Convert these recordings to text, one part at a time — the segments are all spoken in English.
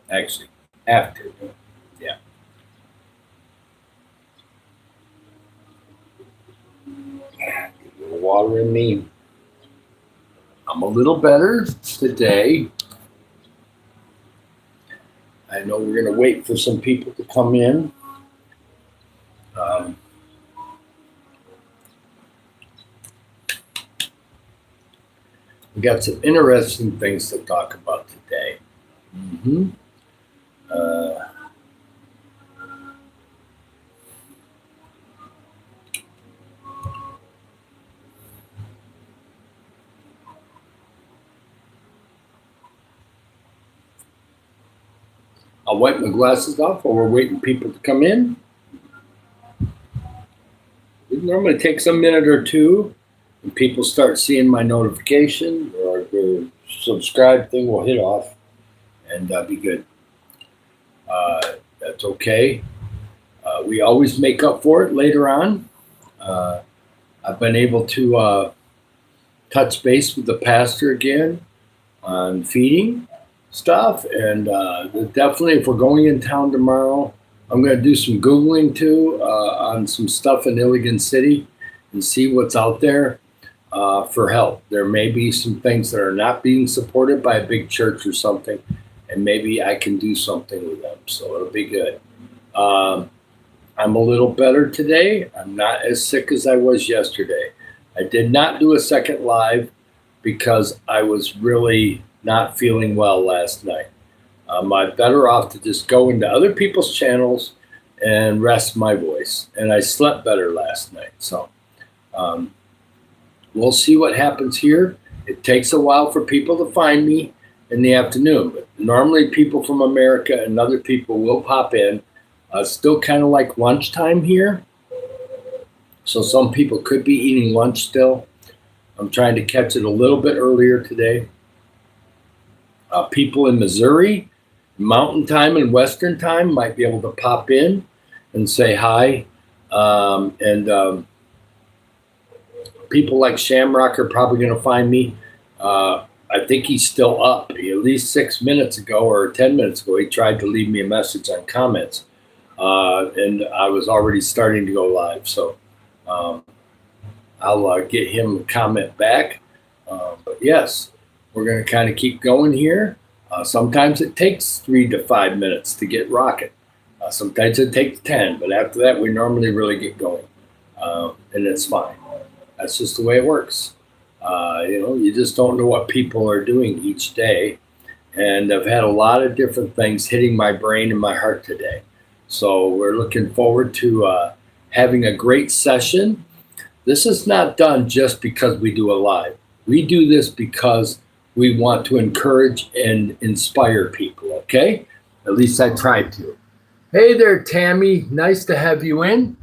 actually. Have to. Yeah. Get a little water in me. I'm a little better today. I know we're going to wait for some people to come in. Um, we got some interesting things to talk about today. hmm Uh, I'll wipe my glasses off while we're waiting people to come in. It normally takes a minute or two, and people start seeing my notification or the subscribe thing will hit off, and be good. That's okay. We always make up for it later on. Uh, I've been able to touch base with the pastor again on feeding stuff, and definitely, if we're going in town tomorrow, I'm going to do some googling too on some stuff in Iligan City and see what's out there for help. There may be some things that are not being supported by a big church or something, and maybe I can do something with them. So it'll be good. Um, I'm a little better today. I'm not as sick as I was yesterday. I did not do a second live because I was really not feeling well last night. I'm better off to just go into other people's channels and rest my voice. And I slept better last night. So um, we'll see what happens here. It takes a while for people to find me in the afternoon, but normally people from America and other people will pop in. Still kind of like lunchtime here. So some people could be eating lunch still. I'm trying to catch it a little bit earlier today. People in Missouri, Mountain Time and Western Time might be able to pop in and say hi. And people like Shamrock are probably going to find me. I think he's still up. At least 6 minutes ago or 10 minutes ago, he tried to leave me a message on comments. And I was already starting to go live. So I'll get him a comment back. But yes, we're going to kind of keep going here. Sometimes it takes 3 to 5 minutes to get rocket. Sometimes it takes 10, but after that, we normally really get going. And it's fine. That's just the way it works. You just don't know what people are doing each day. And I've had a lot of different things hitting my brain and my heart today. So we're looking forward to having a great session. This is not done just because we do a live. We do this because we want to encourage and inspire people, okay? At least I try to. Hey there, Tammy. Nice to have you in.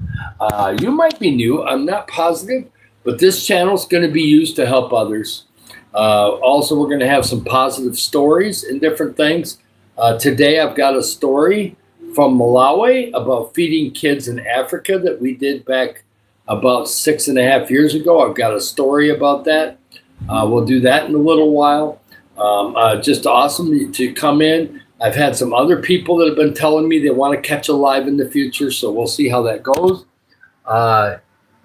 You might be new. I'm not positive, but this channel is going to be used to help others. Also, we're going to have some positive stories and different things. Today, I've got a story from Malawi about feeding kids in Africa that we did back about 6.5 years ago. I've got a story about that. We'll do that in a little while. Just awesome to come in. I've had some other people that have been telling me they want to catch a live in the future, so we'll see how that goes.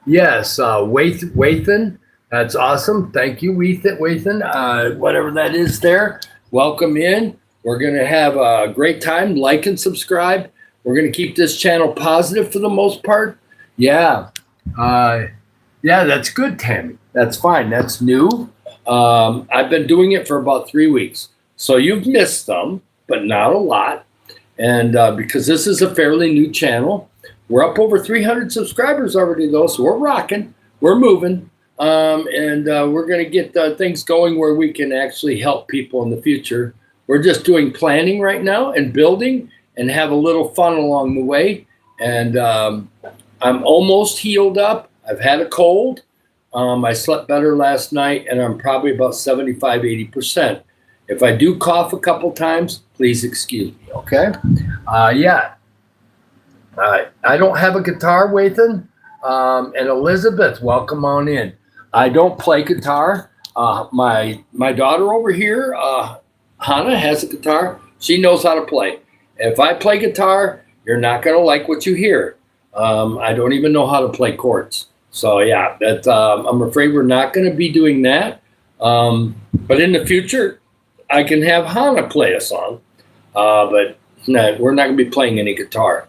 Yes, Wathan, that's awesome. Thank you, Wathan. Whatever that is there, welcome in. We're going to have a great time. Like and subscribe. We're going to keep this channel positive for the most part. Yeah. Yeah, that's good, Tammy. That's fine. That's new. I've been doing it for about 3 weeks. So you've missed some, but not a lot. And because this is a fairly new channel, we're up over 300 subscribers already, though. So we're rocking. We're moving. And we're going to get things going where we can actually help people in the future. We're just doing planning right now and building and have a little fun along the way. And I'm almost healed up. I've had a cold. I slept better last night, and I'm probably about 75, 80%. If I do cough a couple times, please excuse me, okay? Yeah. I don't have a guitar, Wathan. And Elizabeth, welcome on in. I don't play guitar. My daughter over here, Hannah, has a guitar. She knows how to play. If I play guitar, you're not going to like what you hear. I don't even know how to play chords. So yeah, I'm afraid we're not going to be doing that. But in the future, I can have Hannah play a song. But no, we're not going to be playing any guitar.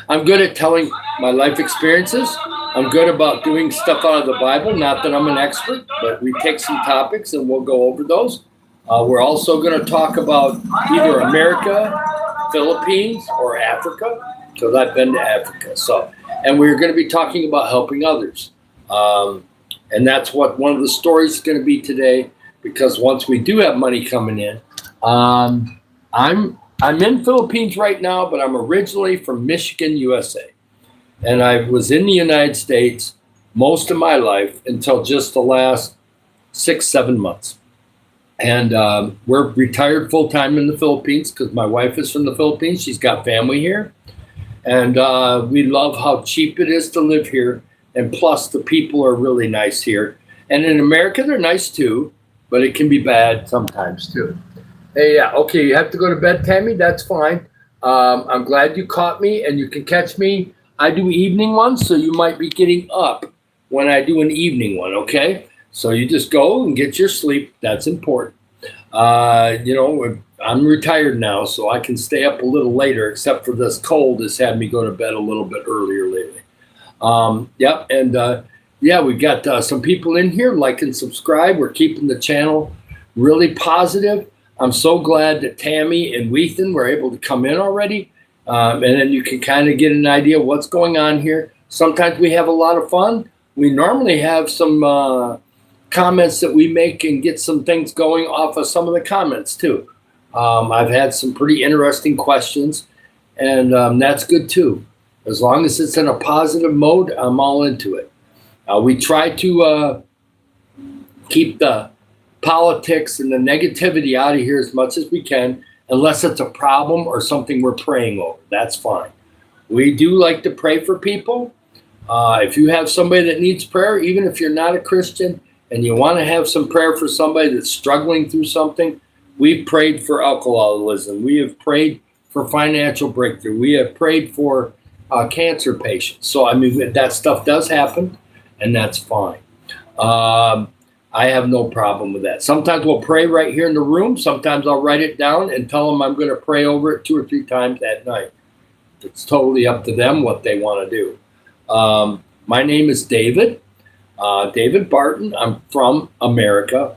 I'm good at telling my life experiences. I'm good about doing stuff out of the Bible. Not that I'm an expert, but we take some topics and we'll go over those. We're also going to talk about either America, Philippines, or Africa, because I've been to Africa. And we're going to be talking about helping others. And that's what one of the stories is going to be today, because once we do have money coming in, I'm in Philippines right now, but I'm originally from Michigan, USA. And I was in the United States most of my life until just the last 6-7 months. And we're retired full-time in the Philippines because my wife is from the Philippines. She's got family here. And we love how cheap it is to live here. And plus, the people are really nice here. And in America, they're nice too, but it can be bad sometimes too. Hey, yeah, okay, you have to go to bed, Tammy. That's fine. I'm glad you caught me, and you can catch me. I do evening ones, so you might be getting up when I do an evening one, okay? So you just go and get your sleep. That's important. I'm retired now, so I can stay up a little later, except for this cold has had me go to bed a little bit earlier lately. We've got some people in here. Like and subscribe. We're keeping the channel really positive. I'm so glad that Tammy and Weathan were able to come in already. And then you can kind of get an idea of what's going on here. Sometimes we have a lot of fun. We normally have some comments that we make and get some things going off of some of the comments too. I've had some pretty interesting questions, and that's good too. As long as it's in a positive mode, I'm all into it. We try to keep the politics and the negativity out of here as much as we can, unless it's a problem or something we're praying over. That's fine. We do like to pray for people. If you have somebody that needs prayer, even if you're not a Christian and you want to have some prayer for somebody that's struggling through something, we've prayed for alcoholism. We have prayed for financial breakthrough. We have prayed for cancer patients. So, I mean, that stuff does happen, and that's fine. I have no problem with that. Sometimes we'll pray right here in the room. Sometimes I'll write it down and tell them I'm going to pray over it 2 or 3 times at night. It's totally up to them what they want to do. My name is David, David Barton. I'm from America,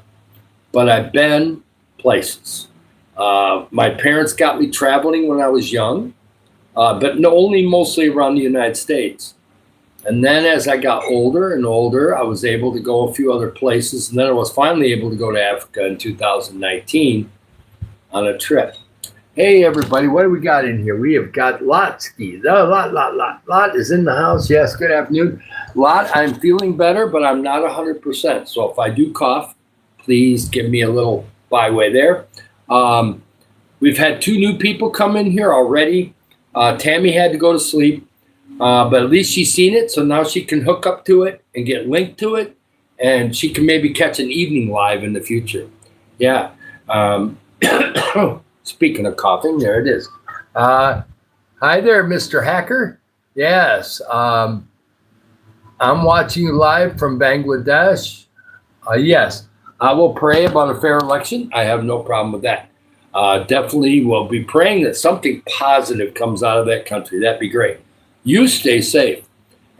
but I've been places. My parents got me traveling when I was young, but only mostly around the United States. And then as I got older and older, I was able to go a few other places. And then I was finally able to go to Africa in 2019 on a trip. Hey, everybody, what do we got in here? We have got Lotsky. Lot is in the house. Yes, good afternoon. Lot, I'm feeling better, but I'm not 100%. So if I do cough, please give me a little byway there. We've had 2 new people come in here already. Tammy had to go to sleep. But at least she's seen it, so now she can hook up to it and get linked to it, and she can maybe catch an evening live in the future. Yeah. Speaking of coughing, there it is. Hi there, Mr. Hacker. Yes. I'm watching you live from Bangladesh. Yes. I will pray about a fair election. I have no problem with that. Definitely will be praying that something positive comes out of that country. That'd be great. You stay safe,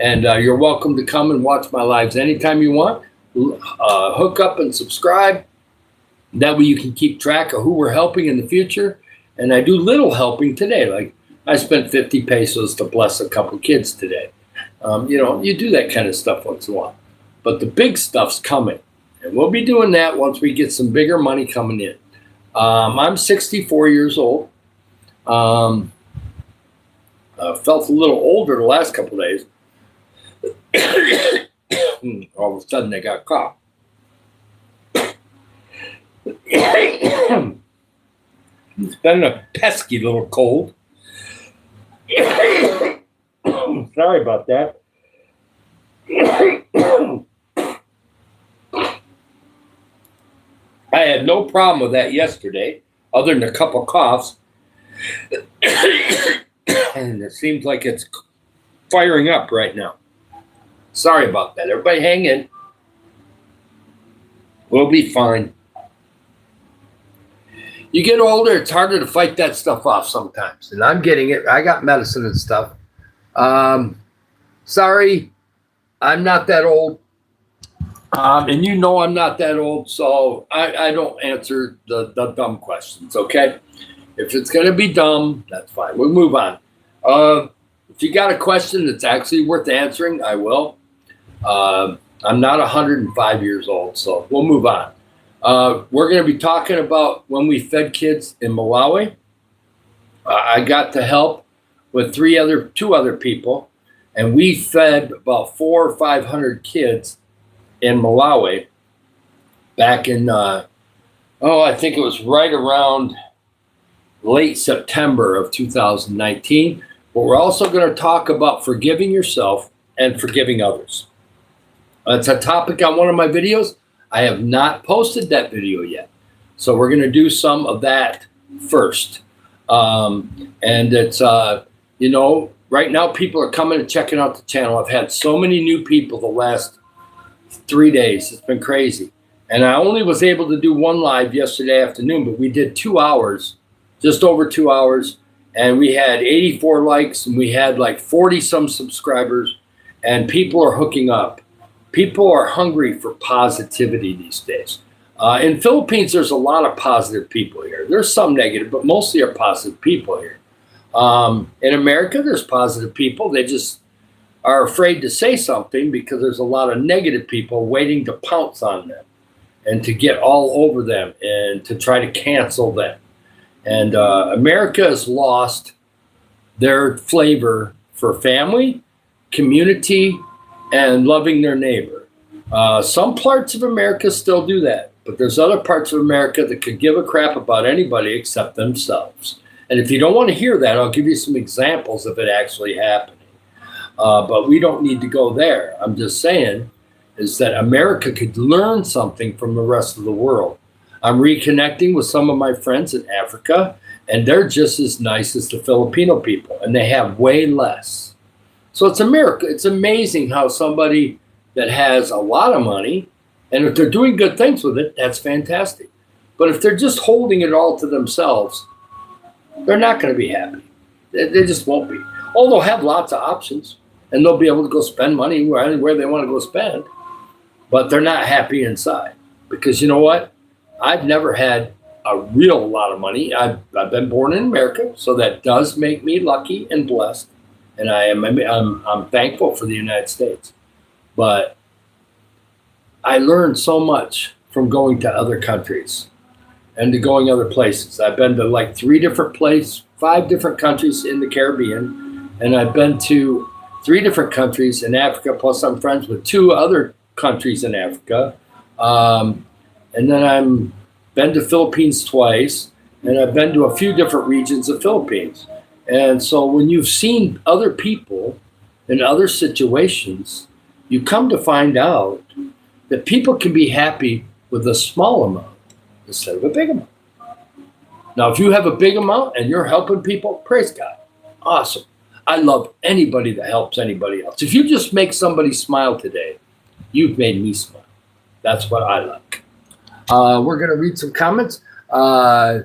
and you're welcome to come and watch my lives anytime you want. Hook up and subscribe. That way you can keep track of who we're helping in the future. And I do little helping today. Like I spent 50 pesos to bless a couple kids today. You do that kind of stuff once in a while. But the big stuff's coming. And we'll be doing that once we get some bigger money coming in. I'm 64 years old. Felt a little older the last couple of days. All of a sudden, I got cough. It's been a pesky little cold. Sorry about that. I had no problem with that yesterday. other than a couple coughs. And it seems like it's firing up right now. Sorry about that. Everybody hang in. We'll be fine. You get older, it's harder to fight that stuff off sometimes. And I'm getting it. I got medicine and stuff. Sorry, I'm not that old. And you know I'm not that old, so I don't answer the dumb questions, okay? If it's going to be dumb, that's fine. We'll move on. If you got a question that's actually worth answering, I will. I'm not 105 years old, so we'll move on. We're going to be talking about when we fed kids in Malawi. I got to help with two other people, and we fed about 400 or 500 kids in Malawi back in, I think it was right around late September of 2019. But we're also going to talk about forgiving yourself and forgiving others. It's a topic on one of my videos. I have not posted that video yet. So we're going to do some of that first. And it's, right now people are coming and checking out the channel. I've had so many new people the last 3 days. It's been crazy. And I only was able to do one live yesterday afternoon, but we did 2 hours, just over 2 hours. And we had 84 likes and we had like 40 some subscribers, and people are hooking up. People are hungry for positivity these days. In Philippines, there's a lot of positive people here. There's some negative, but mostly are positive people here. In America, there's positive people. They just are afraid to say something because there's a lot of negative people waiting to pounce on them and to get all over them and to try to cancel them. And America has lost their flavor for family, community, and loving their neighbor. Some parts of America still do that, but there's other parts of America that could give a crap about anybody except themselves. And if you don't want to hear that, I'll give you some examples of it actually happening. But we don't need to go there. I'm just saying is that America could learn something from the rest of the world. I'm reconnecting with some of my friends in Africa, and they're just as nice as the Filipino people, and they have way less. So it's America. It's amazing how somebody that has a lot of money, and if they're doing good things with it, that's fantastic. But if they're just holding it all to themselves, they're not going to be happy. They just won't be. Oh, they'll have lots of options, and they'll be able to go spend money anywhere they want to go spend, but they're not happy inside. Because you know what? I've never had a real lot of money. I've been born in America, so that does make me lucky and blessed. And I'm thankful for the United States. But I learned so much from going to other countries and to going other places. I've been to like 5 different countries in the Caribbean, and I've been to 3 different countries in Africa, plus I'm friends with 2 other countries in Africa. And then I've been to Philippines twice, and I've been to a few different regions of Philippines. And so when you've seen other people in other situations, you come to find out that people can be happy with a small amount instead of a big amount. Now, if you have a big amount and you're helping people, praise God. Awesome. I love anybody that helps anybody else. If you just make somebody smile today, you've made me smile. That's what I like. We're going to read some comments. Hi,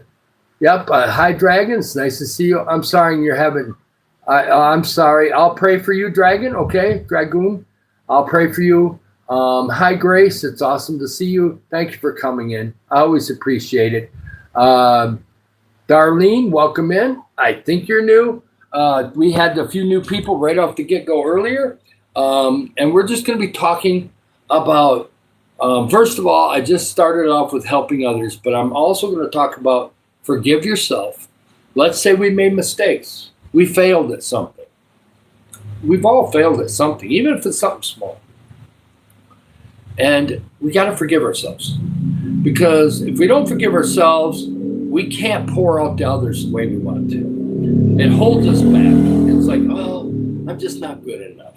Dragons. Nice to see you. I'm sorry you're having... I'm sorry. I'll pray for you, Dragon. Okay, Dragoon. I'll pray for you. Hi, Grace. It's awesome to see you. Thank you for coming in. I always appreciate it. Darlene, welcome in. I think you're new. We had a few new people right off the get-go earlier. And we're just going to be talking about, first of all, I just started off with helping others, but I'm also going to talk about forgive yourself. Let's say we made mistakes. We failed at something. We've all failed at something, even if it's something small. And we got to forgive ourselves. Because if we don't forgive ourselves, we can't pour out to others the way we want to. It holds us back. It's like, oh, I'm just not good enough.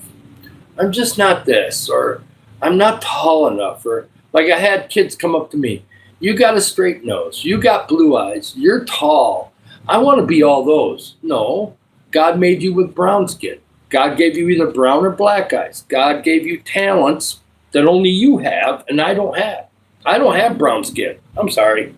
I'm just not this, or I'm not tall enough. Or like I had kids come up to me. You got a straight nose. You got blue eyes. You're tall. I want to be all those. No, God made you with brown skin. God gave you either brown or black eyes. God gave you talents that only you have and I don't have. I don't have brown skin. I'm sorry.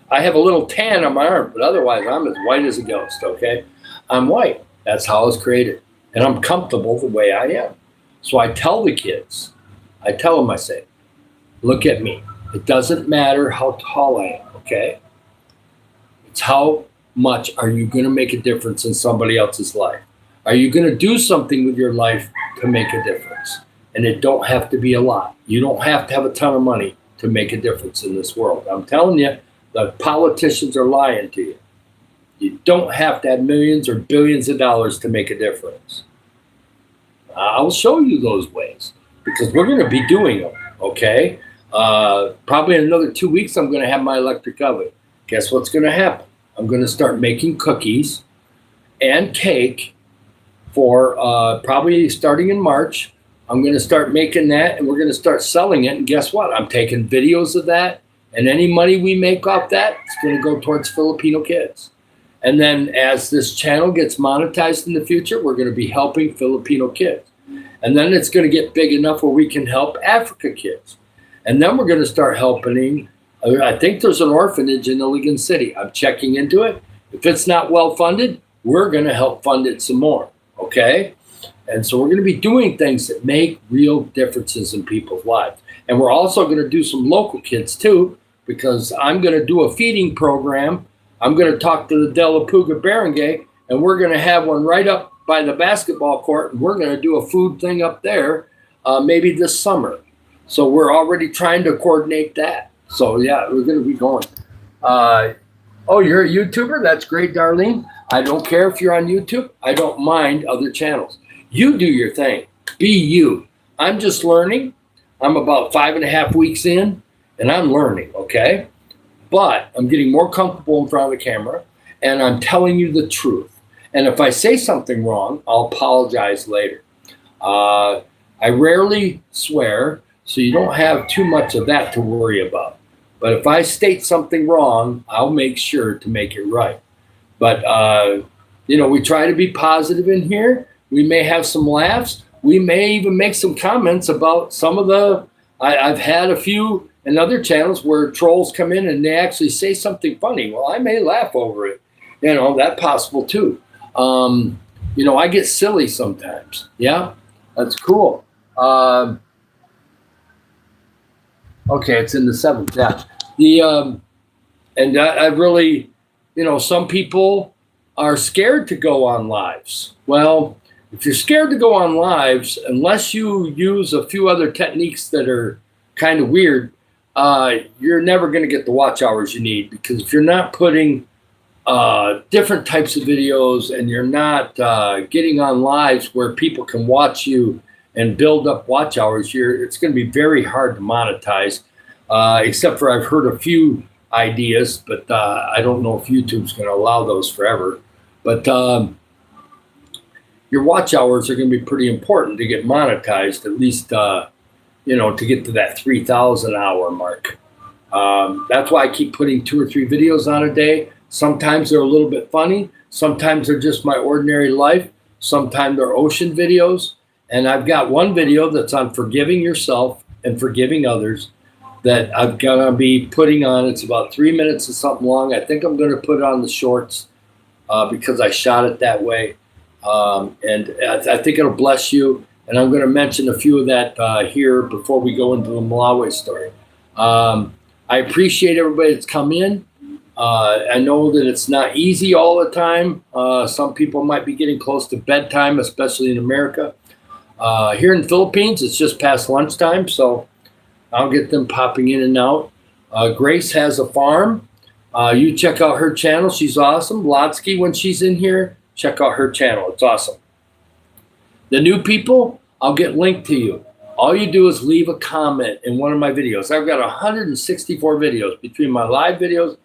I have a little tan on my arm, but otherwise I'm as white as a ghost, okay? I'm white. That's how I was created. And I'm comfortable the way I am. So I tell the kids, I tell them, I say, look at me. It doesn't matter how tall I am, okay? It's how much are you going to make a difference in somebody else's life? Are you going to do something with your life to make a difference? And it don't have to be a lot. You don't have to have a ton of money to make a difference in this world. I'm telling you, the politicians are lying to you. You don't have to have millions or billions of dollars to make a difference. I'll show you those ways because we're going to be doing them, okay? Probably in another 2 weeks, I'm going to have my electric oven. Guess what's going to happen? I'm going to start making cookies and cake for probably starting in March. I'm going to start making that and we're going to start selling it. And guess what? I'm taking videos of that, and any money we make off that, it's going to go towards Filipino kids. And then as this channel gets monetized in the future, we're going to be helping Filipino kids. And then it's going to get big enough where we can help Africa kids. And then we're going to start helping, I think there's an orphanage in Iligan City. I'm checking into it. If it's not well funded, we're going to help fund it some more, okay? And so we're going to be doing things that make real differences in people's lives. And we're also going to do some local kids too, because I'm going to do a feeding program. I'm going to talk to the De La Puga Barangay, and we're going to have one right up by the basketball court, and we're going to do a food thing up there maybe this summer. So we're already trying to coordinate that. So yeah, we're going to be going. Oh, you're a YouTuber? That's great, Darlene. I don't care if you're on YouTube. I don't mind other channels. You do your thing. Be you. I'm just learning. I'm about 5.5 weeks in, and I'm learning, okay? But I'm getting more comfortable in front of the camera, and I'm telling you the truth. And if I say something wrong, I'll apologize later. I rarely swear, so you don't have too much of that to worry about. But if I state something wrong, I'll make sure to make it right. But, we try to be positive in here. We may have some laughs. We may even make some comments about some of the, I've had a few in other channels where trolls come in and they actually say something funny. Well, I may laugh over it. That's possible too. I get silly sometimes. Yeah, that's cool. Okay, it's in the 7th. Yeah. And I really, some people are scared to go on lives. Well, if you're scared to go on lives, unless you use a few other techniques that are kind of weird, you're never going to get the watch hours you need, because if you're not putting different types of videos and you're not getting on lives where people can watch you and build up watch hours, it's going to be very hard to monetize, except for I've heard a few ideas, but I don't know if YouTube's going to allow those forever. But your watch hours are going to be pretty important to get monetized, at least, to get to that 3,000 hour mark. That's why I keep putting 2 or 3 videos on a day. Sometimes they're a little bit funny. Sometimes they're just my ordinary life. Sometimes they're ocean videos. And I've got one video that's on forgiving yourself and forgiving others that I'm going to be putting on. It's about 3 minutes or something long. I think I'm going to put it on the shorts because I shot it that way. And I think it'll bless you. And I'm going to mention a few of that here before we go into the Malawi story. I appreciate everybody that's come in. I know that it's not easy all the time. Some people might be getting close to bedtime, especially in America. Here in the Philippines, it's just past lunchtime, so I'll get them popping in and out. Grace has a farm. You check out her channel. She's awesome. Lotsky, when she's in here, check out her channel. It's awesome. The new people, I'll get linked to you. All you do is leave a comment in one of my videos. I've got 164 videos between my live videos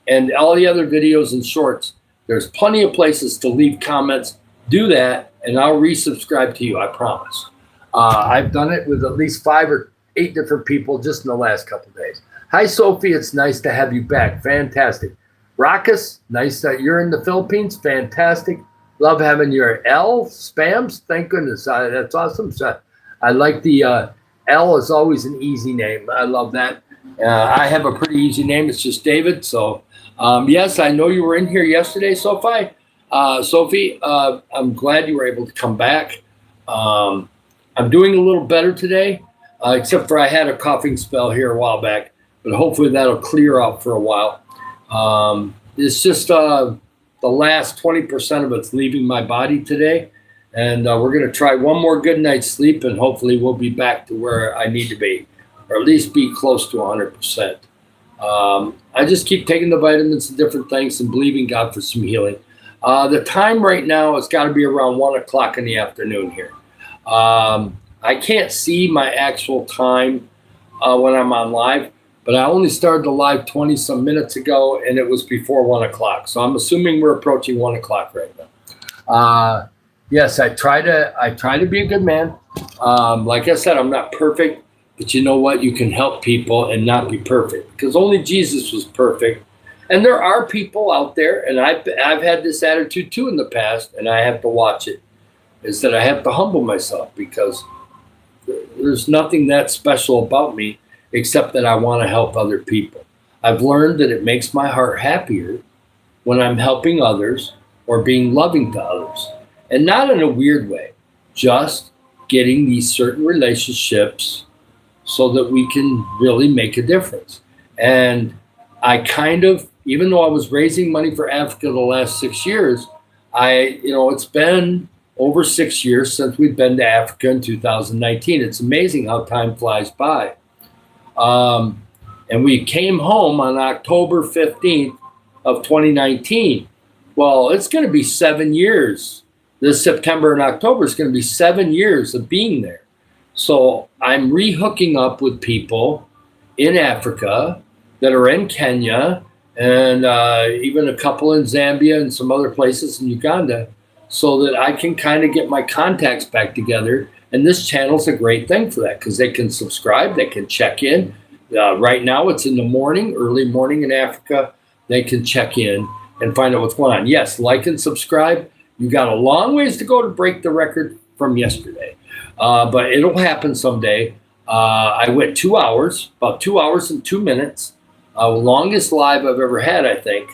and all the other videos and shorts. There's plenty of places to leave comments. Do that, and I'll resubscribe to you, I promise. I've done it with at least 5 or 8 different people just in the last couple of days. Hi, Sophie. It's nice to have you back. Fantastic. Rockus, nice that you're in the Philippines. Fantastic. Love having your L spams. Thank goodness. That's awesome. So I like the L is always an easy name. I love that. I have a pretty easy name. It's just David. So, yes, I know you were in here yesterday, Sophie. Sophie, I'm glad you were able to come back. I'm doing a little better today, except for I had a coughing spell here a while back. But hopefully that'll clear up for a while. It's just the last 20% of it's leaving my body today. And we're going to try one more good night's sleep, and hopefully we'll be back to where I need to be, or at least be close to 100%. I just keep taking the vitamins and different things and believing God for some healing. The time right now has got to be around 1 o'clock in the afternoon here. I can't see my actual time when I'm on live. But I only started the live 20 some minutes ago, and it was before 1 o'clock. So I'm assuming we're approaching 1 o'clock right now. Yes, I try to be a good man. Like I said, I'm not perfect, but you know what? You can help people and not be perfect, because only Jesus was perfect. And there are people out there, and I've had this attitude too in the past, and I have to watch it, is that I have to humble myself, because there's nothing that special about me, except that I want to help other people. I've learned that it makes my heart happier when I'm helping others or being loving to others. And not in a weird way, just getting these certain relationships so that we can really make a difference. And I kind of, even though I was raising money for Africa the last 6 years, it's been over 6 years since we've been to Africa in 2019. It's amazing how time flies by. And we came home on October 15th of 2019. Well, it's going to be 7 years. This September and October is going to be 7 years of being there. So I'm re-hooking up with people in Africa that are in Kenya, and even a couple in Zambia and some other places in Uganda, so that I can kind of get my contacts back together. And this channel's a great thing for that, because they can subscribe, they can check in. Right now it's in the morning, early morning in Africa. They can check in and find out what's going on. Yes, like and subscribe. You got a long ways to go to break the record from yesterday, but it'll happen someday. I went 2 hours, about 2 hours and 2 minutes, longest live I've ever had, I think.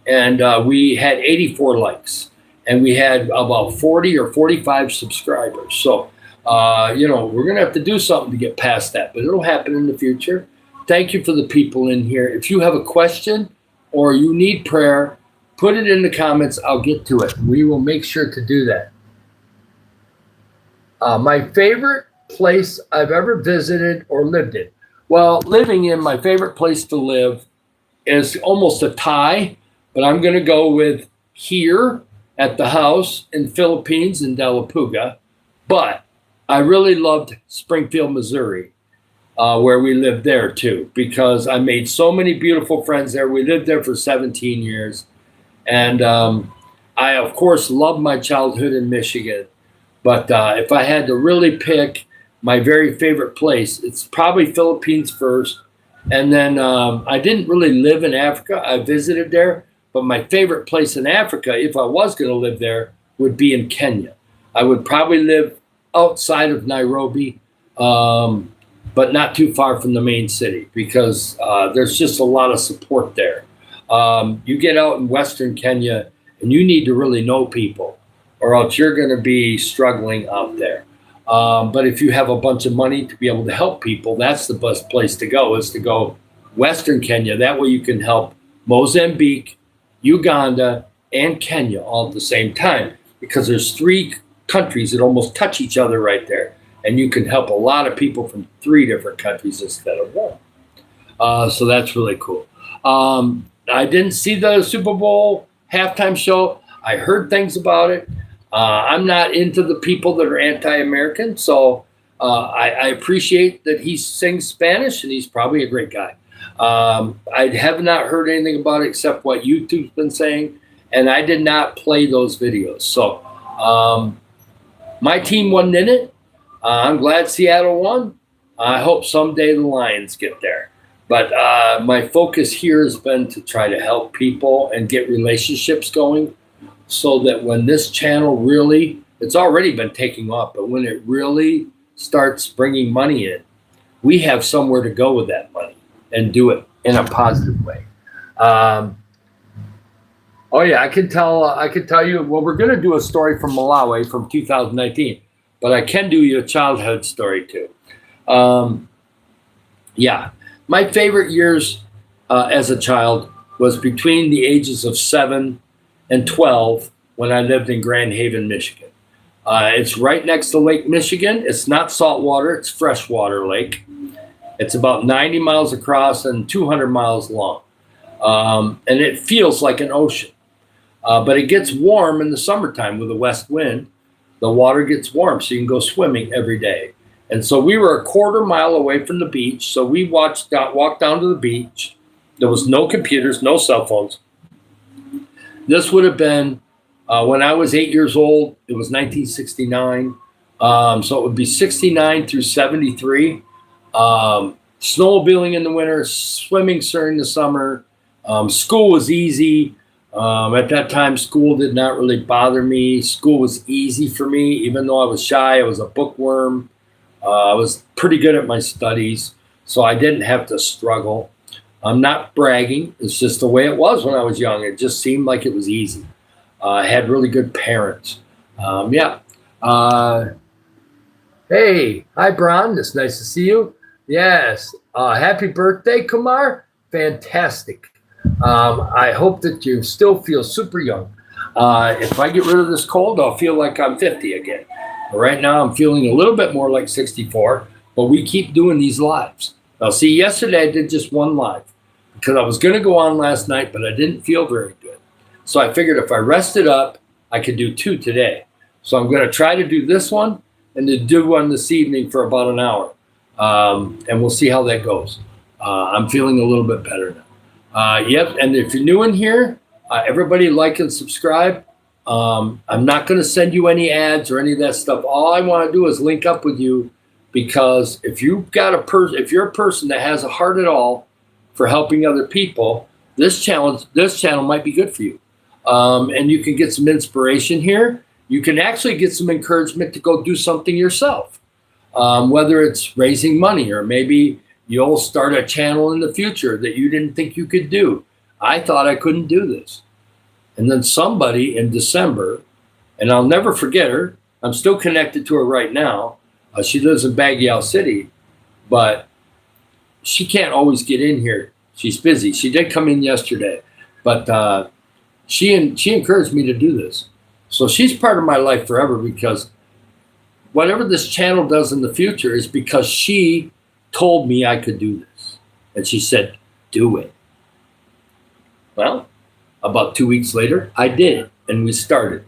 And we had 84 likes, and we had about 40 or 45 subscribers. So, we're going to have to do something to get past that, but it'll happen in the future. Thank you for the people in here. If you have a question or you need prayer, put it in the comments. I'll get to it. We will make sure to do that. My favorite place I've ever visited or lived in. Well, living in, my favorite place to live is almost a tie, but I'm going to go with here at the house in Philippines in Delapuga. But I really loved Springfield, Missouri, where we lived there too, because I made so many beautiful friends there. We lived there for 17 years. And I, of course, loved my childhood in Michigan. But if I had to really pick my very favorite place, it's probably Philippines first. And then I didn't really live in Africa. I visited there. But my favorite place in Africa, if I was going to live there, would be in Kenya. I would probably live outside of Nairobi, but not too far from the main city, because there's just a lot of support there. You get out in Western Kenya and you need to really know people, or else you're going to be struggling out there. But if you have a bunch of money to be able to help people, that's the best place to go, is to go Western Kenya. That way you can help Mozambique, Uganda, and Kenya all at the same time, because there's 3 countries that almost touch each other right there. And you can help a lot of people from 3 different countries instead of 1. So that's really cool. I didn't see the Super Bowl halftime show. I heard things about it. I'm not into the people that are anti-American, so I appreciate that he sings Spanish, and he's probably a great guy. I have not heard anything about it except what YouTube's been saying, and I did not play those videos. So my team wasn't in it. I'm glad Seattle won. I hope someday the Lions get there. But my focus here has been to try to help people and get relationships going so that when this channel really, it's already been taking off, but when it really starts bringing money in, we have somewhere to go with that money and do it in a positive way. Oh yeah, I can tell you, well, we're going to do a story from Malawi from 2019, but I can do you a childhood story too. Yeah, my favorite years as a child was between the ages of 7 and 12 when I lived in Grand Haven, Michigan. It's right next to Lake Michigan. It's not saltwater, it's freshwater lake. It's about 90 miles across and 200 miles long. And it feels like an ocean. But it gets warm in the summertime with a west wind. The water gets warm, so you can go swimming every day. And so we were a quarter mile away from the beach. So we walked down to the beach. There was no computers, no cell phones. This would have been when I was 8 years old. It was 1969. So it would be 69 through 73. Snowmobiling in the winter, swimming during the summer. School was easy. At that time, school did not really bother me. School was easy for me, even though I was shy. I was a bookworm. I was pretty good at my studies, so I didn't have to struggle. I'm not bragging. It's just the way it was when I was young. It just seemed like it was easy. I had really good parents. Yeah. Hey, hi, Bron. It's nice to see you. Yes. Happy birthday, Kumar. Fantastic. I hope that you still feel super young. If I get rid of this cold, I'll feel like I'm 50 again. Right now, I'm feeling a little bit more like 64, but we keep doing these lives. Now, see, yesterday I did just one live because I was going to go on last night, but I didn't feel very good. So I figured if I rested up, I could do 2 today. So I'm going to try to do this one and to do one this evening for about an hour. And we'll see how that goes. I'm feeling a little bit better now. Yep, and if you're new in here, everybody like and subscribe. I'm not going to send you any ads or any of that stuff. All I want to do is link up with you, because if you've got if you're a person that has a heart at all for helping other people, this channel might be good for you. And you can get some inspiration here. You can actually get some encouragement to go do something yourself, whether it's raising money or maybe you'll start a channel in the future that you didn't think you could do. I thought I couldn't do this. And then somebody in December, and I'll never forget her. I'm still connected to her right now. She lives in Baguio City, but she can't always get in here. She's busy. She did come in yesterday, but she encouraged me to do this. So she's part of my life forever, because whatever this channel does in the future is because she told me I could do this. And she said, do it. Well, about 2 weeks later, I did it, and we started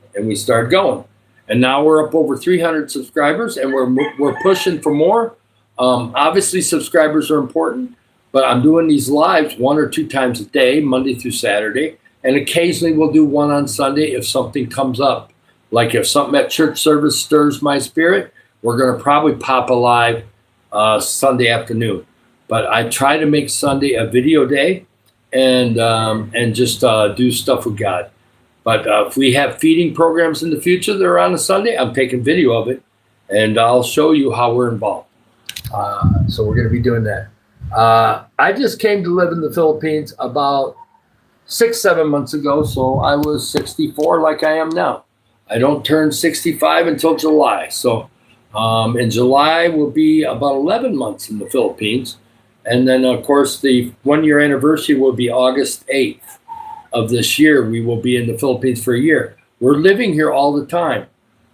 going. And now we're up over 300 subscribers, and we're pushing for more. Obviously, subscribers are important, but I'm doing these lives 1 or 2 times a day, Monday through Saturday, and occasionally we'll do one on Sunday if something comes up. Like if something at church service stirs my spirit, we're going to probably pop a live Sunday afternoon. But I try to make Sunday a video day and just do stuff with God. But if we have feeding programs in the future that are on a Sunday, I'm taking video of it, and I'll show you how we're involved. So we're going to be doing that. I just came to live in the Philippines about 6-7 months ago, so I was 64 like I am now. I don't turn 65 until July. So in July will be about 11 months in the Philippines. And then, of course, the 1-year anniversary will be August 8th of this year. We will be in the Philippines for a year. We're living here all the time.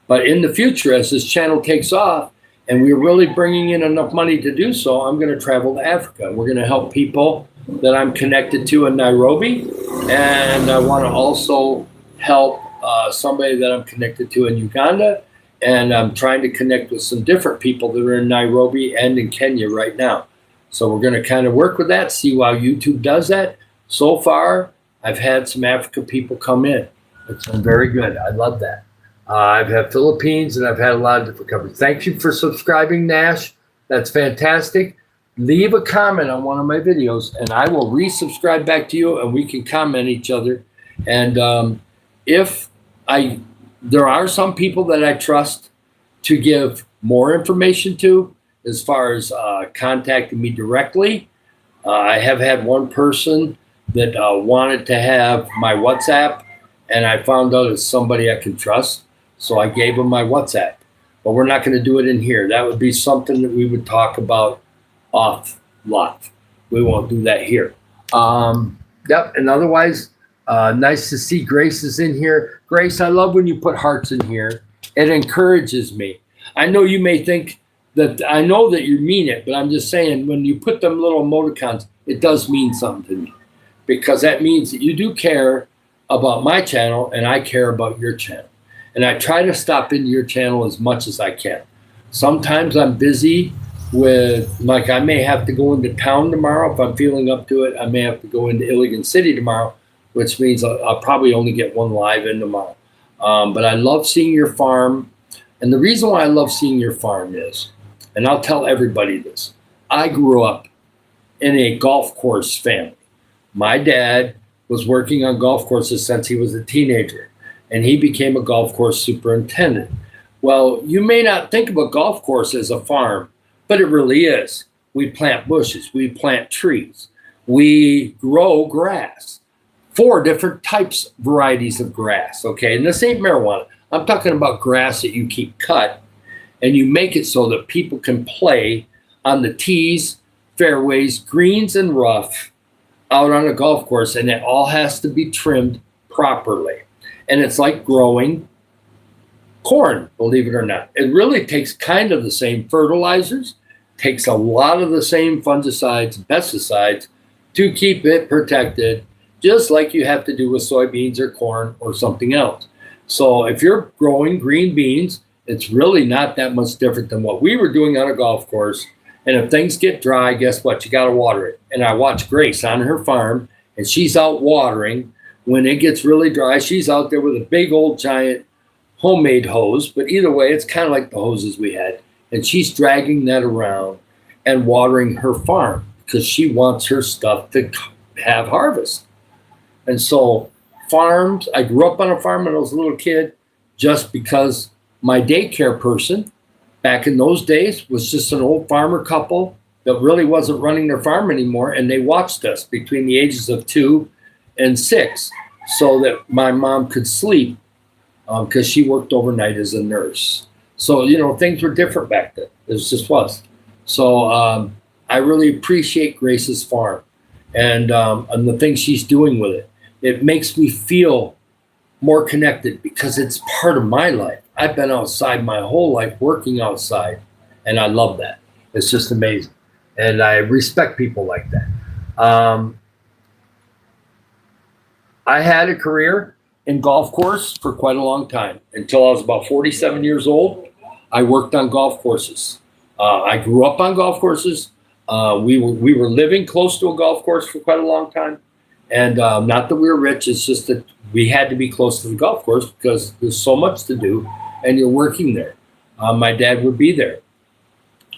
But in the future, as this channel takes off and we're really bringing in enough money to do so, I'm going to travel to Africa. We're going to help people that I'm connected to in Nairobi. And I want to also help somebody that I'm connected to in Uganda. And I'm trying to connect with some different people that are in Nairobi and in Kenya right now. So we're going to kind of work with that, see how YouTube does that. So far, I've had some African people come in. It's been very good. I love that. I've had Philippines, and I've had a lot of different countries. Thank you for subscribing, Nash. That's fantastic. leave a comment on one of my videos and I will resubscribe back to you and we can comment each other. And if there are some people that I trust to give more information to as far as contacting me directly. I have had one person that wanted to have my WhatsApp, and I found out it's somebody I can trust. So I gave him my WhatsApp. But we're not going to do it in here. That would be something that we would talk about off lot. We won't do that here. Yep. And otherwise, nice to see Grace is in here. Grace, I love when you put hearts in here. It encourages me. I know you may think that I know that you mean it, but I'm just saying when you put them little emoticons, it does mean something to me because that means that you do care about my channel and I care about your channel. And I try to stop into your channel as much as I can. Sometimes I'm busy with, like I may have to go into town tomorrow if I'm feeling up to it. I may have to go into Iligan City tomorrow, which means I'll probably only get one live in tomorrow. But I love seeing your farm. And the reason why I love seeing your farm is, and I'll tell everybody this, I grew up in a golf course family. My dad was working on golf courses since he was a teenager, and he became a golf course superintendent. Well, you may not think of a golf course as a farm, but it really is. We plant bushes, we plant trees, we grow grass, 4 different types, varieties of grass, okay? And this ain't marijuana. I'm talking about grass that you keep cut and you make it so that people can play on the tees, fairways, greens, and rough out on a golf course, and it all has to be trimmed properly. And it's like growing corn, believe it or not. It really takes kind of the same fertilizers, takes a lot of the same fungicides and pesticides to keep it protected, just like you have to do with soybeans or corn or something else. So if you're growing green beans, it's really not that much different than what we were doing on a golf course. And if things get dry, guess what? You got to water it. And I watch Grace on her farm, and she's out watering. When it gets really dry, she's out there with a big old giant homemade hose. But either way, it's kind of like the hoses we had. And she's dragging that around and watering her farm because she wants her stuff to have harvest. And so farms, I grew up on a farm when I was a little kid just because my daycare person back in those days was just an old farmer couple that really wasn't running their farm anymore. And they watched us between the ages of 2 and 6 so that my mom could sleep because she worked overnight as a nurse. So, you know, things were different back then. It just was. So I really appreciate Grace's farm and the things she's doing with it. It makes me feel more connected because it's part of my life. I've been outside my whole life working outside, and I love that. It's just amazing. And I respect people like that. I had a career in golf course for quite a long time. Until I was about 47 years old, I worked on golf courses. I grew up on golf courses. We were living close to a golf course for quite a long time. And not that we were rich, it's just that we had to be close to the golf course because there's so much to do and you're working there. My dad would be there.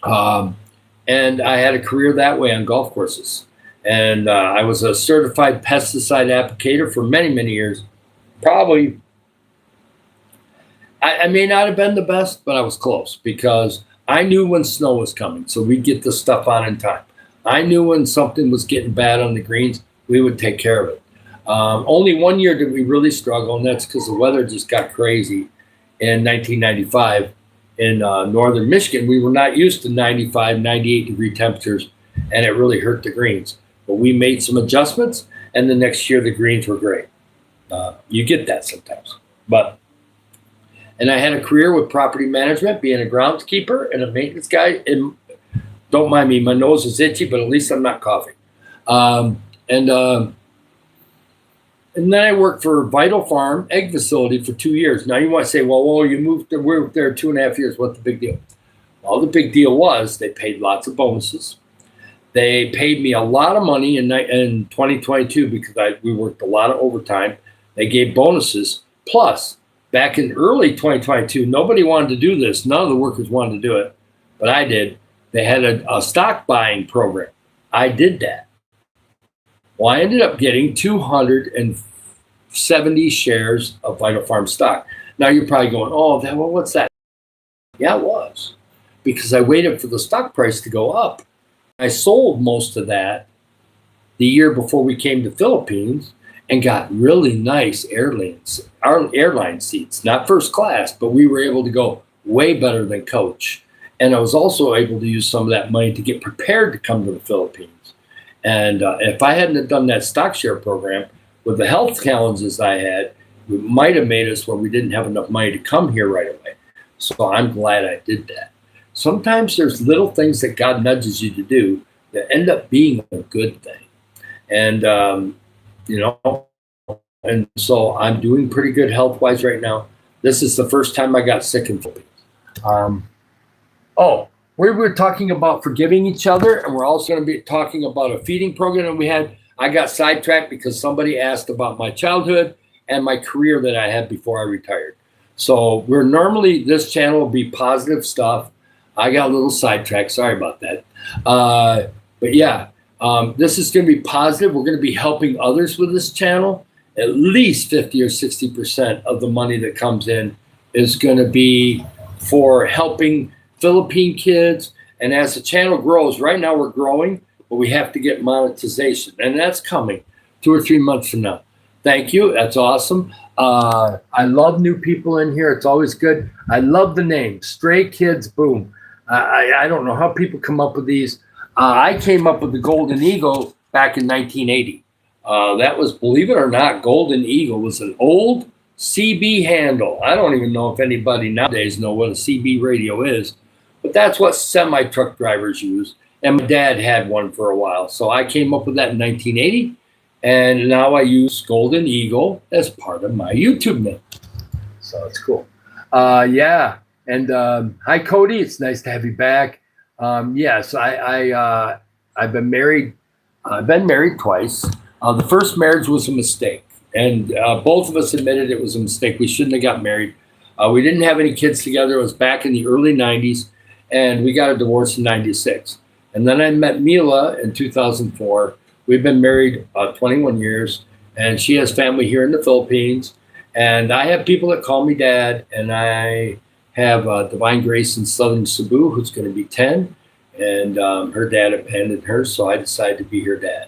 And I had a career that way on golf courses. And I was a certified pesticide applicator for many, many years. Probably, I may not have been the best, but I was close because I knew when snow was coming. So we'd get the stuff on in time. I knew when something was getting bad on the greens, we would take care of it. Only 1 year did we really struggle, and that's because the weather just got crazy in 1995 in northern Michigan. We were not used to 95, 98 degree temperatures, and it really hurt the greens. But we made some adjustments, and the next year the greens were great. You get that sometimes. And I had a career with property management, being a groundskeeper and a maintenance guy. And don't mind me, my nose is itchy, but at least I'm not coughing. And then I worked for Vital Farm Egg Facility for 2 years. Now you might say, well, you moved there, we were there 2.5 years. What's the big deal? Well, the big deal was they paid lots of bonuses. They paid me a lot of money in 2022 because we worked a lot of overtime. They gave bonuses. Plus, back in early 2022, nobody wanted to do this. None of the workers wanted to do it, but I did. they had a stock buying program. I did that. Well, I ended up getting 270 shares of Vital Farm stock. Now you're probably going, oh, well, what's that? Yeah, it was. Because I waited for the stock price to go up. I sold most of that the year before we came to Philippines and got really nice airline seats. Not first class, but we were able to go way better than coach. And I was also able to use some of that money to get prepared to come to the Philippines. And if I hadn't have done that stock share program, with the health challenges I had, it might have made us where we didn't have enough money to come here right away. So I'm glad I did that. Sometimes there's little things that God nudges you to do that end up being a good thing. And, and so I'm doing pretty good health-wise right now. This is the first time I got sick in Philippines. We were talking about forgiving each other, and we're also going to be talking about a feeding program that we had. I got sidetracked because somebody asked about my childhood and my career that I had before I retired. So this channel will be positive stuff. I got a little sidetracked. Sorry about that. But yeah, this is going to be positive. We're going to be helping others with this channel. At least 50 or 60% of the money that comes in is going to be for helping Philippine kids. And as the channel grows, right now we're growing, but we have to get monetization. And that's coming 2 or 3 months from now. Thank you. That's awesome. I love new people in here. It's always good. I love the name, Stray Kids Boom. I don't know how people come up with these. I came up with the Golden Eagle back in 1980. That was, believe it or not, Golden Eagle was an old CB handle. I don't even know if anybody nowadays know what a CB radio is, but that's what semi-truck drivers use. And my dad had one for a while. So I came up with that in 1980. And now I use Golden Eagle as part of my YouTube name. So it's cool. Yeah. And hi, Cody. It's nice to have you back. Yes, I've been married. I've been married twice. The first marriage was a mistake. And both of us admitted it was a mistake. We shouldn't have got married. We didn't have any kids together. It was back in the early 90s. And we got a divorce in 96. And then I met Mila in 2004. We've been married 21 years, and she has family here in the Philippines. And I have people that call me dad, and I have Divine Grace in Southern Cebu, who's going to be 10, and her dad abandoned her, so I decided to be her dad.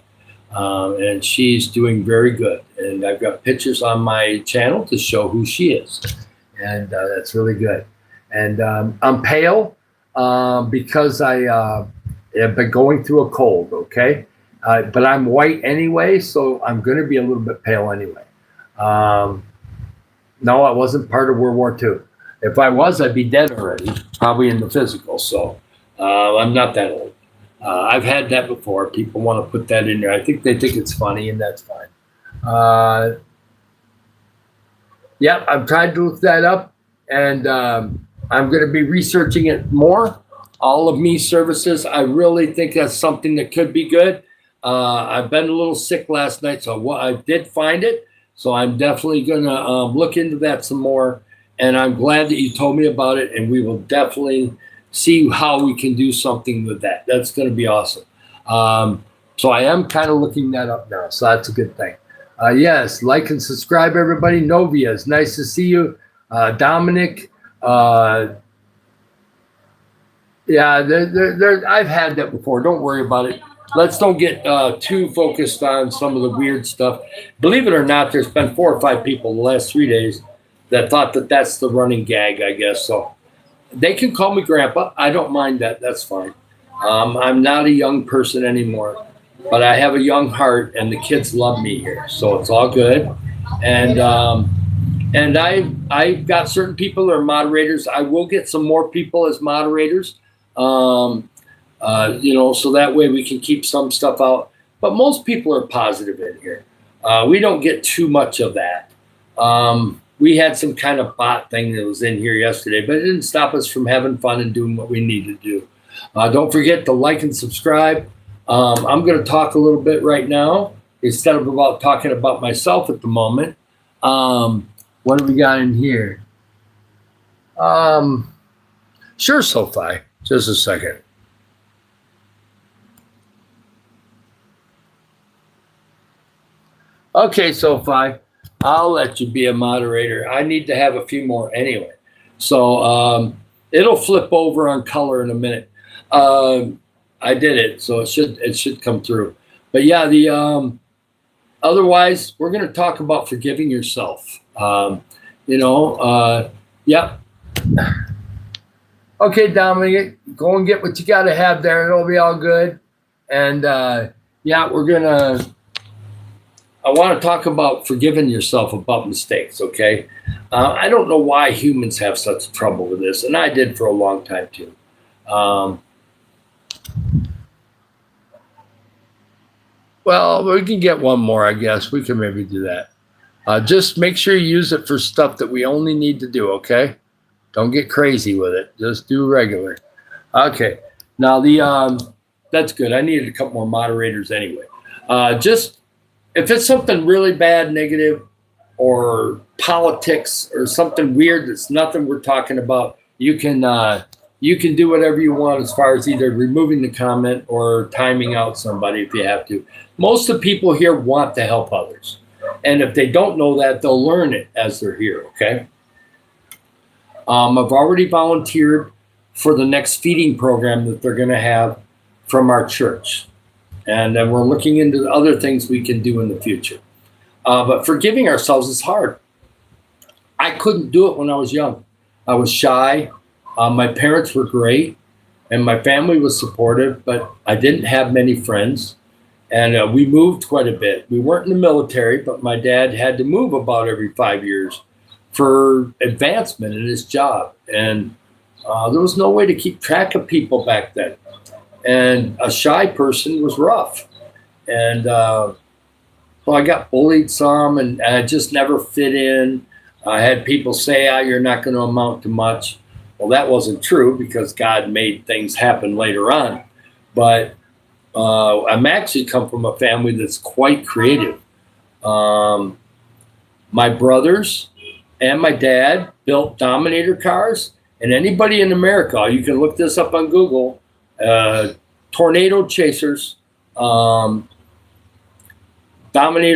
And she's doing very good. And I've got pictures on my channel to show who she is. And that's really good. And I'm pale because I have been going through a cold, okay? But I'm white anyway, so I'm going to be a little bit pale anyway. No, I wasn't part of World War II. If I was, I'd be dead already, probably in the physical. So I'm not that old. I've had that before. People want to put that in there. I think they think it's funny, and that's fine. Yeah, I've tried to look that up, and I'm going to be researching it more. All of me services, I really think that's something that could be good. I've been a little sick last night, so I did find it. So I'm definitely going to look into that some more. And I'm glad that you told me about it. And we will definitely see how we can do something with that. That's going to be awesome. So I am kind of looking that up now. So that's a good thing. Yes, like and subscribe, everybody. Novia, it's nice to see you. Dominic. Yeah, I've had that before. Don't worry about it. Let's don't get too focused on some of the weird stuff. Believe it or not, there's been 4 or 5 people the last 3 days that thought that that's the running gag, I guess. So they can call me Grandpa. I don't mind that. That's fine. I'm not a young person anymore, but I have a young heart, and the kids love me here. So it's all good. And I've got certain people that are moderators. I will get some more people as moderators. So that way we can keep some stuff out. But most people are positive in here. We don't get too much of that. We had some kind of bot thing that was in here yesterday, but it didn't stop us from having fun and doing what we need to do. Don't forget to like and subscribe. I'm going to talk a little bit right now instead of about talking about myself at the moment. What do we got in here? Sure, SoFi. Just a second. Okay, Sophie, I'll let you be a moderator. I need to have a few more anyway. So it'll flip over on color in a minute. I did it, so it should come through. But yeah, the otherwise, we're going to talk about forgiving yourself. Yeah. Okay, Dominic, go and get what you got to have there. It'll be all good. And yeah, I want to talk about forgiving yourself about mistakes, okay? I don't know why humans have such trouble with this, and I did for a long time too. Well, we can get one more, I guess. We can maybe do that. Just make sure you use it for stuff that we only need to do, okay? Don't get crazy with it. Just do regular. Okay. Now, that's good. I needed a couple more moderators anyway. Just if it's something really bad, negative, or politics, or something weird that's nothing we're talking about, you can do whatever you want as far as either removing the comment or timing out somebody if you have to. Most of the people here want to help others. And if they don't know that, they'll learn it as they're here, okay? I've already volunteered for the next feeding program that they're going to have from our church. And then we're looking into other things we can do in the future. But forgiving ourselves is hard. I couldn't do it when I was young. I was shy. My parents were great, and my family was supportive, but I didn't have many friends. And we moved quite a bit. We weren't in the military, but my dad had to move about every 5 years for advancement in his job. And there was no way to keep track of people back then. And a shy person was rough. And so I got bullied some, and I just never fit in. I had people say, you're not going to amount to much. Well, that wasn't true because God made things happen later on. But I'm actually come from a family that's quite creative. My brothers and my dad built Dominator cars. And anybody in America, you can look this up on Google, Tornado Chasers, Dominator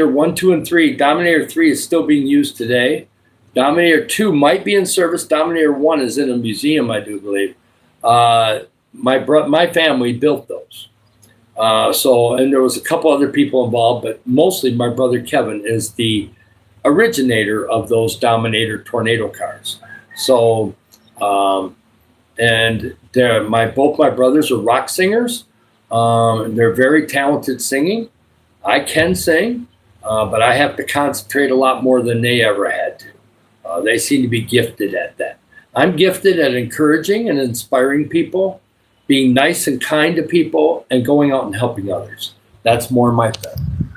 1, 2, and 3. Dominator 3 is still being used today. Dominator 2 might be in service. Dominator 1 is in a museum, I do believe. My family built those. And there was a couple other people involved, but mostly my brother Kevin is the originator of those Dominator tornado cars. So, and both my brothers are rock singers. They're very talented singing. I can sing, but I have to concentrate a lot more than they ever had to. They seem to be gifted at that. I'm gifted at encouraging and inspiring people, being nice and kind to people, and going out and helping others. That's more my thing.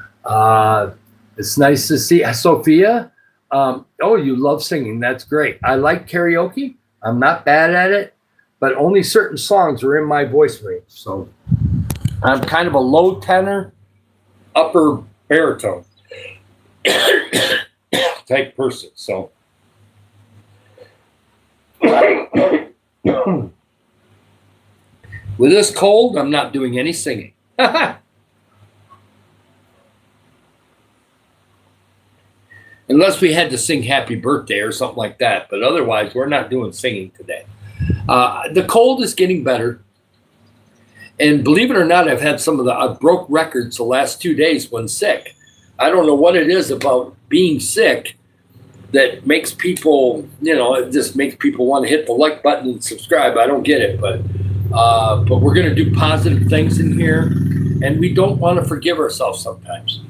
It's nice to see Sophia. You love singing. That's great. I like karaoke. I'm not bad at it, but only certain songs are in my voice range. So I'm kind of a low tenor, upper baritone type person. So with this cold, I'm not doing any singing. Unless we had to sing happy birthday or something like that. But otherwise, we're not doing singing today. The cold is getting better. And believe it or not, I broke records the last 2 days when sick. I don't know what it is about being sick that makes people, it just makes people want to hit the like button and subscribe. I don't get it, but we're going to do positive things in here. And we don't want to forgive ourselves sometimes.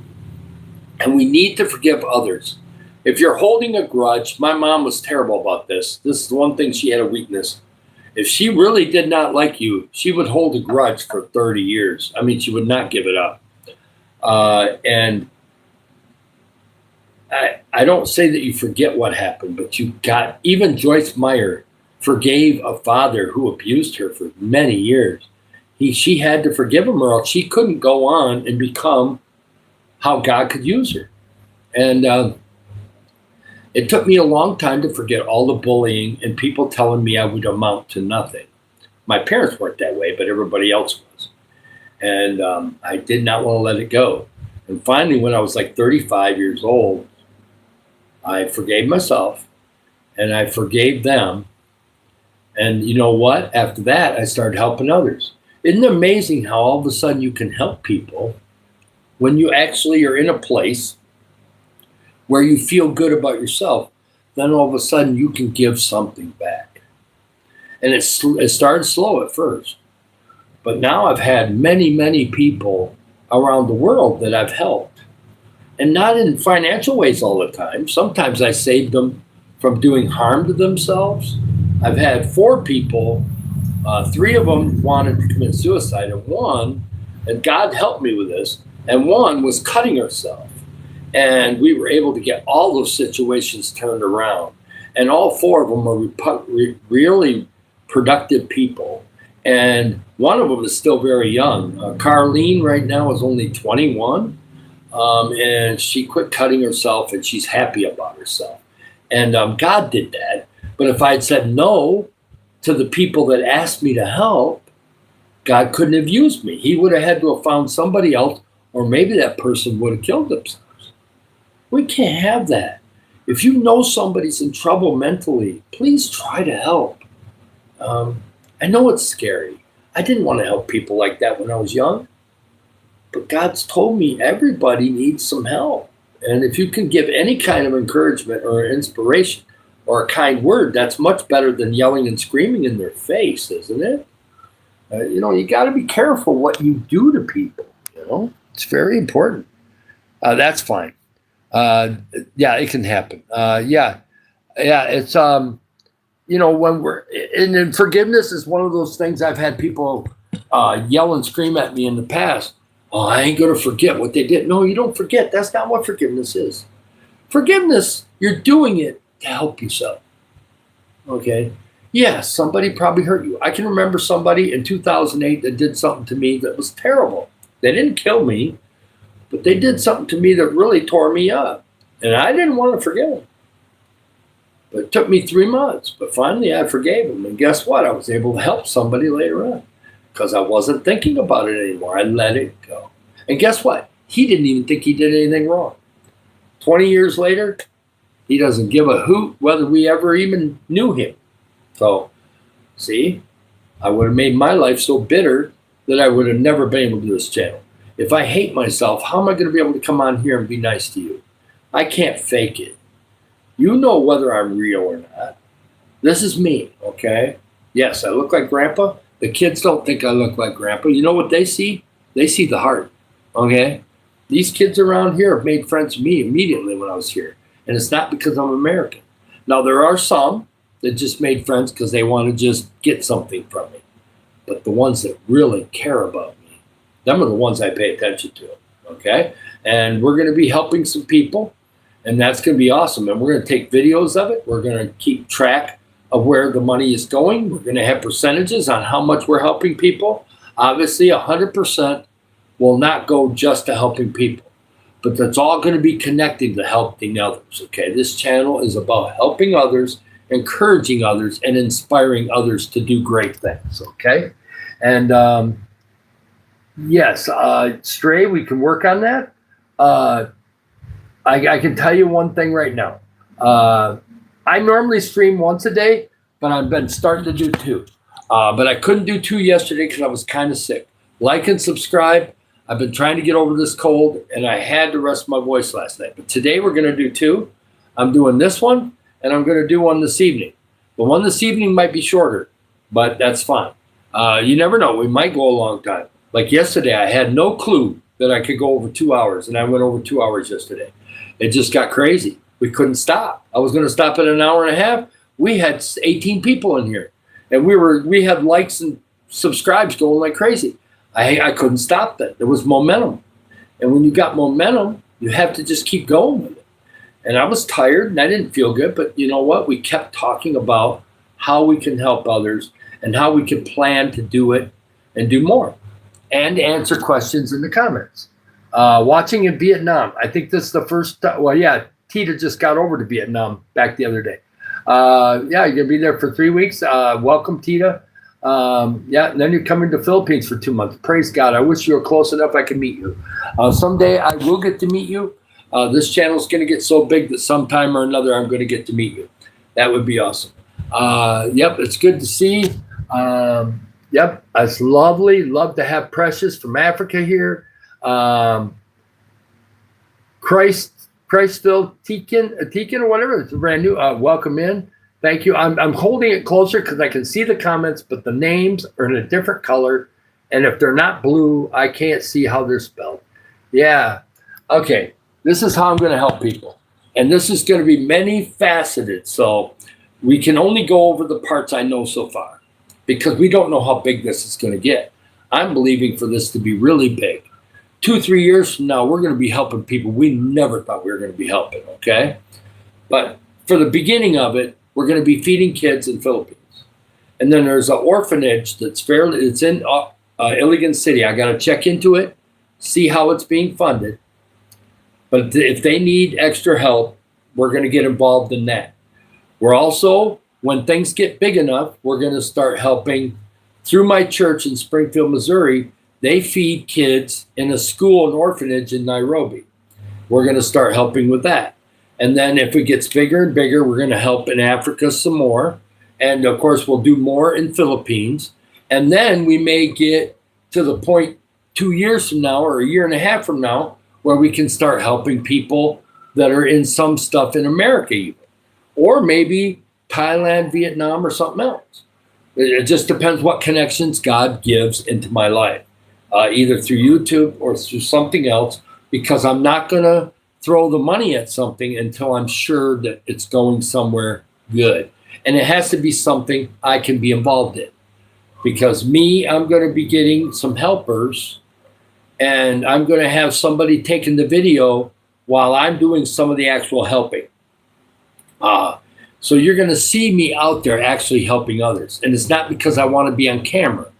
And we need to forgive others. If you're holding a grudge, my mom was terrible about this. This is one thing she had a weakness. If she really did not like you, she would hold a grudge for 30 years. I mean, she would not give it up. And I don't say that you forget what happened, but even Joyce Meyer forgave a father who abused her for many years. She had to forgive him, or else she couldn't go on and become how God could use her. And it took me a long time to forget all the bullying and people telling me I would amount to nothing. My parents weren't that way, but everybody else was. And I did not want to let it go. And finally, when I was like 35 years old, I forgave myself and I forgave them. And you know what? After that, I started helping others. Isn't it amazing how all of a sudden you can help people when you actually are in a place where you feel good about yourself? Then all of a sudden you can give something back. And it started slow at first. But now I've had many, many people around the world that I've helped. And not in financial ways all the time. Sometimes I saved them from doing harm to themselves. I've had 4 people, 3 of them wanted to commit suicide, and God helped me with this, and one was cutting herself. And we were able to get all those situations turned around. And all 4 of them are really productive people. And one of them is still very young. Carlene right now is only 21. And she quit cutting herself and she's happy about herself. And God did that. But if I'd said no to the people that asked me to help, God couldn't have used me. He would have had to have found somebody else, or maybe that person would have killed themselves. We can't have that. If you know somebody's in trouble mentally, please try to help. I know it's scary. I didn't want to help people like that when I was young. But God's told me everybody needs some help. And if you can give any kind of encouragement or inspiration or a kind word, that's much better than yelling and screaming in their face, isn't it? You got to be careful what you do to people. It's very important. That's fine. Yeah, it can happen. Yeah, it's when we're and forgiveness is one of those things. I've had people yell and scream at me in the past. Oh, I ain't going to forget what they did. No, you don't forget. That's not what forgiveness is. Forgiveness, you're doing it to help yourself. Okay? Yeah, somebody probably hurt you. I can remember somebody in 2008 that did something to me that was terrible. They didn't kill me, but they did something to me that really tore me up. And I didn't want to forgive them. But it took me 3 months. But finally, I forgave them. And guess what? I was able to help somebody later on. Because I wasn't thinking about it anymore. I let it go. And guess what? He didn't even think he did anything wrong. 20 years later, he doesn't give a hoot whether we ever even knew him. So, see, I would have made my life so bitter that I would have never been able to do this channel. If I hate myself, how am I going to be able to come on here and be nice to you? I can't fake it. You know whether I'm real or not. This is me, okay? Yes, I look like Grandpa. The kids don't think I look like Grandpa. You know what they see? They see the heart, okay? These kids around here have made friends with me immediately when I was here. And it's not because I'm American. Now, there are some that just made friends because they want to just get something from me. But the ones that really care about me, them are the ones I pay attention to, okay? And we're going to be helping some people, and that's going to be awesome. And we're going to take videos of it. We're going to keep track of where the money is going. We're going to have percentages on how much we're helping people. Obviously, 100% will not go just to helping people, but that's all going to be connected to helping others, okay? This channel is about helping others, encouraging others, and inspiring others to do great things, okay? And yes, Stray, we can work on that. I can tell you one thing right now. I normally stream once a day, but I've been starting to do 2. But I couldn't do 2 yesterday because I was kind of sick. Like and subscribe. I've been trying to get over this cold, and I had to rest my voice last night. But today we're going to do 2. I'm doing this one, and I'm going to do one this evening. The one this evening might be shorter, but that's fine. You never know. We might go a long time. Like yesterday, I had no clue that I could go over 2 hours, and I went over 2 hours yesterday. It just got crazy. We couldn't stop. I was going to stop at an hour and a half. We had 18 people in here, and we had likes and subscribes going like crazy. I couldn't stop that. There was momentum, and when you got momentum, you have to just keep going with it. And I was tired, and I didn't feel good, but you know what? We kept talking about how we can help others and how we can plan to do it and do more, and answer questions in the comments. Watching in Vietnam. I think this is the first. Tita just got over to Vietnam back the other day. You're going to be there for 3 weeks. Welcome, Tita. Yeah, and then you're coming to Philippines for 2 months. Praise God. I wish you were close enough I could meet you. Someday I will get to meet you. This channel is going to get so big that sometime or another I'm going to get to meet you. That would be awesome. Yep, it's good to see. Yep, it's lovely. Love to have Precious from Africa here. Christville Tekin or whatever. It's brand new. Welcome in. Thank you. I'm holding it closer because I can see the comments, but the names are in a different color. And if they're not blue, I can't see how they're spelled. Yeah. Okay. This is how I'm going to help people. And this is going to be many faceted. So we can only go over the parts I know so far because we don't know how big this is going to get. I'm believing for this to be really big. 2-3 years from now, we're going to be helping people we never thought we were going to be helping. Okay. But for the beginning of it, we're going to be feeding kids in Philippines. And then there's an orphanage it's in Iligan City. I got to check into it, see how it's being funded. But if they need extra help, we're going to get involved in that. We're also, when things get big enough, we're going to start helping through my church in Springfield, Missouri. They feed kids in a school, an orphanage in Nairobi. We're going to start helping with that. And then if it gets bigger and bigger, we're going to help in Africa some more. And of course, we'll do more in Philippines. And then we may get to the point 2 years from now or a year and a half from now where we can start helping people that are in some stuff in America even. Or maybe Thailand, Vietnam, or something else. It just depends what connections God gives into my life, either through YouTube or through something else, because I'm not going to throw the money at something until I'm sure that it's going somewhere good. And it has to be something I can be involved in. Because I'm going to be getting some helpers, and I'm going to have somebody taking the video while I'm doing some of the actual helping. So you're going to see me out there actually helping others. And it's not because I want to be on camera,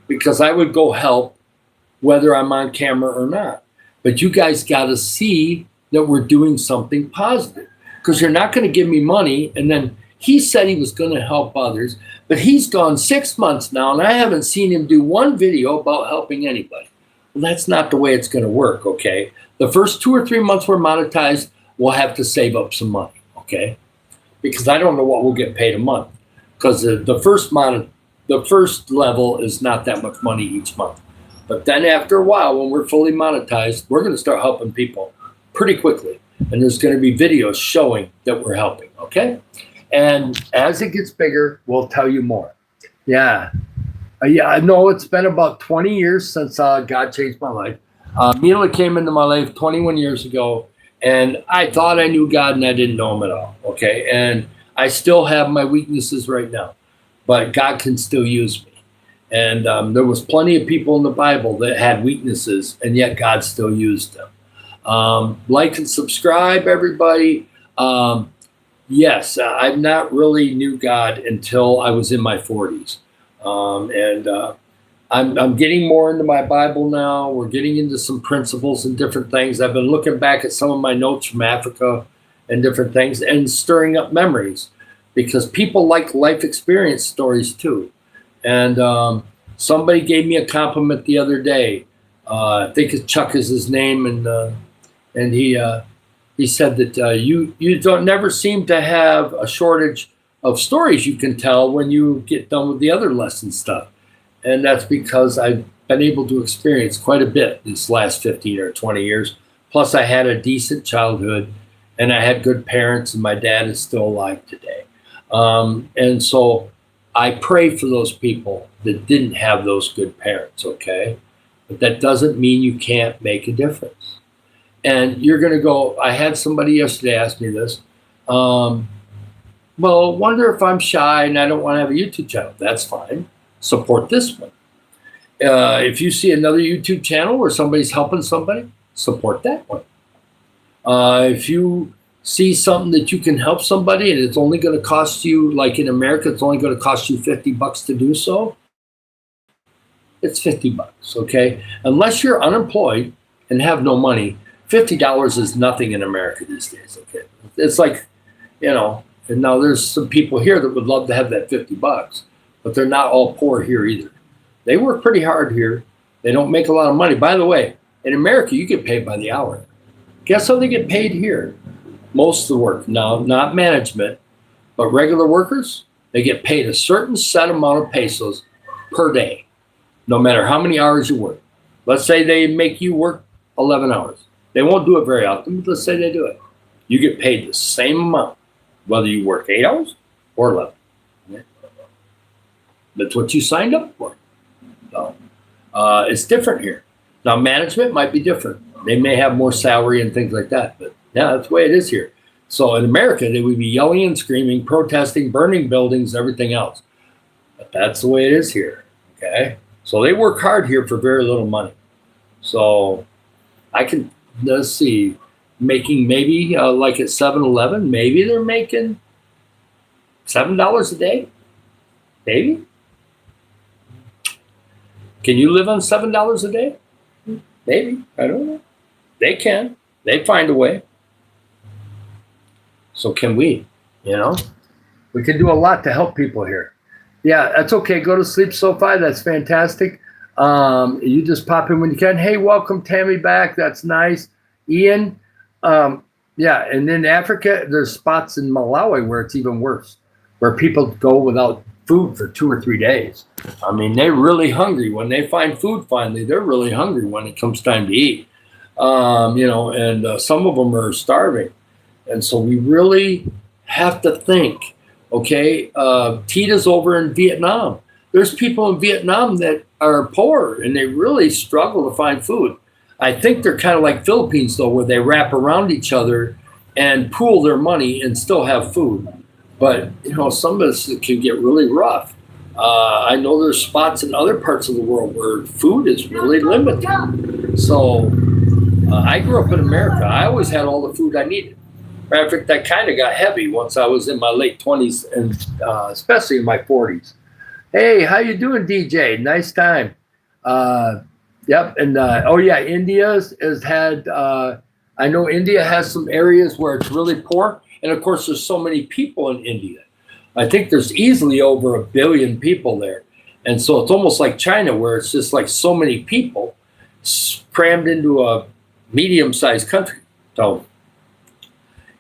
because I would go help whether I'm on camera or not. But you guys got to see that we're doing something positive, because you're not going to give me money. And then he said he was going to help others, but he's gone 6 months now, and I haven't seen him do one video about helping anybody. Well, that's not the way it's going to work, okay? The first 2 or 3 months we're monetized, we'll have to save up some money, okay? Because I don't know what we'll get paid a month, because the first level is not that much money each month. But then after a while, when we're fully monetized, we're going to start helping people pretty quickly. And there's going to be videos showing that we're helping, okay? And as it gets bigger, we'll tell you more. Yeah. I know it's been about 20 years since God changed my life. Mila came into my life 21 years ago, and I thought I knew God, and I didn't know him at all, okay? And I still have my weaknesses right now, but God can still use me. And there was plenty of people in the Bible that had weaknesses, and yet God still used them. Like and subscribe, everybody. Yes, I've not really knew God until I was in my 40s. I'm getting more into my Bible now. We're getting into some principles and different things. I've been looking back at some of my notes from Africa and different things and stirring up memories, because people like life experience stories too. And somebody gave me a compliment the other day. I think Chuck is his name, and he said that you don't never seem to have a shortage of stories you can tell when you get done with the other lesson stuff. And that's because I've been able to experience quite a bit this last 15 or 20 years. Plus, I had a decent childhood, and I had good parents, and my dad is still alive today. And so I pray for those people that didn't have those good parents, okay? But that doesn't mean you can't make a difference. And you're going to go, I had somebody yesterday ask me this. Well, wonder if I'm shy and I don't want to have a YouTube channel. That's fine. Support this one. If you see another YouTube channel where somebody's helping somebody, support that one. If you see something that you can help somebody and it's only going to cost you, like in America, it's only going to cost you $50 to do so, it's $50, okay? Unless you're unemployed and have no money, $50 is nothing in America these days, okay? It's like, and now there's some people here that would love to have that $50, but but they're not all poor here either. They work pretty hard here. They don't make a lot of money. By the way, in America, you get paid by the hour. Guess how they get paid here? Most of the work. Now, not management, but regular workers, they get paid a certain set amount of pesos per day, no matter how many hours you work. Let's say they make you work 11 hours. They won't do it very often, but let's say they do it. You get paid the same amount, whether you work 8 hours or 11. Okay? That's what you signed up for. So, it's different here. Now, management might be different. They may have more salary and things like that, but yeah, that's the way it is here. So in America, they would be yelling and screaming, protesting, burning buildings, everything else. But that's the way it is here, okay? So they work hard here for very little money. So I can, let's see, making maybe like at 7-Eleven, maybe they're making $7 a day, maybe. Can you live on $7 a day? Maybe, I don't know. They can, they find a way. So can we, you know? We can do a lot to help people here. Yeah, that's okay. Go to sleep, SoFi. That's fantastic. You just pop in when you can. Hey, welcome, Tammy, back. That's nice. Ian, yeah, and in Africa, there's spots in Malawi where it's even worse, where people go without food for 2 or 3 days. I mean, they're really hungry. When they find food finally, they're really hungry when it comes time to eat. You know, and some of them are starving. And so we really have to think, okay, Tita's over in Vietnam. There's people in Vietnam that are poor and they really struggle to find food. I think they're kind of like Philippines, though, where they wrap around each other and pool their money and still have food. But, you know, some of this can get really rough. I know there's spots in other parts of the world where food is really limited. So I grew up in America. I always had all the food I needed. Matter of fact, I kind of got heavy once I was in my late 20s and especially in my 40s. Hey, how you doing, DJ? Nice time. Yep, and oh yeah, India has had. I know India has some areas where it's really poor, and of course, there's so many people in India. I think there's easily over 1 billion people there, and so it's almost like China, where it's just like so many people crammed into a medium-sized country. So.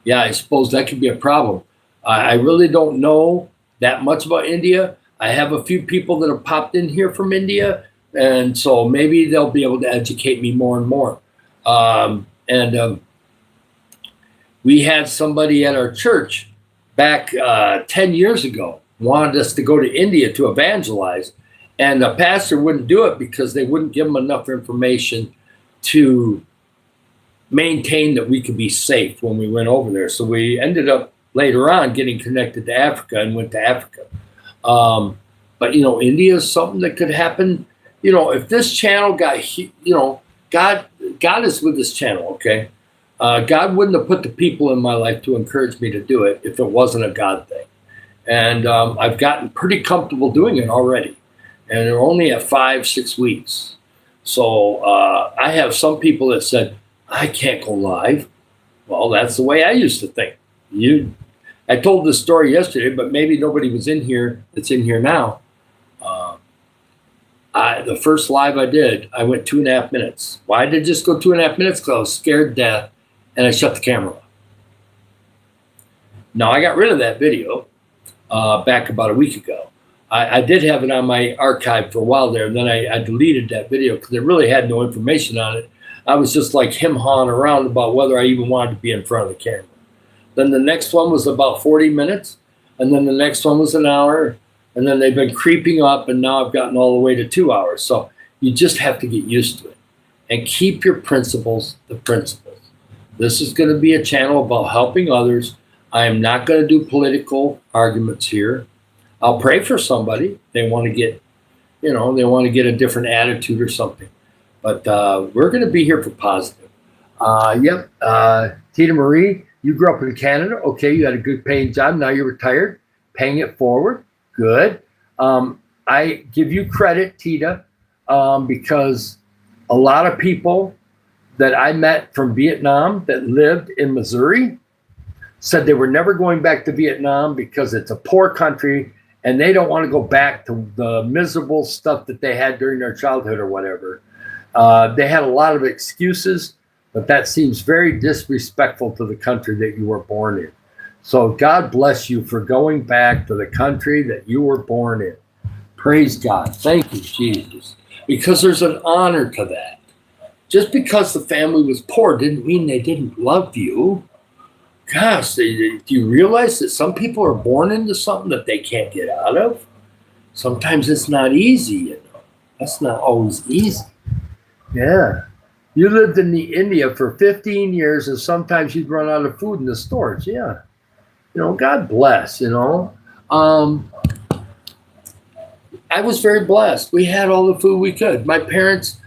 Yeah, I suppose that could be a problem. I really don't know that much about India. I have a few people that have popped in here from India, and so maybe they'll be able to educate me more and more. We had somebody at our church back 10 years ago wanted us to go to India to evangelize, and the pastor wouldn't do it because they wouldn't give him enough information to maintain that we could be safe when we went over there. So we ended up later on getting connected to Africa and went to Africa. But, you know, India is something that could happen. You know, if this channel got, you know, God is with this channel, okay? God wouldn't have put the people in my life to encourage me to do it if it wasn't a God thing. And I've gotten pretty comfortable doing it already. And they're only at 5-6 weeks. So I have some people that said, I can't go live. Well, that's the way I used to think. I told this story yesterday, but maybe nobody was in here that's in here now. The first live I did, I went 2.5 minutes. Why did I just go 2.5 minutes? Because I was scared to death, and I shut the camera off. Now, I got rid of that video back about a week ago. I did have it on my archive for a while there, and then I deleted that video because it really had no information on it. I was just like him-hawing around about whether I even wanted to be in front of the camera. Then the next one was about 40 minutes, and then the next one was an hour, and then they've been creeping up, and now I've gotten all the way to 2 hours. So you just have to get used to it and keep your principles the principles. This is going to be a channel about helping others. I am not going to do political arguments here. I'll pray for somebody. They want to get, you know, they want to get a different attitude or something. But we're going to be here for positive. Yep. Tita Marie, you grew up in Canada. Okay, you had a good paying job. Now you're retired, paying it forward. Good. I give you credit, Tita, because a lot of people that I met from Vietnam that lived in Missouri said they were never going back to Vietnam because it's a poor country and they don't want to go back to the miserable stuff that they had during their childhood or whatever. They had a lot of excuses, but that seems very disrespectful to the country that you were born in. So God bless you for going back to the country that you were born in. Praise God. Thank you, Jesus. Because there's an honor to that. Just because the family was poor didn't mean they didn't love you. Gosh, do you realize that some people are born into something that they can't get out of? Sometimes it's not easy, you know. That's not always easy. Yeah. You lived in India for 15 years and sometimes you'd run out of food in the stores. Yeah. You know, God bless, you know. I was very blessed. We had all the food we could. My parents,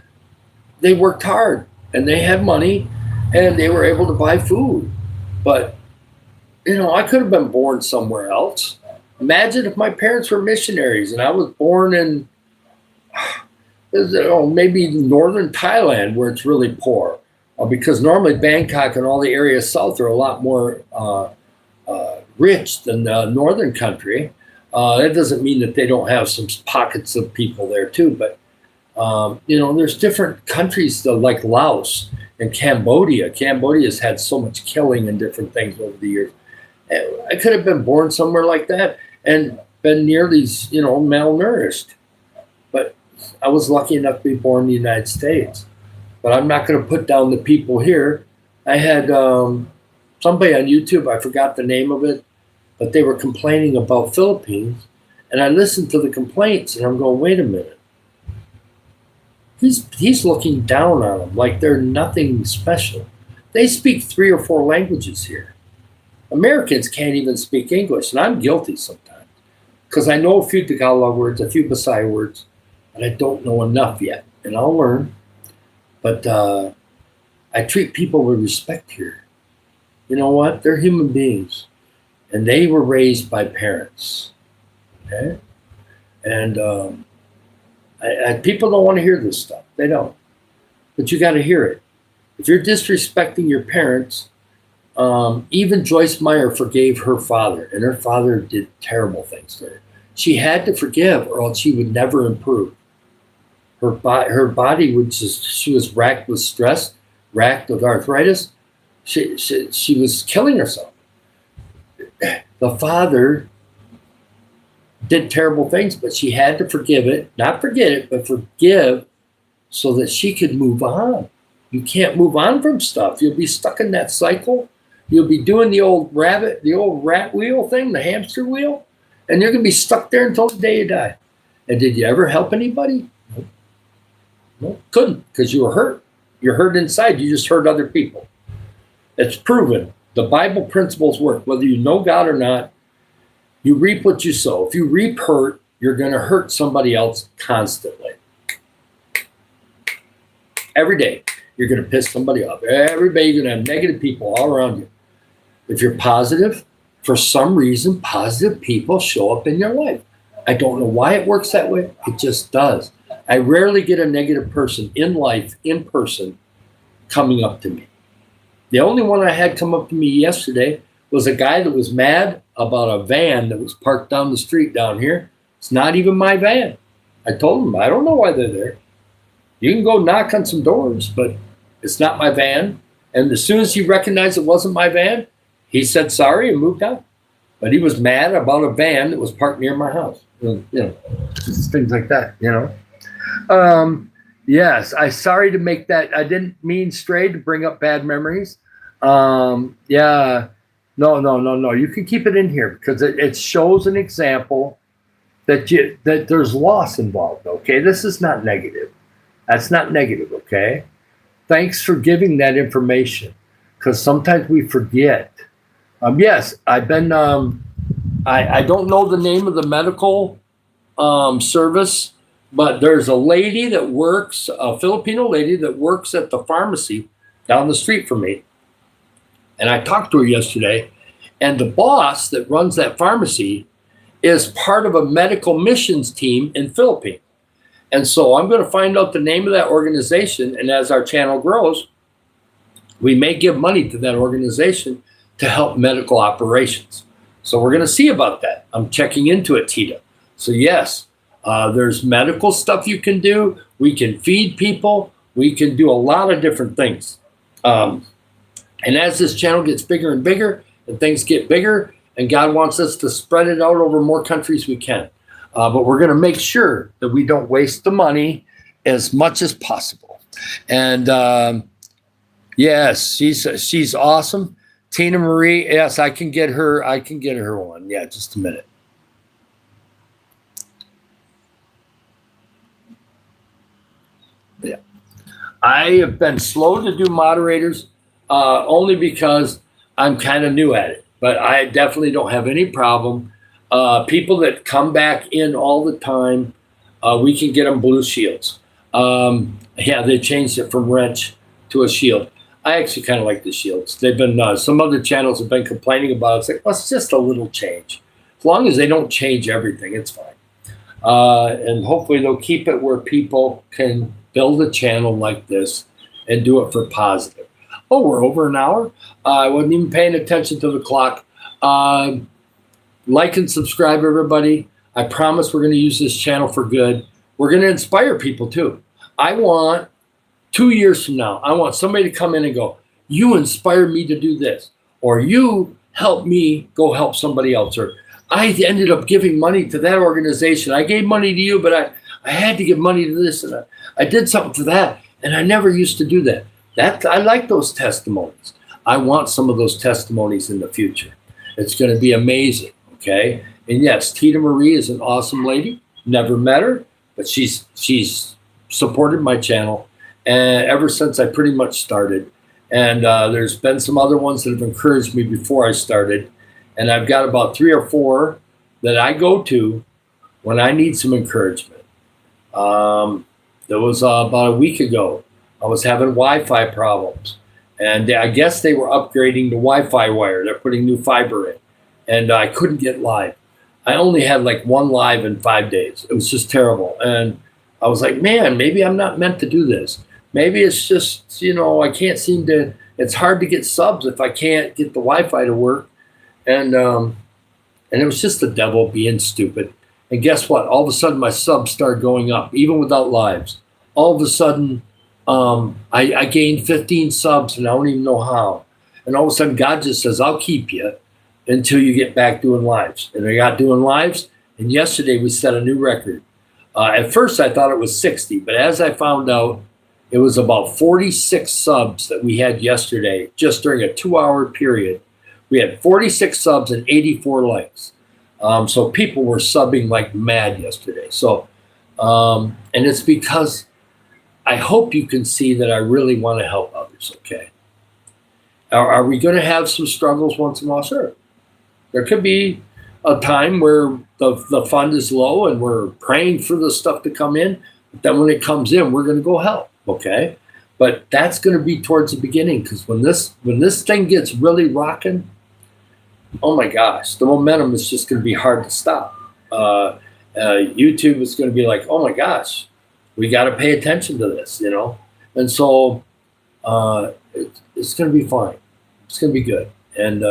they worked hard and they had money and they were able to buy food. But, you know, I could have been born somewhere else. Imagine if my parents were missionaries and I was born in, maybe northern Thailand where it's really poor. Because normally Bangkok and all the areas south are a lot more rich than the northern country. That doesn't mean that they don't have some pockets of people there too, but you know, there's different countries like Laos and Cambodia. Cambodia's had so much killing and different things over the years. I could have been born somewhere like that and been near these, you know, malnourished. But I was lucky enough to be born in the United States. But I'm not going to put down the people here. I had somebody on YouTube, I forgot the name of it, but they were complaining about Philippines. And I listened to the complaints and I'm going, wait a minute. He's looking down on them like they're nothing special. They speak 3 or 4 languages here. Americans can't even speak English, and I'm guilty sometimes because I know a few Tagalog words, a few Bisaya words, but I don't know enough yet, and I'll learn. But I treat people with respect here. You know what? They're human beings, and they were raised by parents. Okay, and people don't want to hear this stuff. They don't. But you got to hear it. If you're disrespecting your parents, even Joyce Meyer forgave her father, and her father did terrible things to her. She had to forgive, or else she would never improve. Her body would she was racked with stress, racked with arthritis. She was killing herself. The father did terrible things, but she had to forgive it, not forget it, but forgive so that she could move on. You can't move on from stuff. You'll be stuck in that cycle. You'll be doing the old rat wheel thing, the hamster wheel, and you're going to be stuck there until the day you die. And did you ever help anybody? No, couldn't, because you were hurt. You're hurt inside. You just hurt other people. It's proven. The Bible principles work. Whether you know God or not, you reap what you sow. If you reap hurt, you're going to hurt somebody else constantly. Every day, you're going to piss somebody off. Every day, you're going to have negative people all around you. If you're positive, for some reason, positive people show up in your life. I don't know why it works that way. It just does. I rarely get a negative person in life, in person, coming up to me. The only one I had come up to me yesterday was a guy that was mad about a van that was parked down the street down here. It's not even my van. I told him, I don't know why they're there. You can go knock on some doors, but it's not my van. And as soon as he recognized it wasn't my van, he said sorry and moved out. But he was mad about a van that was parked near my house. You know, just things like that, you know. Yes, I'm sorry to make that. I didn't mean stray to bring up bad memories. Yeah. No. You can keep it in here because it shows an example that there's loss involved. Okay, this is not negative. That's not negative. Okay, thanks for giving that information because sometimes we forget. Yes, I've been. I don't know the name of the medical service, but there's a lady that works, a Filipino lady that works at the pharmacy down the street from me. And I talked to her yesterday, and the boss that runs that pharmacy is part of a medical missions team in Philippines. And so I'm going to find out the name of that organization, and as our channel grows, we may give money to that organization to help medical operations. So we're going to see about that. I'm checking into it, Tita. So yes, there's medical stuff you can do. We can feed people. We can do a lot of different things. And as this channel gets bigger and bigger and things get bigger and God wants us to spread it out over more countries, we can. But we're going to make sure that we don't waste the money as much as possible. And yes, she's awesome. Tina Marie, yes, I can get her one. Yeah, just a minute. Yeah. I have been slow to do moderators only because I'm kind of new at it, but I definitely don't have any problem. People that come back in all the time, we can get them blue shields. Yeah, they changed it from wrench to a shield. I actually kind of like the shields. They've been, some other channels have been complaining about it. It's like, well, it's just a little change. As long as they don't change everything, it's fine. And hopefully they'll keep it where people can build a channel like this and do it for positive. Oh, we're over an hour? I wasn't even paying attention to the clock. Like and subscribe, everybody. I promise we're going to use this channel for good. We're going to inspire people too. I want 2 years from now, I want somebody to come in and go, you inspired me to do this, or you helped me go help somebody else, or I ended up giving money to that organization. I gave money to you, but I had to give money to this, and I did something for that, and I never used to do that. I like those testimonies. I want some of those testimonies in the future. It's going to be amazing, okay? And yes, Tita Marie is an awesome lady. Never met her, but she's supported my channel ever since I pretty much started. And there's been some other ones that have encouraged me before I started. And I've got about 3 or 4 that I go to when I need some encouragement. There was about a week ago, I was having Wi-Fi problems. And I guess they were upgrading the Wi-Fi wire. They're putting new fiber in. And I couldn't get live. I only had like 1 live in 5 days. It was just terrible. And I was like, man, maybe I'm not meant to do this. Maybe it's just, I can't seem to, it's hard to get subs if I can't get the Wi-Fi to work. And it was just the devil being stupid. And guess what? All of a sudden my subs started going up, even without lives. All of a sudden, I gained 15 subs and I don't even know how. And all of a sudden God just says, I'll keep you until you get back doing lives. And I got doing lives. And yesterday we set a new record. At first I thought it was 60, but as I found out, it was about 46 subs that we had yesterday, just during a 2-hour period. We had 46 subs and 84 likes. So people were subbing like mad yesterday. So, and it's because I hope you can see that I really want to help others, okay? Are we going to have some struggles once in a while? Sure. There could be a time where the fund is low and we're praying for the stuff to come in. But then when it comes in, we're going to go help. Okay, but that's going to be towards the beginning, because when this thing gets really rocking, oh my gosh, the momentum is just going to be hard to stop. YouTube is going to be like, oh my gosh, we got to pay attention to this, and so it's going to be fine. It's going to be good, and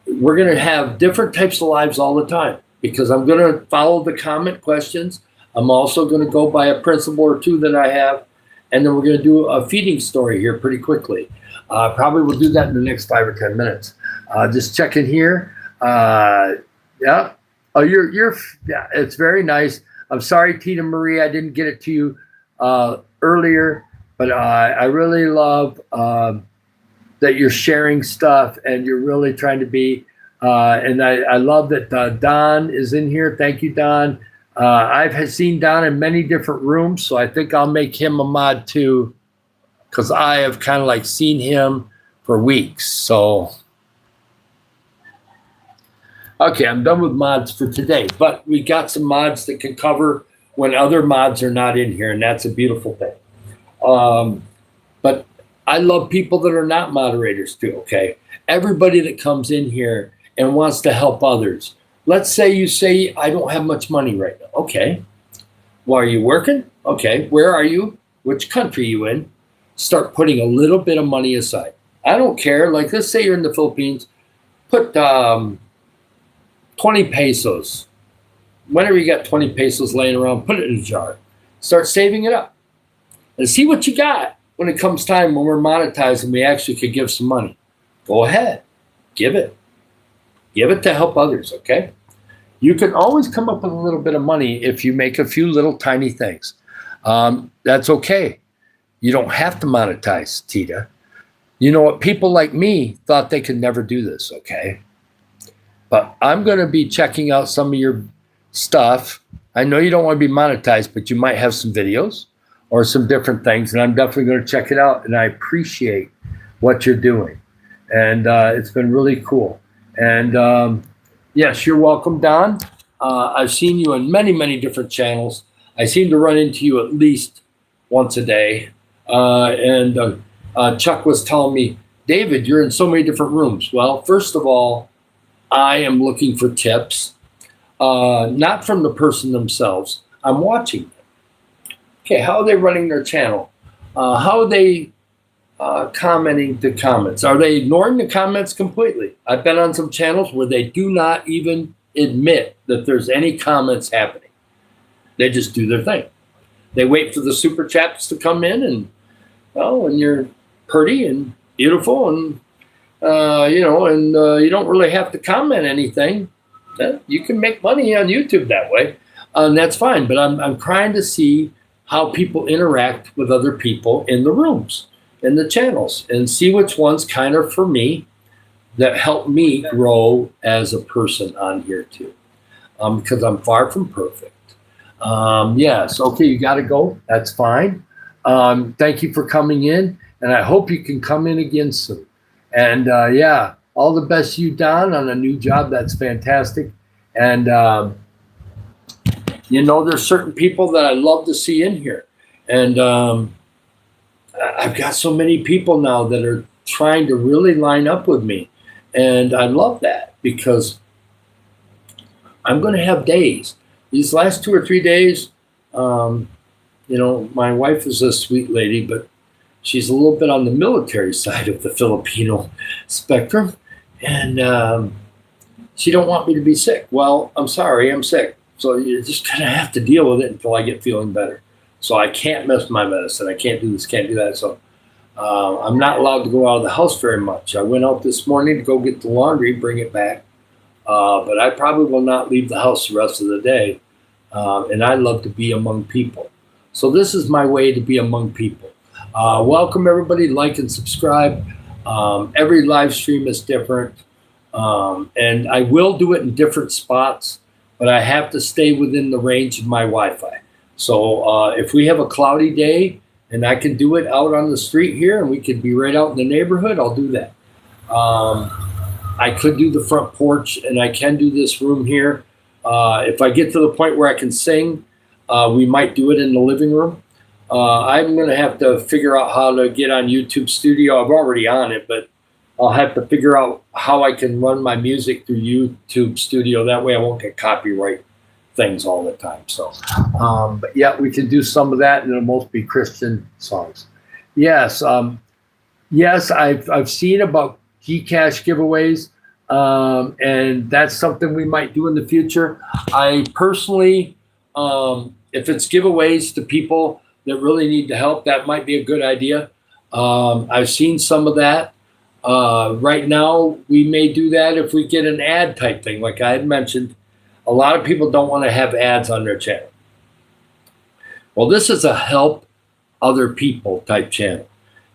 we're going to have different types of lives all the time, because I'm going to follow the comment questions. I'm also going to go by a principle or 2 that I have. And then we're going to do a feeding story here pretty quickly. Probably we'll do that in the next 5 or 10 minutes. Just check in here. Yeah. Oh, yeah, it's very nice. I'm sorry, Tita Marie, I didn't get it to you earlier, but I really love that you're sharing stuff and you're really trying to be, and I love that Don is in here. Thank you, Don. I've seen Don in many different rooms, so I think I'll make him a mod too, because I have kind of like seen him for weeks. So, okay, I'm done with mods for today, but we got some mods that can cover when other mods are not in here, and that's a beautiful thing. But I love people that are not moderators too, okay? Everybody that comes in here and wants to help others. Let's say you say, I don't have much money right now. Okay. Well, are you working? Okay. Where are you? Which country are you in? Start putting a little bit of money aside. I don't care. Like, let's say you're in the Philippines. Put 20 pesos. Whenever you got 20 pesos laying around, put it in a jar. Start saving it up. And see what you got when it comes time when we're monetizing, we actually could give some money. Go ahead. Give it. Give it to help others, okay? You can always come up with a little bit of money if you make a few little tiny things. That's okay. You don't have to monetize, Tita. You know what? People like me thought they could never do this, okay? But I'm going to be checking out some of your stuff. I know you don't want to be monetized, but you might have some videos or some different things, and I'm definitely going to check it out, and I appreciate what you're doing. And it's been really cool. And yes, you're welcome, Don. I've seen you on many, many different channels. I seem to run into you at least once a day. And Chuck was telling me, David, you're in so many different rooms. Well, first of all, I am looking for tips, not from the person themselves. I'm watching them. Okay, how are they running their channel? How are they commenting the comments? Are they ignoring the comments completely? I've been on some channels where they do not even admit that there's any comments happening. They just do their thing. They wait for the super chats to come in, and and you're pretty and beautiful, and you don't really have to comment anything. You can make money on YouTube that way, and that's fine. But I'm trying to see how people interact with other people in the rooms, in the channels, and see which ones kind of for me that help me grow as a person on here too, because I'm far from perfect. Yes, okay, you got to go. That's fine. Thank you for coming in, and I hope you can come in again soon. And all the best to you, Don, on a new job. That's fantastic. And there's certain people that I love to see in here, and I've got so many people now that are trying to really line up with me, and I love that because I'm going to have days. These last 2 or 3 days, my wife is a sweet lady, but she's a little bit on the military side of the Filipino spectrum, and she don't want me to be sick. Well, I'm sorry, I'm sick. So you're just going to have to deal with it until I get feeling better. So I can't miss my medicine. I can't do this, can't do that. So I'm not allowed to go out of the house very much. I went out this morning to go get the laundry, bring it back. But I probably will not leave the house the rest of the day. And I love to be among people. So this is my way to be among people. Welcome, everybody. Like and subscribe. Every live stream is different. And I will do it in different spots, but I have to stay within the range of my Wi-Fi. So if we have a cloudy day and I can do it out on the street here and we could be right out in the neighborhood, I'll do that. I could do the front porch, and I can do this room here. If I get to the point where I can sing, we might do it in the living room. I'm going to have to figure out how to get on YouTube Studio. I'm already on it, but I'll have to figure out how I can run my music through YouTube Studio. That way I won't get copyright things all the time. So, but yeah, we can do some of that, and it'll most be Christian songs. Yes. Yes, I've seen about Gcash giveaways, and that's something we might do in the future. I personally, if it's giveaways to people that really need the help, that might be a good idea. I've seen some of that. Right now, we may do that if we get an ad type thing, like I had mentioned. A lot of people don't want to have ads on their channel. Well, this is a help other people type channel.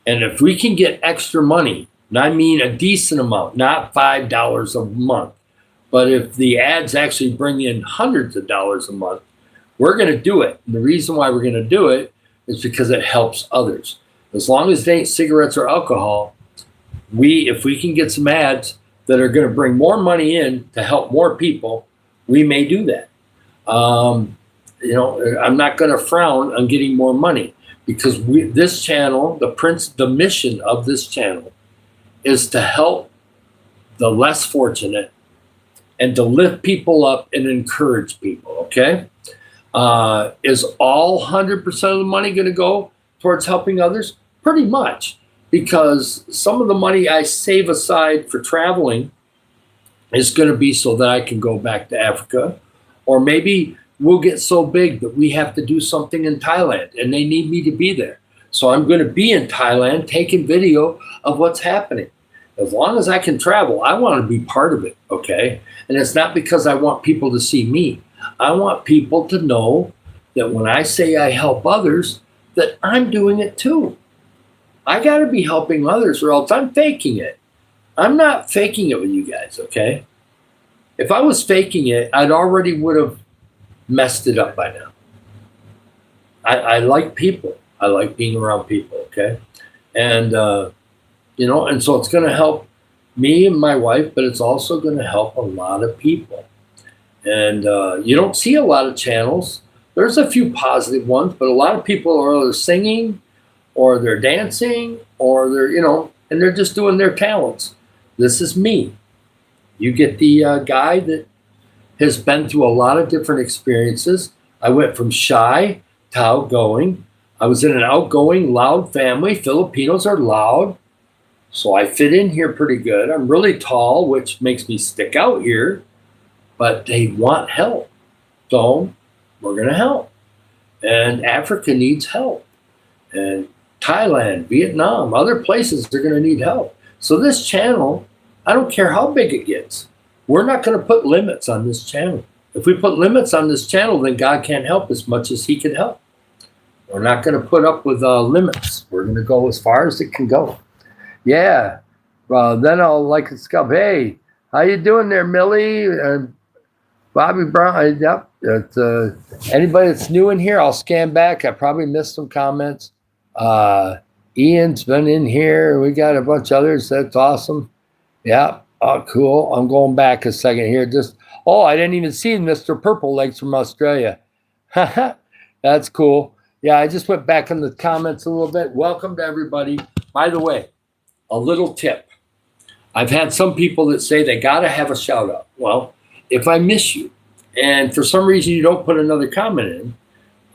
And if we can get extra money, and I mean a decent amount, not $5 a month, but if the ads actually bring in hundreds of dollars a month, we're going to do it. And the reason why we're going to do it is because it helps others. As long as it ain't cigarettes or alcohol, if we can get some ads that are going to bring more money in to help more people, we may do that. I'm not going to frown on getting more money, because this channel, the mission of this channel is to help the less fortunate and to lift people up and encourage people, okay? Is all 100% of the money going to go towards helping others? Pretty much, because some of the money I save aside for traveling is going to be so that I can go back to Africa, or maybe we'll get so big that we have to do something in Thailand and they need me to be there. So I'm going to be in Thailand taking video of what's happening. As long as I can travel, I want to be part of it, okay? And it's not because I want people to see me. I want people to know that when I say I help others, that I'm doing it too. I got to be helping others or else I'm faking it. I'm not faking it with you guys, okay? If I was faking it, I'd already would have messed it up by now. I like people. I like being around people, okay? And, and so it's going to help me and my wife, but it's also going to help a lot of people. And you don't see a lot of channels. There's a few positive ones, but a lot of people are either singing or they're dancing or they're, and they're just doing their talents. This is me. You get the guy that has been through a lot of different experiences. I went from shy to outgoing. I was in an outgoing, loud family. Filipinos are loud, so I fit in here pretty good. I'm really tall, which makes me stick out here, but they want help. So we're going to help. And Africa needs help. And Thailand, Vietnam, other places are going to need help. So this channel, I don't care how big it gets. We're not going to put limits on this channel. If we put limits on this channel, then God can't help as much as he can help. We're not going to put up with limits. We're going to go as far as it can go. Yeah. Then I'll like a scub. Hey, how you doing there, Millie? Bobby Brown. Yep. Anybody that's new in here, I'll scan back. I probably missed some comments. Ian's been in here. We got a bunch of others. That's awesome. Yeah. Oh, cool. I'm going back a second here. I didn't even see Mr. Purple Legs from Australia. That's cool. Yeah, I just went back in the comments a little bit. Welcome to everybody. By the way, a little tip. I've had some people that say they got to have a shout out. Well, if I miss you and for some reason you don't put another comment in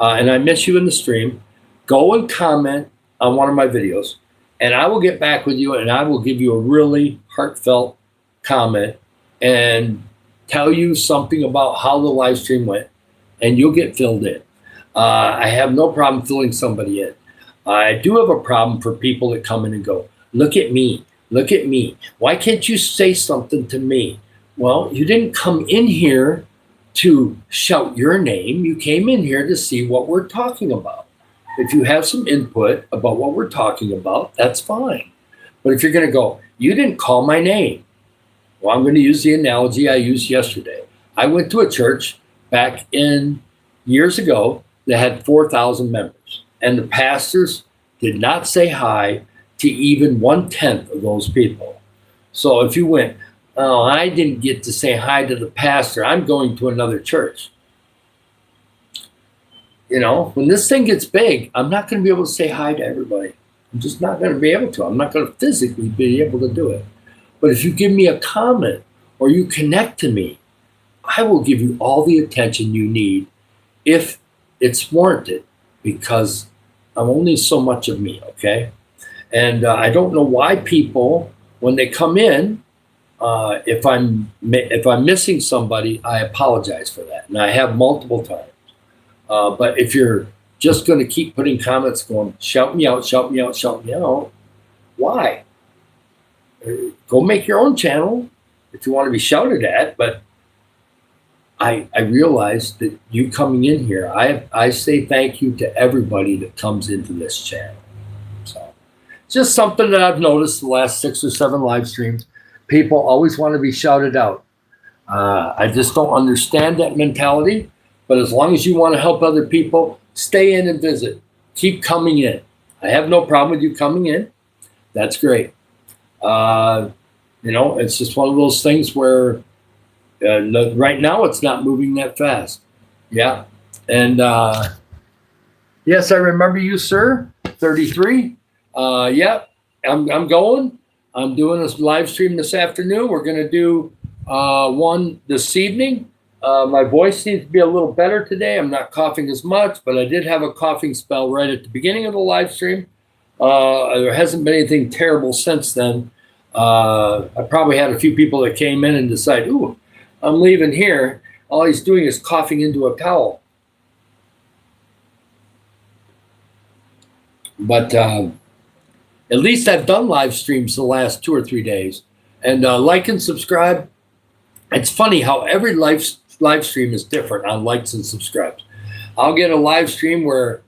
and I miss you in the stream, go and comment on one of my videos and I will get back with you and I will give you a really heartfelt comment and tell you something about how the live stream went and you'll get filled in. I have no problem filling somebody in. I do have a problem for people that come in and go, look at me, look at me. Why can't you say something to me? Well, you didn't come in here to shout your name. You came in here to see what we're talking about. If you have some input about what we're talking about, that's fine. But if you're going to go, you didn't call my name. Well, I'm going to use the analogy I used yesterday. I went to a church back in years ago that had 4,000 members, and the pastors did not say hi to even 1/10 of those people. So if you went, oh, I didn't get to say hi to the pastor, I'm going to another church. When this thing gets big, I'm not going to be able to say hi to everybody. I'm just not going to be able to. I'm not going to physically be able to do it. But if you give me a comment or you connect to me, I will give you all the attention you need if it's warranted, because I'm only so much of me, okay? And I don't know why people, when they come in, if I'm missing somebody, I apologize for that, and I have multiple times. But if you're just going to keep putting comments going, shout me out, shout me out, shout me out, why? Go make your own channel if you want to be shouted at, but I realize that you coming in here, I say thank you to everybody that comes into this channel. So just something that I've noticed the last 6 or 7 live streams. People always want to be shouted out. I just don't understand that mentality. But as long as you want to help other people, stay in and visit. Keep coming in. I have no problem with you coming in. That's great. It's just one of those things where right now it's not moving that fast. Yeah. And yes, I remember you, sir. 33. Yeah, I'm going. I'm doing this live stream this afternoon. We're going to do one this evening. My voice seems to be a little better today. I'm not coughing as much, but I did have a coughing spell right at the beginning of the live stream. There hasn't been anything terrible since then. I probably had a few people that came in and decided, ooh, I'm leaving here. All he's doing is coughing into a towel. But at least I've done live streams the last 2 or 3 days. And like and subscribe. It's funny how every live stream is different on likes and subscribes. I'll get a live stream where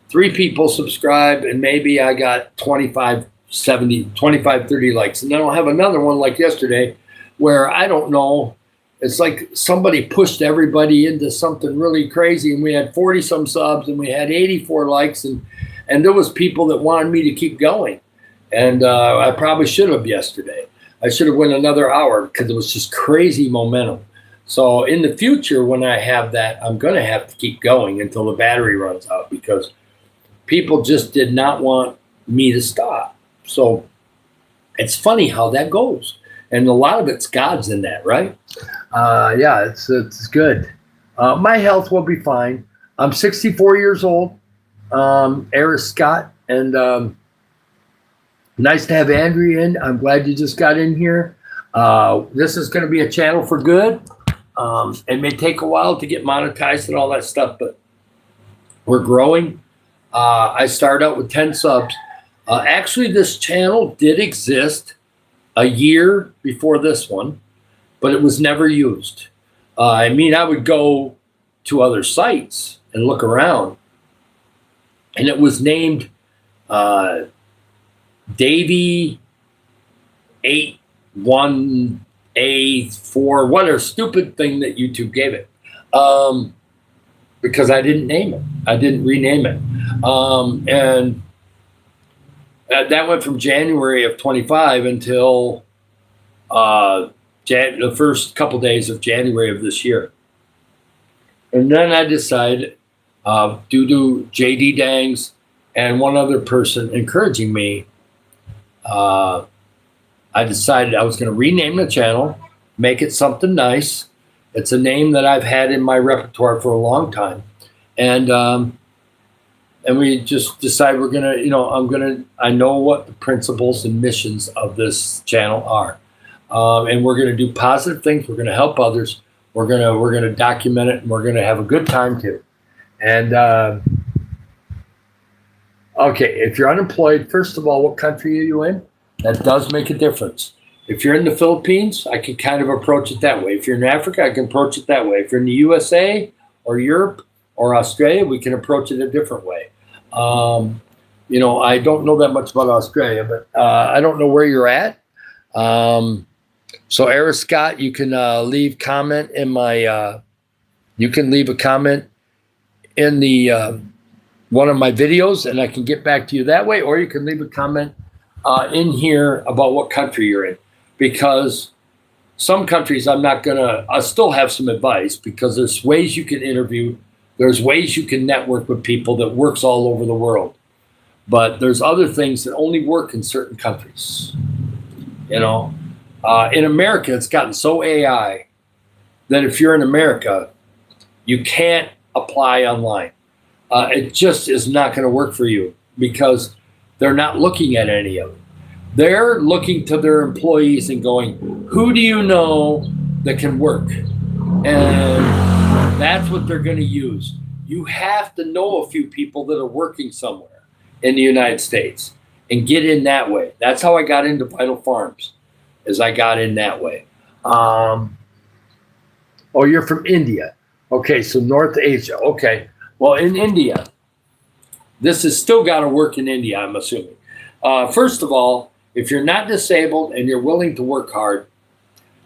3 people subscribe and maybe I got 25, 30 likes. And then I'll have another one like yesterday where I don't know. It's like somebody pushed everybody into something really crazy, and we had 40 some subs and we had 84 likes, and there was people that wanted me to keep going. And I probably should have yesterday. I should have went another hour because it was just crazy momentum. So in the future, when I have that, I'm going to have to keep going until the battery runs out, because people just did not want me to stop. So it's funny how that goes. And a lot of it's God's in that, right? Yeah, it's good. My health will be fine. I'm 64 years old, Eris Scott, and nice to have Andrea in. I'm glad you just got in here. This is going to be a channel for good. It may take a while to get monetized and all that stuff, but we're growing. I started out with 10 subs. Actually, this channel did exist a year before this one, but it was never used. I mean, I would go to other sites and look around, and it was named Davy 81A4, what a stupid thing that YouTube gave it, because I didn't name it. I didn't rename it. And that went from January of 25 until the first couple days of January of this year. And then I decided, due to JD Dangs and one other person encouraging me, I decided I was going to rename the channel, make it something nice. It's a name that I've had in my repertoire for a long time. And we just decided we're going to, I know what the principles and missions of this channel are. And we're going to do positive things. We're going to help others. We're going to document it, and we're going to have a good time too. And okay, if you're unemployed, first of all, what country are you in? That does make a difference. If you're in the Philippines, I can kind of approach it that way. If you're in Africa, I can approach it that way. If you're in the USA or Europe or Australia, we can approach it a different way. I don't know that much about Australia, but I don't know where you're at. So Eris Scott, you can leave comment in my, you can leave a comment in the one of my videos, and I can get back to you that way, or you can leave a comment in here about what country you're in, because some countries I still have some advice, because there's ways you can interview, there's ways you can network with people that works all over the world, but there's other things that only work in certain countries. In America, it's gotten so AI that if you're in America, you can't apply online. It just is not going to work for you, because they're not looking at any of it. They're looking to their employees and going, who do you know that can work? And that's what they're going to use. You have to know a few people that are working somewhere in the United States and get in that way. That's how I got into Vital Farms, is I got in that way. Oh, you're from India. Okay, so North Asia. Okay. Well, in India, this has still got to work in India, I'm assuming. First of all, if you're not disabled and you're willing to work hard,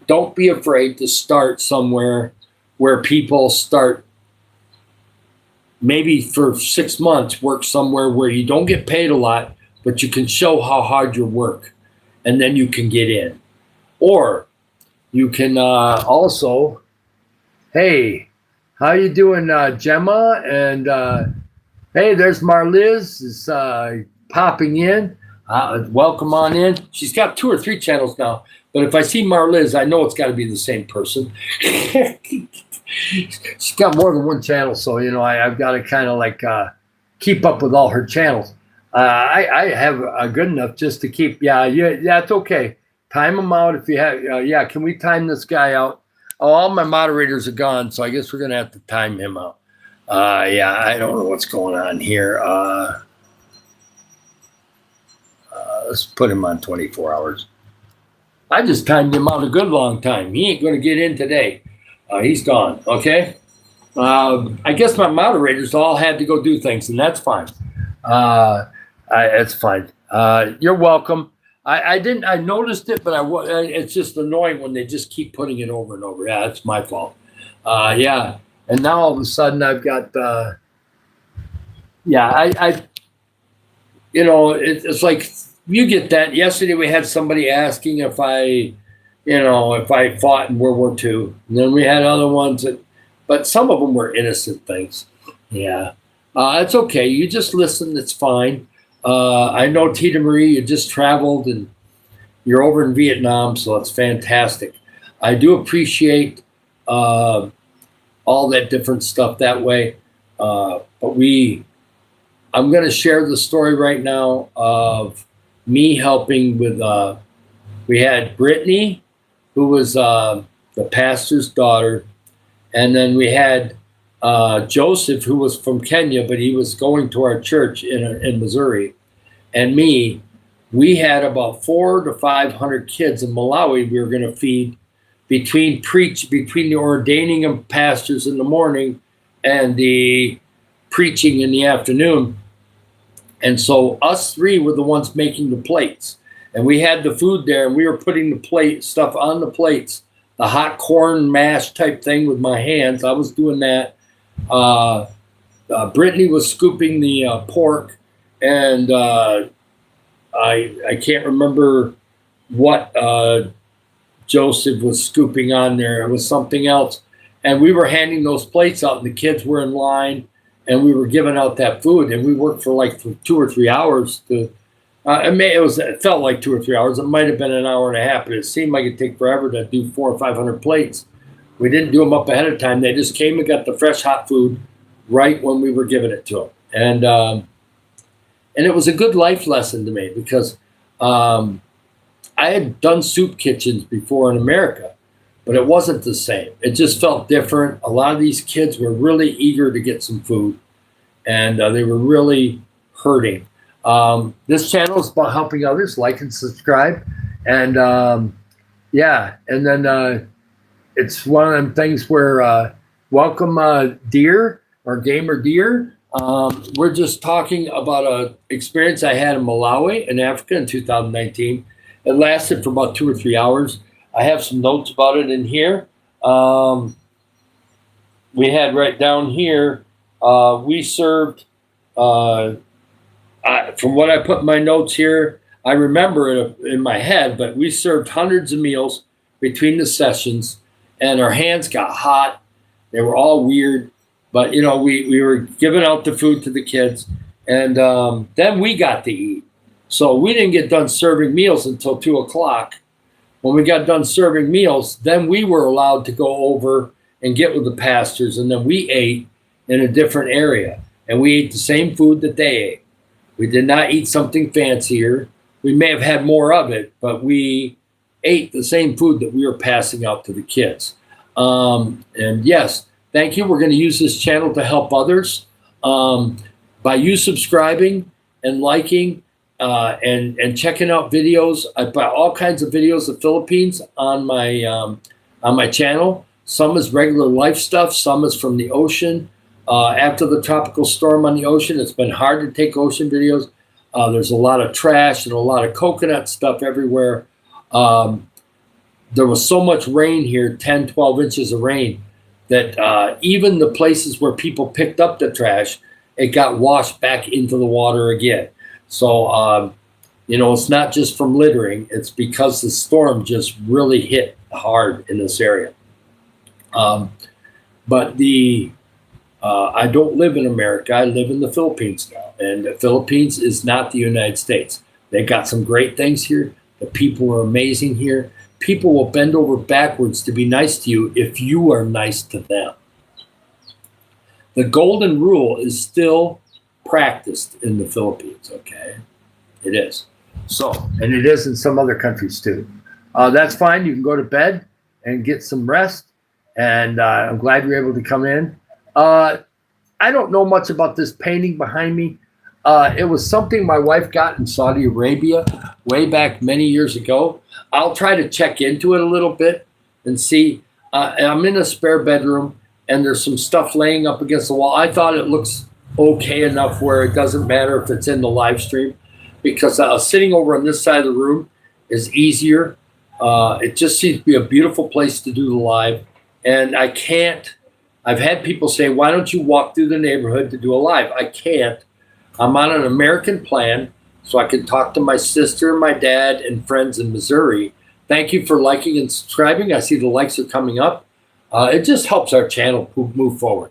don't be afraid to start somewhere where people start, maybe for 6 months, work somewhere where you don't get paid a lot, but you can show how hard you work, and then you can get in. Or you can also, hey, how you doing, Gemma? And hey, there's Marliz is popping in. Welcome on in. She's got 2 or 3 channels now, but if I see Marliz, I know it's got to be the same person. She's got more than one channel, so I've got to kind of like keep up with all her channels. I have good enough just to keep. Yeah, it's okay. time them out if you have. Yeah, can we time this guy out? Oh, all my moderators are gone, so I guess we're gonna have to time him out. Yeah, I don't know what's going on here. Let's put him on 24 hours. I just timed him out a good long time. He ain't gonna get in today. He's gone. Okay. I guess my moderators all had to go do things, and that's fine. It's fine. You're welcome. I didn't. I noticed it, but it's just annoying when they just keep putting it over and over. Yeah, it's my fault. Yeah, and now all of a sudden I've got. I it's like you get that. Yesterday we had somebody asking if I fought in World War II, and then we had other ones but some of them were innocent things. Yeah, it's okay. You just listen. It's fine. I know Tita Marie, you just traveled and you're over in Vietnam, so it's fantastic. I do appreciate all that different stuff that way. But I'm going to share the story right now of me helping with, we had Brittany, who was the pastor's daughter, and then we had Joseph, who was from Kenya, but he was going to our church in Missouri, and me. We had about 400 to 500 kids in Malawi. We were going to feed between the ordaining of pastors in the morning and the preaching in the afternoon. And so us three were the ones making the plates, and we had the food there, and we were putting the stuff on the plates, the hot corn mash type thing with my hands. I was doing that. Brittany was scooping the pork, and I can't remember what Joseph was scooping on there. It was something else. And we were handing those plates out, and the kids were in line, and we were giving out that food. And we worked for 2 or 3 hours. It felt like 2 or 3 hours. It might have been an hour and a half, but it seemed like it'd take forever to do 400 or 500 plates. We didn't do them up ahead of time. They just came and got the fresh hot food right when we were giving it to them. And it was a good life lesson to me because I had done soup kitchens before in America, but it wasn't the same. It just felt different. A lot of these kids were really eager to get some food, and they were really hurting. This channel is about helping others. Like and subscribe. And and then it's one of them things where welcome Deer or Gamer Deer. We're just talking about an experience I had in Malawi in Africa in 2019. It lasted for about 2 or 3 hours. I have some notes about it in here. We had right down here, we served, from what I put in my notes here, I remember it in my head, but we served hundreds of meals between the sessions, and our hands got hot. They were all weird. But, we were giving out the food to the kids, and then we got to eat. So we didn't get done serving meals until 2 o'clock. When we got done serving meals, then we were allowed to go over and get with the pastors, and then we ate in a different area. And we ate the same food that they ate. We did not eat something fancier. We may have had more of it, but we ate the same food that we were passing out to the kids. And yes, thank you. We're going to use this channel to help others by you subscribing and liking and checking out videos. I put all kinds of videos of Philippines on my channel. Some is regular life stuff. Some is from the ocean. After the tropical storm on the ocean, it's been hard to take ocean videos. There's a lot of trash and a lot of coconut stuff everywhere. There was so much rain here, 10, 12 inches of rain, that even the places where people picked up the trash, it got washed back into the water again. So, it's not just from littering. It's because the storm just really hit hard in this area. But I don't live in America. I live in the Philippines now. And the Philippines is not the United States. They got some great things here. The people are amazing here. People will bend over backwards to be nice to you if you are nice to them. The golden rule is still practiced in the Philippines, okay? It is. So, and it is in some other countries too. that's fine. You can go to bed and get some rest. And I'm glad you're able to come in. I don't know much about this painting behind me. It was something my wife got in Saudi Arabia way back many years ago. I'll try to check into it a little bit and see. I'm in a spare bedroom, and there's some stuff laying up against the wall. I thought it looks okay enough where it doesn't matter if it's in the live stream, because sitting over on this side of the room is easier. It just seems to be a beautiful place to do the live, and I can't. I've had people say, "Why don't you walk through the neighborhood to do a live?" I can't. I'm on an American plan, so I can talk to my sister and my dad and friends in Missouri. Thank you for liking and subscribing. I see the likes are coming up. It just helps our channel move forward.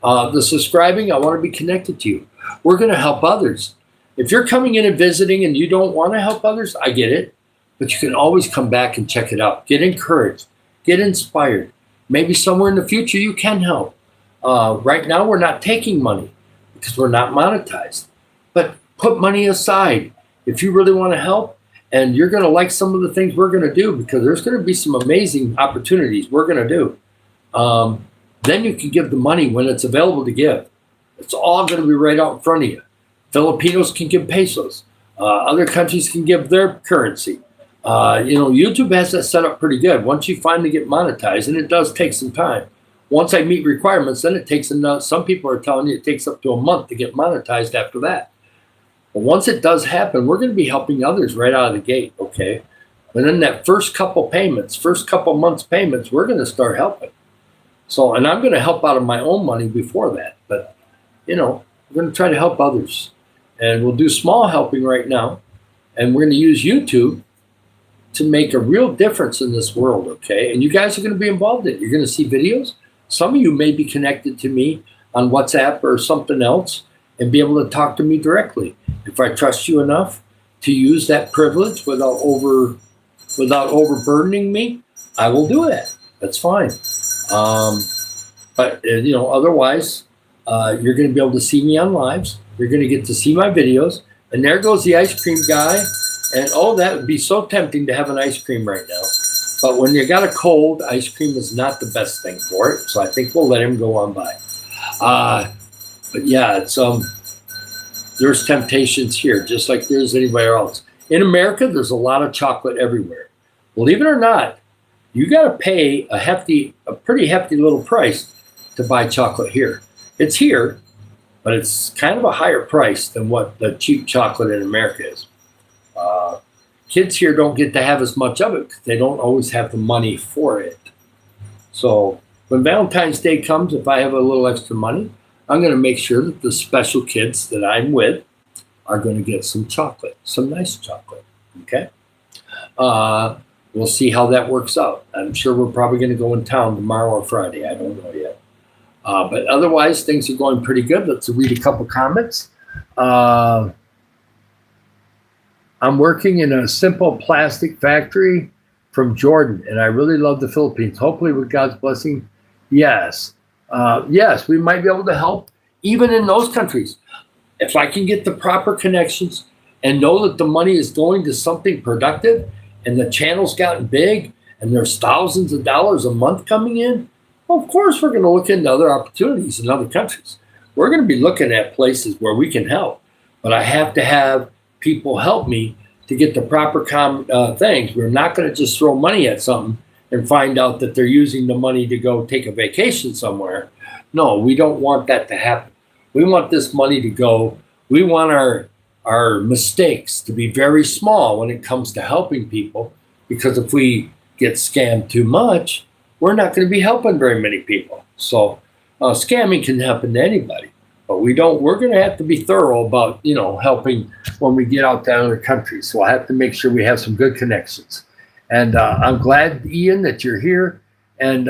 The subscribing, I want to be connected to you. We're going to help others. If you're coming in and visiting and you don't want to help others, I get it. But you can always come back and check it out. Get encouraged. Get inspired. Maybe somewhere in the future you can help. Right now, we're not taking money because we're not monetized. But put money aside if you really want to help, and you're going to like some of the things we're going to do, because there's going to be some amazing opportunities we're going to do. Then you can give the money when it's available to give. It's all going to be right out in front of you. Filipinos can give pesos. Other countries can give their currency. YouTube has that set up pretty good. Once you finally get monetized, and it does take some time. Once I meet requirements, then it takes some people are telling you it takes up to a month to get monetized after that. But once it does happen, we're going to be helping others right out of the gate, okay? And then that first couple months payments, we're going to start helping. So, and I'm going to help out of my own money before that. But, we're going to try to help others. And we'll do small helping right now. And we're going to use YouTube to make a real difference in this world, okay? And you guys are going to be involved in it. You're going to see videos. Some of you may be connected to me on WhatsApp or something else and be able to talk to me directly. If I trust you enough to use that privilege without overburdening me, I will do it. That's fine. But otherwise, you're going to be able to see me on lives. You're going to get to see my videos. And there goes the ice cream guy. And that would be so tempting to have an ice cream right now. But when you got a cold, ice cream is not the best thing for it. So I think we'll let him go on by. But yeah, it's there's temptations here, just like there's anywhere else. In America, there's a lot of chocolate everywhere. Believe it or not, you got to pay a pretty hefty little price to buy chocolate here. It's here, but it's kind of a higher price than what the cheap chocolate in America is. Kids here don't get to have as much of it because they don't always have the money for it. So when Valentine's Day comes, if I have a little extra money, I'm going to make sure that the special kids that I'm with are going to get some chocolate, some nice chocolate. Okay? We'll see how that works out. I'm sure we're probably going to go in town tomorrow or Friday. I don't know yet. But otherwise, things are going pretty good. Let's read a couple comments. I'm working in a simple plastic factory from Jordan, and I really love the Philippines. Hopefully, with God's blessing, yes. Yes, we might be able to help even in those countries. If I can get the proper connections and know that the money is going to something productive and the channel's gotten big and there's thousands of dollars a month coming in, well, of course, we're going to look into other opportunities in other countries. We're going to be looking at places where we can help, but I have to have people help me to get the proper things. We're not going to just throw money at something and find out that they're using the money to go take a vacation somewhere. No, we don't want that to happen. We want this money to go. We want our mistakes to be very small when it comes to helping people, because if we get scammed too much, we're not going to be helping very many people. So scamming can happen to anybody. But we're going to have to be thorough about, helping when we get out to other countries. So I have to make sure we have some good connections. And I'm glad, Ian, that you're here. And,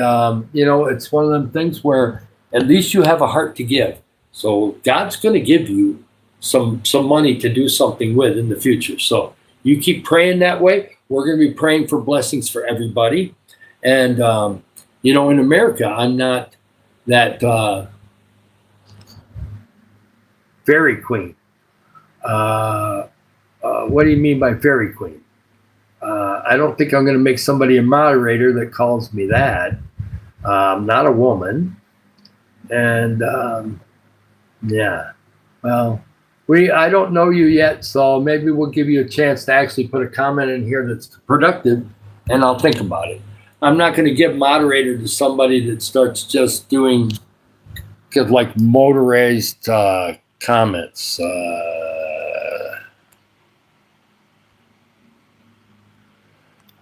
it's one of them things where at least you have a heart to give. So God's going to give you some money to do something with in the future. So you keep praying that way. We're going to be praying for blessings for everybody. And, in America, I'm not that... Fairy Queen. What do you mean by Fairy Queen? I don't think I'm going to make somebody a moderator that calls me that. Not a woman. And yeah, well, I don't know you yet, so maybe we'll give you a chance to actually put a comment in here that's productive, and I'll think about it. I'm not going to give moderator to somebody that starts just doing like motorized comments.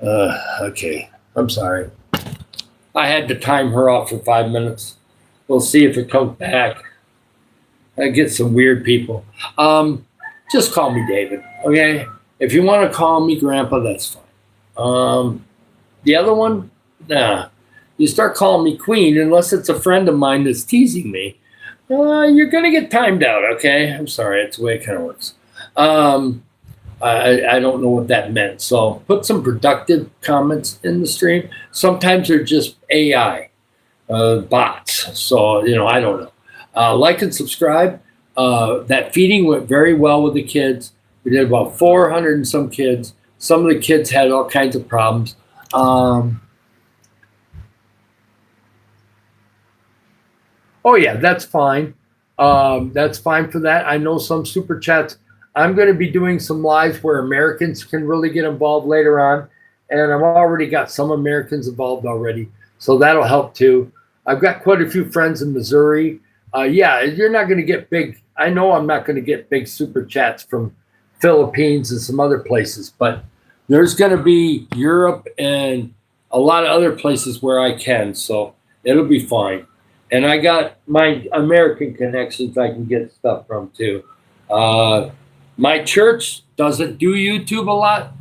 Okay, I'm sorry. I had to time her off for 5 minutes. We'll see if it comes back. I get some weird people. Just call me David, okay? If you want to call me Grandpa, that's fine. The other one, nah. You start calling me Queen, unless it's a friend of mine that's teasing me, you're going to get timed out, okay? I'm sorry, it's the way it kind of works. I don't know what that meant. So put some productive comments in the stream. Sometimes they're just AI bots. So, I don't know. Like and subscribe. That feeding went very well with the kids. We did about 400 and some kids. Some of the kids had all kinds of problems. Oh, yeah, that's fine. That's fine for that. I know some super chats. I'm going to be doing some lives where Americans can really get involved later on. And I've already got some Americans involved already. So that'll help too. I've got quite a few friends in Missouri. Yeah, you're not going to get big. I know I'm not going to get big super chats from Philippines and some other places, but there's going to be Europe and a lot of other places where I can. So it'll be fine. And I got my American connections I can get stuff from too. My church doesn't do YouTube a lot,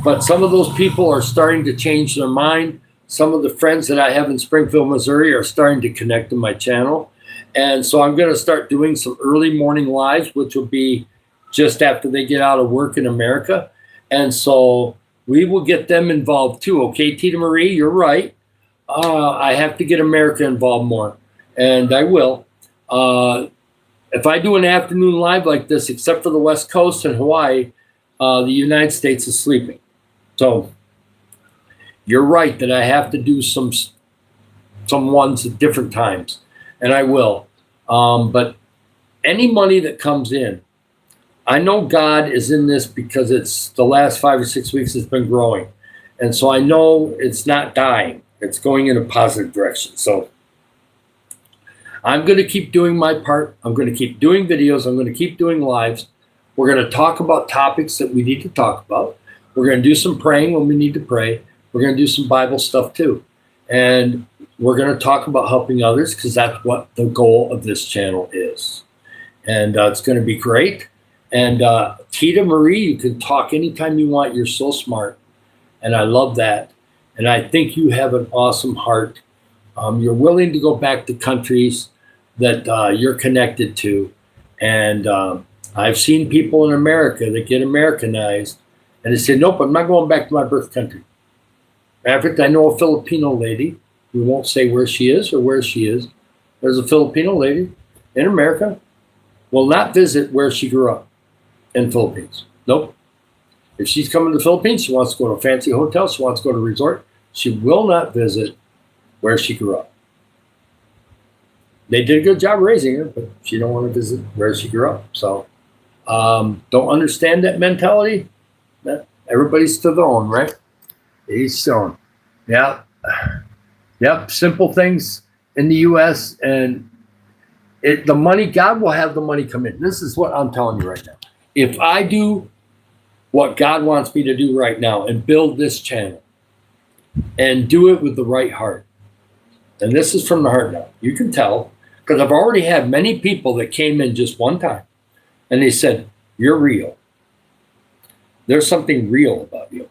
but some of those people are starting to change their mind. Some of the friends that I have in Springfield, Missouri are starting to connect to my channel. And so I'm going to start doing some early morning lives, which will be just after they get out of work in America. And so we will get them involved too. Okay, Tita Marie, you're right. I have to get America involved more, and I will. If I do an afternoon live like this, except for the West Coast and Hawaii, the United States is sleeping. So you're right that I have to do some ones at different times, and I will. But any money that comes in, I know God is in this because it's the last 5 or 6 weeks it's been growing. And so I know it's not dying. It's going in a positive direction. So I'm going to keep doing my part. I'm going to keep doing videos. I'm going to keep doing lives. We're going to talk about topics that we need to talk about. We're going to do some praying when we need to pray. We're going to do some Bible stuff too. And we're going to talk about helping others because that's what the goal of this channel is. And it's going to be great. And Tita Marie, you can talk anytime you want. You're so smart. And I love that. And I think you have an awesome heart. You're willing to go back to countries that you're connected to. And I've seen people in America that get Americanized and they say, nope, I'm not going back to my birth country. In fact, I know a Filipino lady, we won't say where she is or where she is. There's a Filipino lady in America, will not visit where she grew up in Philippines. Nope. If she's coming to the Philippines, she wants to go to a fancy hotel, she wants to go to a resort, she will not visit where she grew up. They did a good job raising her, but she don't want to visit where she grew up. So don't understand that mentality. Everybody's to their own, right? Each their own. Yeah. Yep. Simple things in the U.S. and the money, God will have the money come in. This is what I'm telling you right now. If I do what God wants me to do right now and build this channel and do it with the right heart, and this is from the heart now, you can tell, because I've already had many people that came in just one time and they said, you're real. There's something real about you.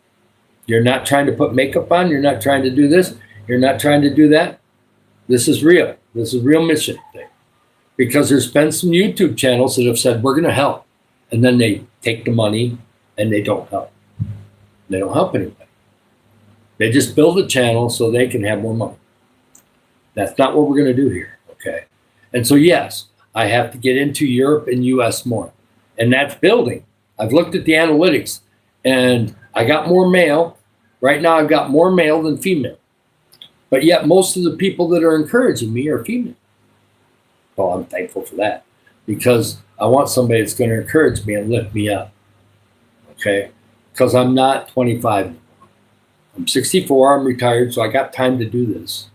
You're not trying to put makeup on. You're not trying to do this. You're not trying to do that. This is real. This is real mission thing. Because there's been some YouTube channels that have said, we're going to help. And then they take the money and they don't help. They don't help anybody. They just build a channel so they can have more money. That's not what we're going to do here, okay? And so, yes, I have to get into Europe and US more. And that's building. I've looked at the analytics and I got more mail Right now, I've got more male than female. But yet, most of the people that are encouraging me are female. So I'm thankful for that, because I want somebody that's going to encourage me and lift me up. Okay? Because I'm not 25 anymore. I'm 64. I'm retired, so I got time to do this.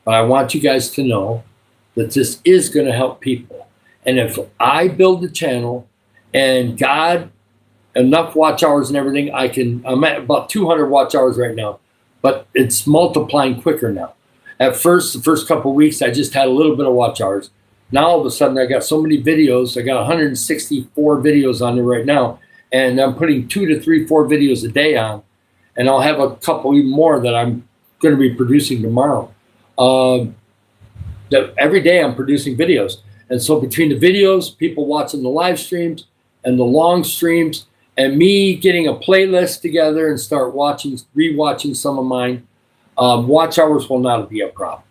But I want you guys to know that this is going to help people. And if I build the channel and God, enough watch hours and everything, I'm at about 200 watch hours right now, but it's multiplying quicker now. At first, the first couple of weeks, I just had a little bit of watch hours. Now, all of a sudden, I got so many videos. I got 164 videos on there right now, and I'm putting 2 to 3, 4 videos a day on, and I'll have a couple even more that I'm going to be producing tomorrow. Every day I'm producing videos. And so between the videos, people watching the live streams and the long streams, and me getting a playlist together and start rewatching some of mine, watch hours will not be a problem.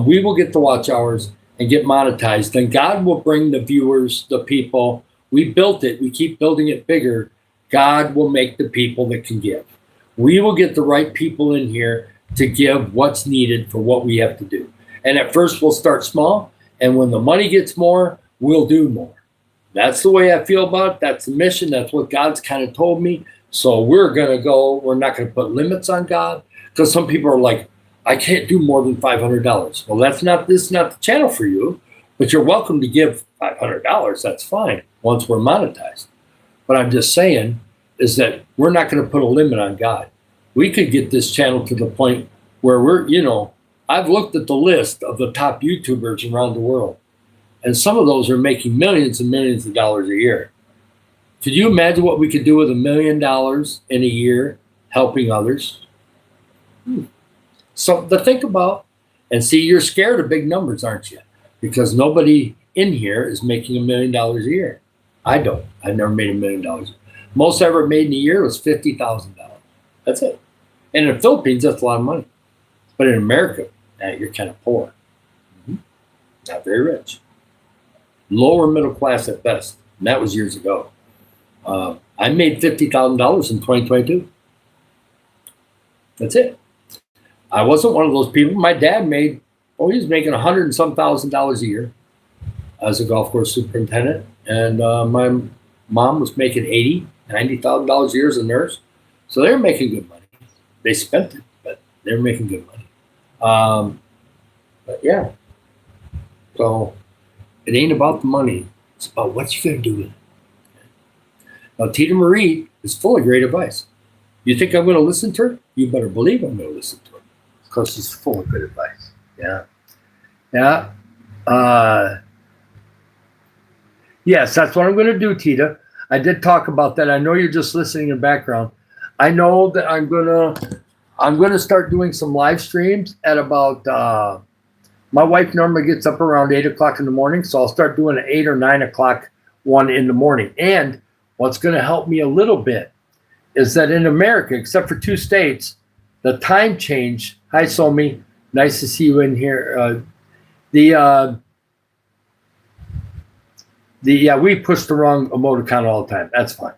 We will get the watch hours and get monetized. Then God will bring the viewers, the people. We built it. We keep building it bigger. God will make the people that can give. We will get the right people in here to give what's needed for what we have to do. And at first, we'll start small. And when the money gets more, we'll do more. That's the way I feel about it. That's the mission. That's what God's kind of told me. So we're going to go. We're not going to put limits on God, because some people are like, I can't do more than $500. Well, this is not the channel for you, but you're welcome to give $500. That's fine once we're monetized. But I'm just saying is that we're not going to put a limit on God. We could get this channel to the point where I've looked at the list of the top YouTubers around the world, and some of those are making millions and millions of dollars a year. Could you imagine what we could do with $1 million in a year helping others? Something to think about. And see, you're scared of big numbers, aren't you? Because nobody in here is making $1 million a year. I don't. I've never made $1 million. Most I ever made in a year was $50,000. That's it. And in the Philippines, that's a lot of money. But in America, you're kind of poor. Not very rich. Lower middle class at best. And that was years ago. I made $50,000 in 2022. That's it. I wasn't one of those people. My dad he was making $100 and some $1,000 a year as a golf course superintendent. And my mom was making $80,000, $90,000 a year as a nurse. So they were making good money. They spent it, but they were making good money. But yeah. So it ain't about the money. It's about what you're going to do with it. Now, Tita Marie is full of great advice. You think I'm going to listen to her? You better believe I'm going to listen to her, because she's full of good advice. Yeah. Yeah. Yes, that's what I'm going to do, Tita. I did talk about that. I know you're just listening in the background. I know that I'm going to start doing some live streams at about, my wife normally gets up around 8 o'clock in the morning, so I'll start doing an 8 or 9 o'clock one in the morning. And what's going to help me a little bit is that in America, except for 2 states, the time change. Hi, Somi. Nice to see you in here. We push the wrong emoticon all the time. That's fine.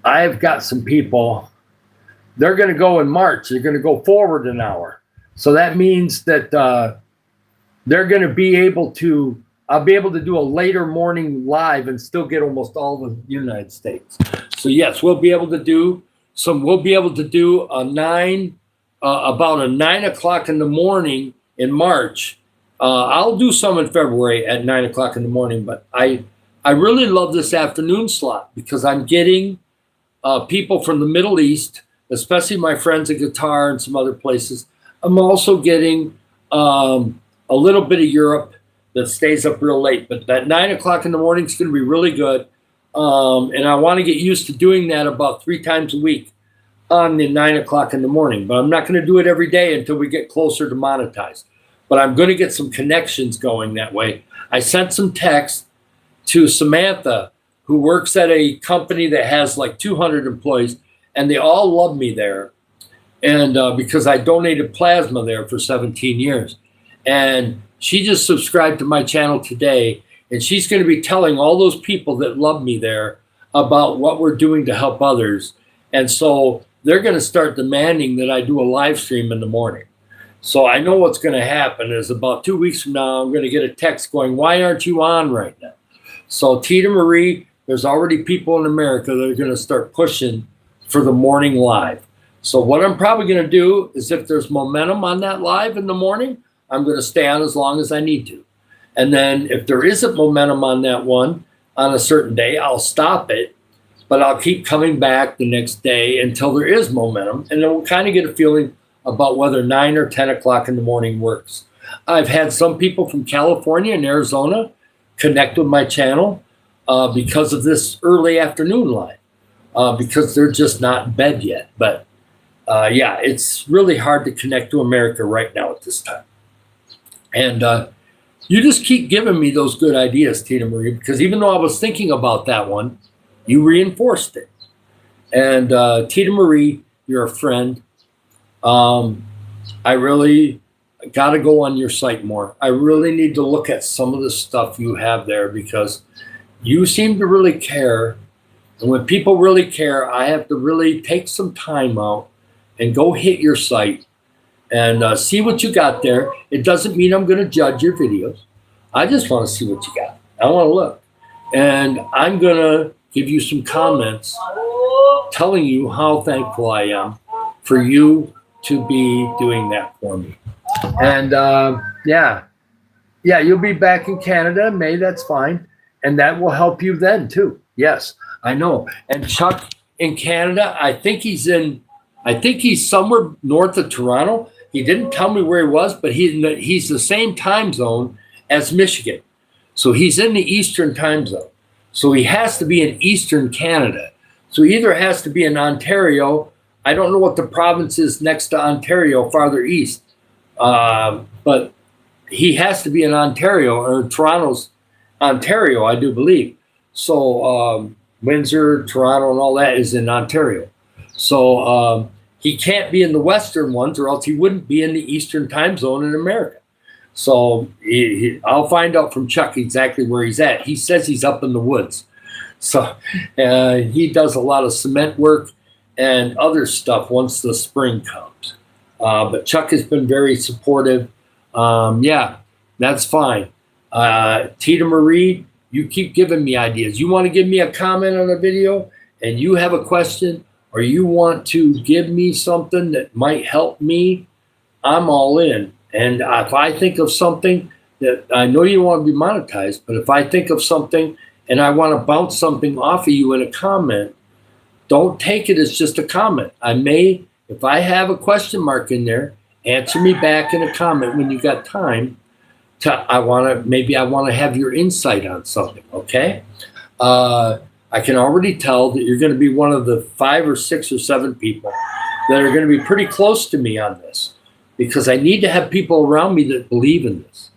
I've got some people, they're going to go in March. They're going to go forward an hour. So that means that they're going to be able to, I'll be able to do a later morning live and still get almost all the United States. So yes, we'll be able to do about a 9 o'clock in the morning in March. I'll do some in February at 9 o'clock in the morning, but I really love this afternoon slot because I'm getting people from the Middle East, especially my friends at Qatar and some other places. I'm also getting a little bit of Europe that stays up real late, but that 9 o'clock in the morning is going to be really good. And I want to get used to doing that about 3 times a week on the 9 o'clock in the morning, but I'm not going to do it every day until we get closer to monetize. But I'm going to get some connections going that way. I sent some text to Samantha, who works at a company that has like 200 employees, and they all love me there. And because I donated plasma there for 17 years. And she just subscribed to my channel today, and she's going to be telling all those people that love me there about what we're doing to help others. And so they're going to start demanding that I do a live stream in the morning. So I know what's going to happen is about 2 weeks from now, I'm going to get a text going, why aren't you on right now? So Tita Marie, there's already people in America that are going to start pushing for the morning live. So what I'm probably going to do is if there's momentum on that live in the morning, I'm going to stay on as long as I need to. And then if there isn't momentum on that one on a certain day, I'll stop it, but I'll keep coming back the next day until there is momentum. And then we'll kind of get a feeling about whether 9 or 10 o'clock in the morning works. I've had some people from California and Arizona connect with my channel because of this early afternoon live, because they're just not in bed yet. But yeah, it's really hard to connect to America right now at this time. And you just keep giving me those good ideas, Tina Marie, because even though I was thinking about that one, you reinforced it. And Tina Marie, you're a friend. I really got to go on your site more. I really need to look at some of the stuff you have there because you seem to really care. And when people really care, I have to really take some time out and go hit your site and see what you got there. It doesn't mean I'm going to judge your videos. I just want to see what you got. I want to look. And I'm going to give you some comments telling you how thankful I am for you to be doing that for me. And yeah, you'll be back in Canada in May. That's fine. And that will help you then too. Yes, I know. And Chuck in Canada, I think he's somewhere north of Toronto. He didn't tell me where he was, but he's the same time zone as Michigan. So he's in the Eastern time zone. So he has to be in Eastern Canada. So he either has to be in Ontario. I don't know what the province is next to Ontario, farther east. But he has to be in Ontario, or Toronto's Ontario, I do believe. So Windsor, Toronto, and all that is in Ontario. So he can't be in the Western ones, or else he wouldn't be in the Eastern time zone in America. So I'll find out from Chuck exactly where he's at. He says he's up in the woods. So he does a lot of cement work and other stuff once the spring comes. But Chuck has been very supportive. Yeah, that's fine. Tita Marie, you keep giving me ideas. You want to give me a comment on a video and you have a question, or you want to give me something that might help me, I'm all in. And if I think of something that I know you don't want to be monetized, but if I think of something and I want to bounce something off of you in a comment, don't take it as just a comment. I may, if I have a question mark in there, answer me back in a comment when you got time. Maybe I want to have your insight on something, okay? I can already tell that you're going to be one of the 5 or 6 or 7 people that are going to be pretty close to me on this, because I need to have people around me that believe in this.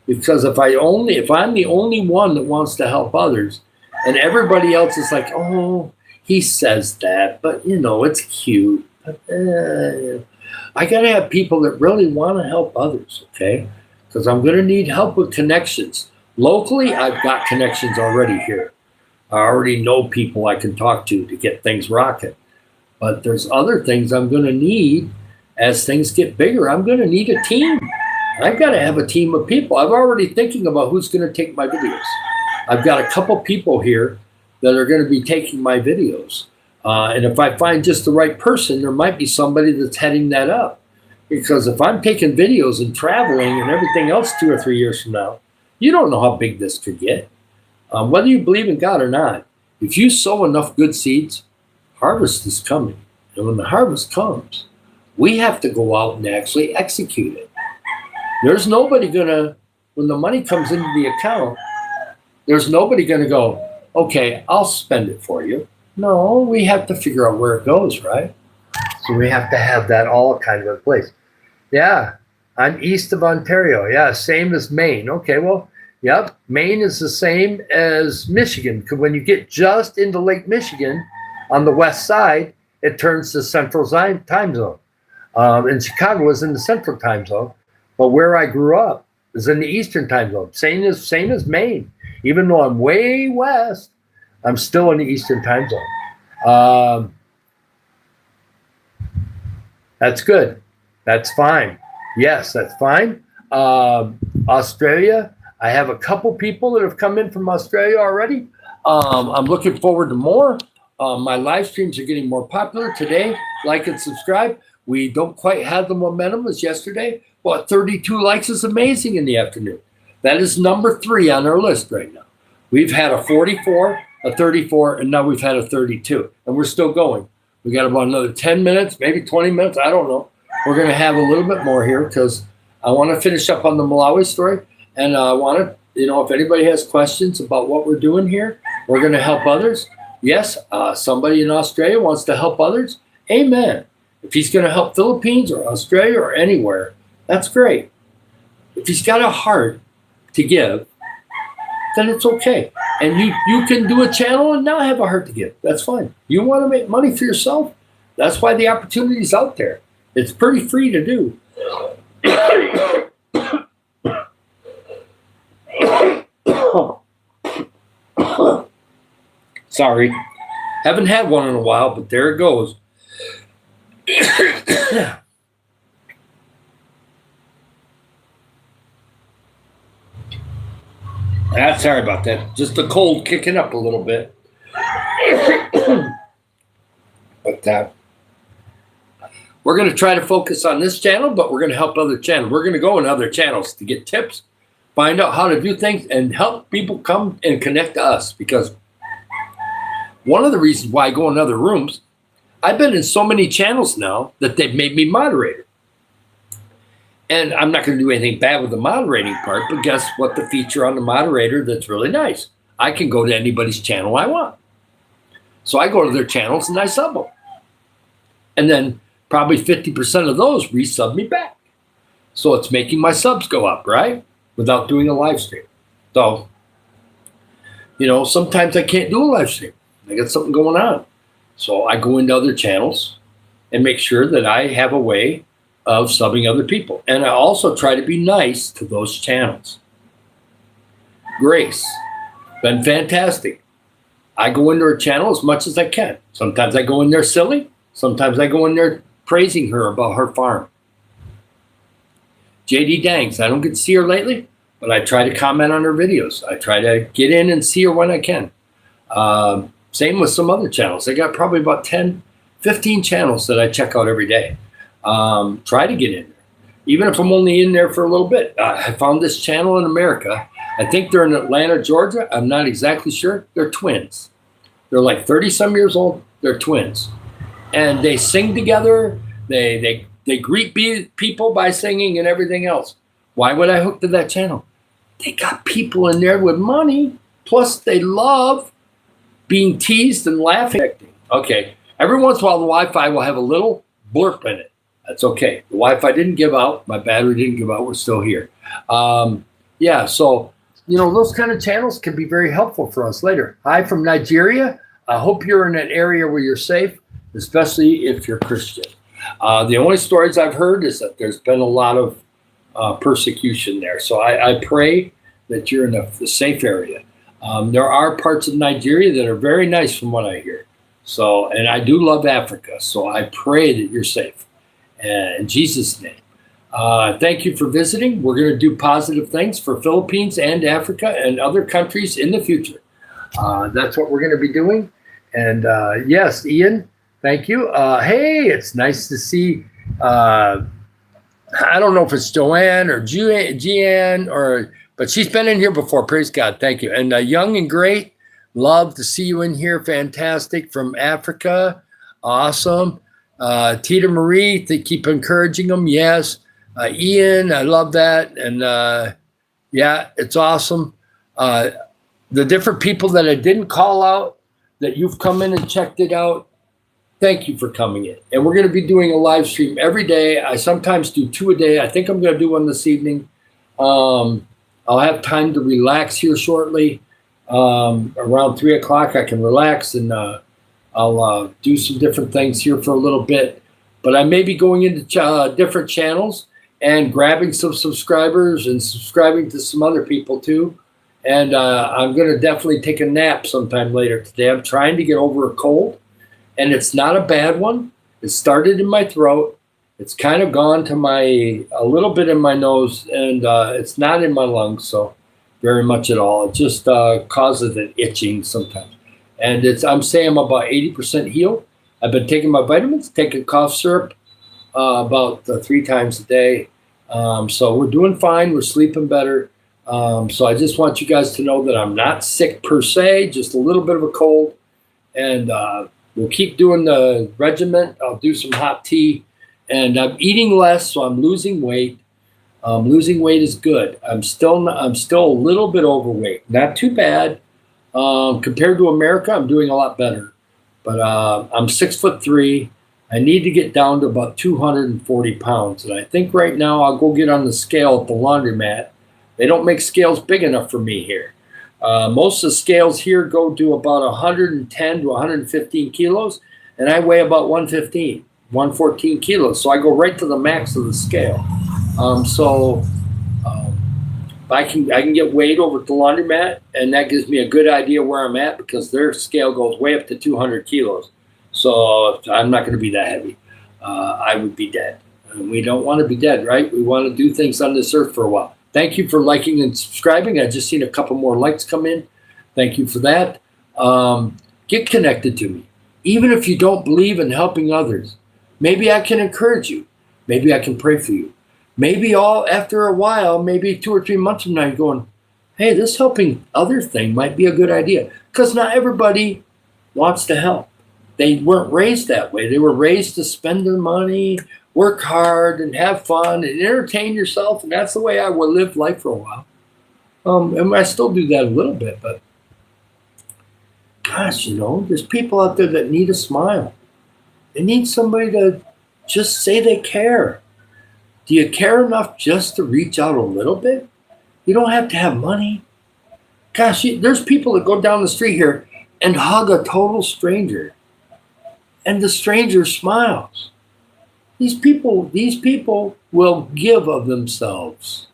Because if I'm the only one that wants to help others, and everybody else is like, oh, he says that, but it's cute. But, I got to have people that really want to help others, okay? Because I'm going to need help with connections. Locally, I've got connections already here. I already know people I can talk to get things rocking. But there's other things I'm going to need as things get bigger. I'm going to need a team. I've got to have a team of people. I'm already thinking about who's going to take my videos. I've got a couple people here that are going to be taking my videos. And if I find just the right person, there might be somebody that's heading that up. Because if I'm taking videos and traveling and everything else 2 or 3 years from now, you don't know how big this could get. Whether you believe in God or not, if you sow enough good seeds, harvest is coming. And when the harvest comes, we have to go out and actually execute it. There's nobody when the money comes into the account, there's nobody going to go, okay, I'll spend it for you. No, we have to figure out where it goes, right? So we have to have that all kind of in place. Yeah, I'm east of Ontario. Yeah, same as Maine. Okay, well, yep, Maine is the same as Michigan. Because when you get just into Lake Michigan on the west side, it turns to Central time zone. And Chicago is in the Central time zone. But where I grew up is in the Eastern time zone. Same as Maine. Even though I'm way west, I'm still in the Eastern time zone. That's good. That's fine. Yes, that's fine. Australia, I have a couple people that have come in from Australia already. I'm looking forward to more. My live streams are getting more popular today. Like and subscribe. We don't quite have the momentum as yesterday. Well, 32 likes is amazing in the afternoon. That is number 3 on our list right now. We've had a 44, a 34, and now we've had a 32. And we're still going. We got about another 10 minutes, maybe 20 minutes. I don't know. We're going to have a little bit more here because I want to finish up on the Malawi story. And I want to, if anybody has questions about what we're doing here, we're going to help others. Yes, somebody in Australia wants to help others. Amen. If he's going to help Philippines or Australia or anywhere, that's great. If he's got a heart to give, then it's okay. And you can do a channel and not have a heart to give. That's fine. You want to make money for yourself? That's why the opportunity is out there. It's pretty free to do. Sorry. Haven't had one in a while, but there it goes. Sorry about that. Just the cold kicking up a little bit. But we're going to try to focus on this channel, but we're going to help other channels. We're going to go in other channels to get tips, find out how to do things, and help people come and connect to us. Because one of the reasons why I go in other rooms, I've been in so many channels now that they've made me moderator. And I'm not going to do anything bad with the moderating part, but guess what? The feature on the moderator that's really nice. I can go to anybody's channel I want. So I go to their channels and I sub them. And then probably 50% of those resub me back. So it's making my subs go up, right? Without doing a live stream. So, sometimes I can't do a live stream. I got something going on. So I go into other channels and make sure that I have a way of subbing other people. And I also try to be nice to those channels. Grace, been fantastic. I go into her channel as much as I can. Sometimes I go in there silly. Sometimes I go in there praising her about her farm. JD Dangs, I don't get to see her lately, but I try to comment on her videos. I try to get in and see her when I can. Same with some other channels. I got probably about 10, 15 channels that I check out every day. Try to get in there. Even if I'm only in there for a little bit. I found this channel in America. I think they're in Atlanta, Georgia. I'm not exactly sure. They're twins. They're like 30-some years old. They're twins. And they sing together. They greet people by singing and everything else. Why would I hook to that channel? They got people in there with money. Plus, they love being teased and laughing. Okay. Every once in a while, the Wi-Fi will have a little blurb in it. That's okay. The Wi-Fi didn't give out. My battery didn't give out. We're still here. So, those kind of channels can be very helpful for us later. Hi from Nigeria. I hope you're in an area where you're safe, especially if you're Christian. The only stories I've heard is that there's been a lot of persecution there. So I pray that you're in a safe area. There are parts of Nigeria that are very nice from what I hear. So, and I do love Africa. So I pray that you're safe. In Jesus' name. Thank you for visiting. We're going to do positive things for Philippines and Africa and other countries in the future. That's what we're going to be doing. And yes, Ian, thank you. Hey, it's nice to see, I don't know if it's Joanne or Jeanne, but she's been in here before. Praise God. Thank you. And Young and Great, love to see you in here. Fantastic. From Africa. Awesome. Tita Marie, they keep encouraging them. Yes. Ian, I love that. And yeah, it's awesome. The different people that I didn't call out, that you've come in and checked it out, thank you for coming in. And we're going to be doing a live stream every day. I sometimes do 2 a day. I think I'm going to do one this evening. I'll have time to relax here shortly. Around 3 o'clock, I can relax and I'll do some different things here for a little bit. But I may be going into different channels and grabbing some subscribers and subscribing to some other people too. And I'm going to definitely take a nap sometime later today. I'm trying to get over a cold, and it's not a bad one. It started in my throat. It's kind of gone to a little bit in my nose, and it's not in my lungs, so very much at all. It just causes an itching sometimes. And I'm saying I'm about 80% healed. I've been taking my vitamins, taking cough syrup about 3 times a day. So we're doing fine. We're sleeping better. So I just want you guys to know that I'm not sick per se, just a little bit of a cold. And we'll keep doing the regimen. I'll do some hot tea. And I'm eating less, so I'm losing weight. Losing weight is good. I'm still a little bit overweight. Not too bad. Compared to America, I'm doing a lot better. But I'm 6'3". I need to get down to about 240 pounds. And I think right now I'll go get on the scale at the laundromat. They don't make scales big enough for me here. Most of the scales here go to about 110 to 115 kilos, and I weigh about 114 kilos. So I go right to the max of the scale. I can get weighed over at the laundromat, and that gives me a good idea where I'm at because their scale goes way up to 200 kilos. So I'm not going to be that heavy. I would be dead. And we don't want to be dead, right? We want to do things on this earth for a while. Thank you for liking and subscribing. I just seen a couple more likes come in. Thank you for that. Get connected to me. Even if you don't believe in helping others, maybe I can encourage you. Maybe I can pray for you. Maybe after a while, maybe 2 or 3 months from now, you're going, hey, this helping other thing might be a good idea. Because not everybody wants to help. They weren't raised that way. They were raised to spend their money, work hard, and have fun, and entertain yourself. And that's the way I will live life for a while. And I still do that a little bit. But gosh, there's people out there that need a smile. They need somebody to just say they care. Do you care enough just to reach out a little bit? You don't have to have money. Gosh, there's people that go down the street here and hug a total stranger. And the stranger smiles. These people will give of themselves.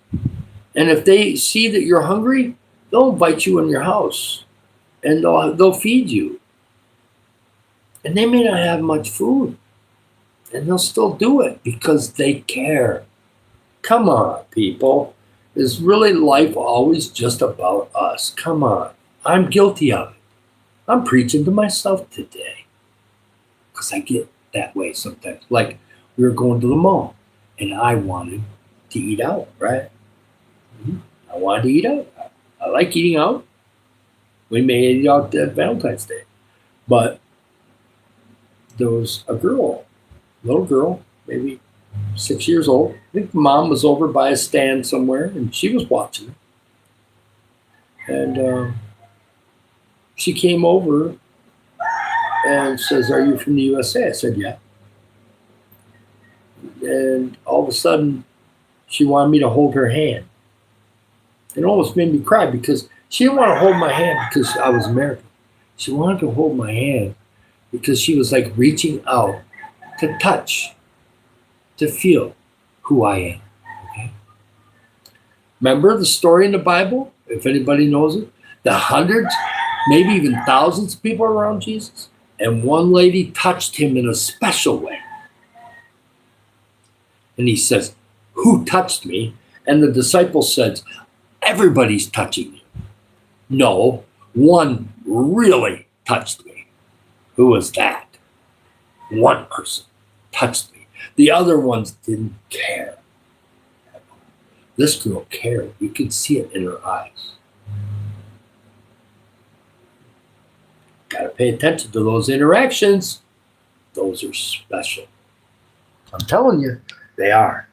And if they see that you're hungry, they'll invite you in your house. And they'll feed you. And they may not have much food. And they'll still do it because they care. Come on, people. Is really life always just about us? Come on. I'm guilty of it. I'm preaching to myself today. Because I get that way sometimes. Like we were going to the mall and I wanted to eat out, right? I wanted to eat out. I like eating out. We may eat out at Valentine's Day. But there was a little girl, maybe 6 years old. I think mom was over by a stand somewhere and she was watching. And she came over and says, "Are you from the USA?" I said, "Yeah." And all of a sudden, she wanted me to hold her hand. It almost made me cry because she didn't want to hold my hand because I was American. She wanted to hold my hand because she was like reaching out to touch, to feel who I am. Okay? Remember the story in the Bible, if anybody knows it? The hundreds, maybe even thousands of people around Jesus. And one lady touched him in a special way. And he says, "Who touched me?" And the disciple says, "Everybody's touching you." No, one really touched me. Who was that? One person touched me. The other ones didn't care. This girl cared. You could see it in her eyes. Got to pay attention to those interactions. Those are special. I'm telling you, they are.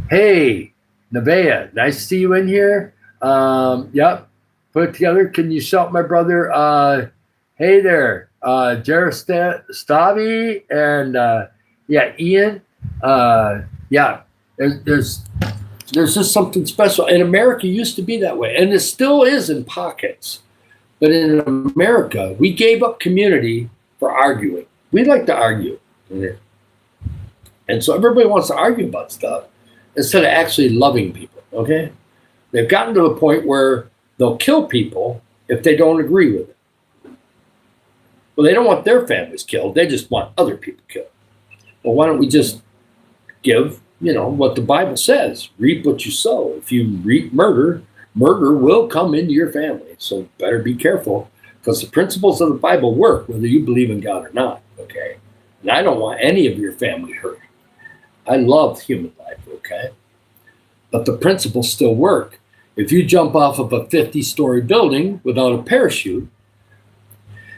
Hey, Nevaeh, nice to see you in here. Yep, put it together. Can you shout my brother? Hey there, Jarastavi and Ian. There's just something special. And America used to be that way, and it still is in pockets. But in America, we gave up community for arguing. We like to argue. And so everybody wants to argue about stuff instead of actually loving people, okay? They've gotten to the point where they'll kill people if they don't agree with it. Well, they don't want their families killed. They just want other people killed. Well, why don't we just give, what the Bible says? Reap what you sow. If you reap murder, murder will come into your family. So better be careful, because the principles of the Bible work whether you believe in God or not, okay? And I don't want any of your family hurt. I love human life, okay? But the principles still work. If you jump off of a 50-story building without a parachute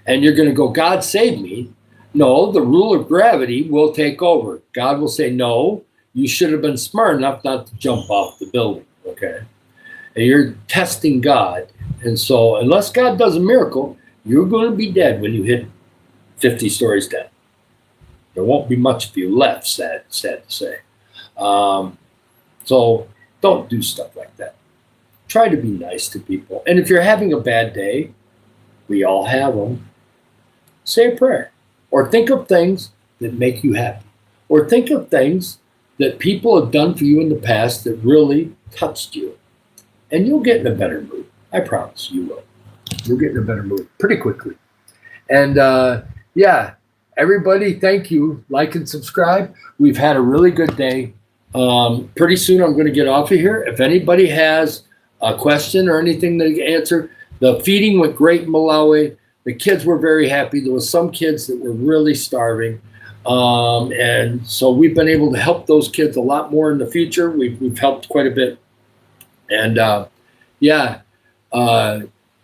and you're going to go, God save me, no, the rule of gravity will take over. God will say, no, you should have been smart enough not to jump off the building, okay? And you're testing God. And so unless God does a miracle, you're going to be dead when you hit 50 stories down. There won't be much of you left, sad to say. So don't do stuff like that. Try to be nice to people. And if you're having a bad day, we all have them, say a prayer. Or think of things that make you happy. Or think of things that people have done for you in the past that really touched you. And you'll get in a better mood. I promise you will. You'll get in a better mood pretty quickly. And everybody, thank you. Like and subscribe. We've had a really good day. Pretty soon I'm going to get off of here. If anybody has a question or anything to answer, the feeding went great in Malawi. The kids were very happy. There was some kids that were really starving. And so we've been able to help those kids a lot more in the future. We've helped quite a bit. And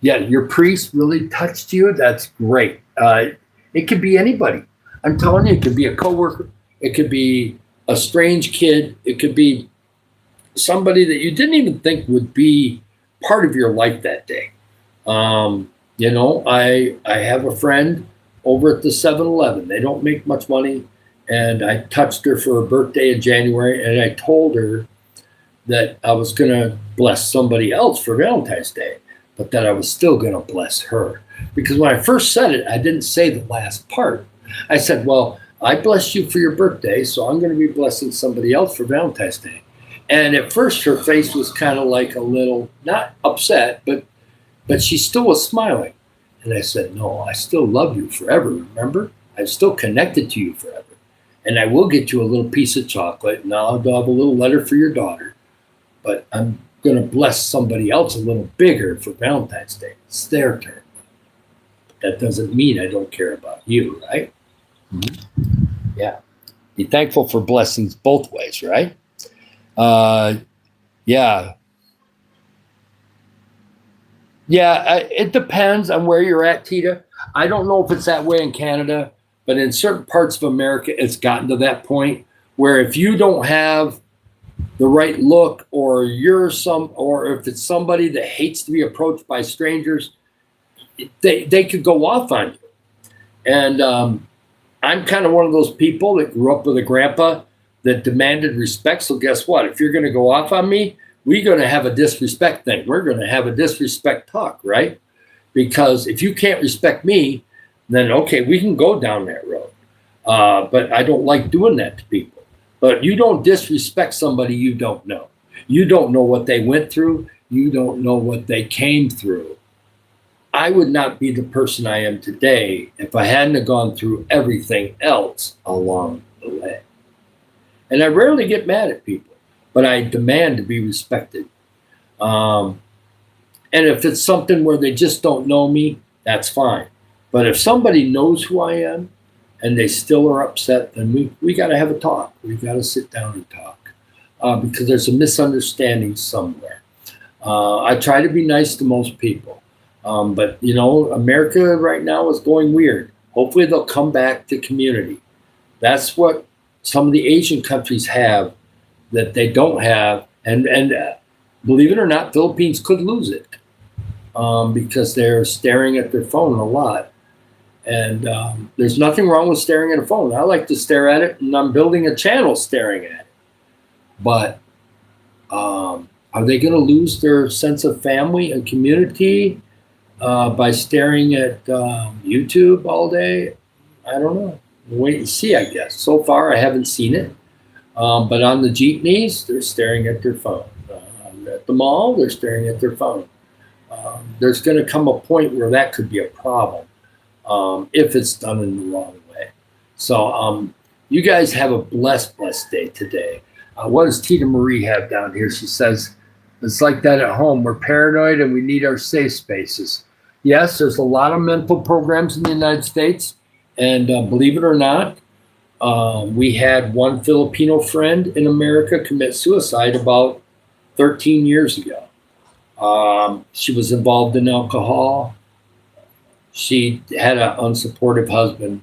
your priest really touched you. That's great. It could be anybody. I'm telling you, it could be a coworker. It could be a strange kid. It could be somebody that you didn't even think would be part of your life that day. I have a friend over at the 7-Eleven. They don't make much money. And I touched her for her birthday in January. And I told her that I was going to bless somebody else for Valentine's Day, but that I was still going to bless her. Because when I first said it, I didn't say the last part. I said, well, I blessed you for your birthday, so I'm going to be blessing somebody else for Valentine's Day. And at first her face was kind of like a little, not upset, but she still was smiling. And I said, no, I still love you forever, remember? I'm still connected to you forever. And I will get you a little piece of chocolate, and I'll have a little letter for your daughter. But I'm going to bless somebody else a little bigger for Valentine's Day. It's their turn. That doesn't mean I don't care about you, right? Mm-hmm. Yeah. Be thankful for blessings both ways, right? It depends on where you're at, Tita. I don't know if it's that way in Canada, but in certain parts of America, it's gotten to that point where if you don't have the right look, or or if it's somebody that hates to be approached by strangers, they could go off on you. And I'm kind of one of those people that grew up with a grandpa that demanded respect. So guess what? If you're going to go off on me, we're going to have a disrespect thing. We're going to have a disrespect talk, right? Because if you can't respect me, then okay, we can go down that road. But I don't like doing that to people. But you don't disrespect somebody you don't know. You don't know what they went through. You don't know what they came through. I would not be the person I am today if I hadn't gone through everything else along the way. And I rarely get mad at people, but I demand to be respected. And if it's something where they just don't know me, that's fine. But if somebody knows who I am, and they still are upset, then we got to have a talk. We got to sit down and talk because there's a misunderstanding somewhere. I try to be nice to most people, but America right now is going weird. Hopefully they'll come back to community. That's what some of the Asian countries have that they don't have, and believe it or not, Philippines could lose it because they're staring at their phone a lot. And there's nothing wrong with staring at a phone. I like to stare at it, and I'm building a channel staring at it. But are they going to lose their sense of family and community by staring at YouTube all day? I don't know. We'll wait and see, I guess. So far, I haven't seen it. But on the jeepneys, they're staring at their phone. At the mall, they're staring at their phone. there's going to come a point where that could be a problem if it's done in the wrong way. So you guys have a blessed day today. What does Tita Marie have down here? She says, it's like that at home. We're paranoid and we need our safe spaces. Yes, there's a lot of mental programs in the United States. And believe it or not, we had one Filipino friend in America commit suicide about 13 years ago. She was involved in alcohol. She had an unsupportive husband,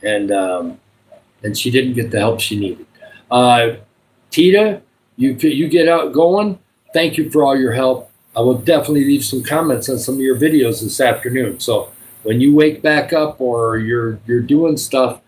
and she didn't get the help she needed. Tita, you get out going. Thank you for all your help. I will definitely leave some comments on some of your videos this afternoon. So when you wake back up or you're doing stuff,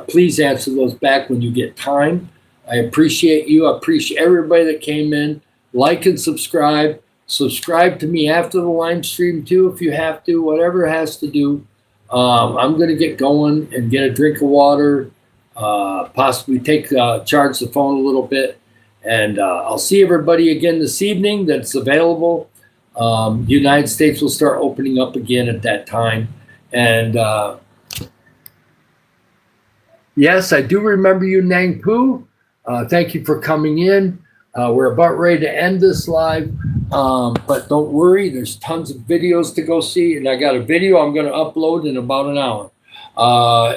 please answer those back when you get time. I appreciate you. I appreciate everybody that came in. Like and subscribe. Subscribe to me after the live stream too, if you have to, whatever it has to do. I'm going to get going and get a drink of water, possibly charge the phone a little bit. And I'll see everybody again this evening that's available. The United States will start opening up again at that time. And yes, I do remember you, Nang Poo. Thank you for coming in. We're about ready to end this live, but don't worry, there's tons of videos to go see, and I got a video I'm going to upload in about an hour,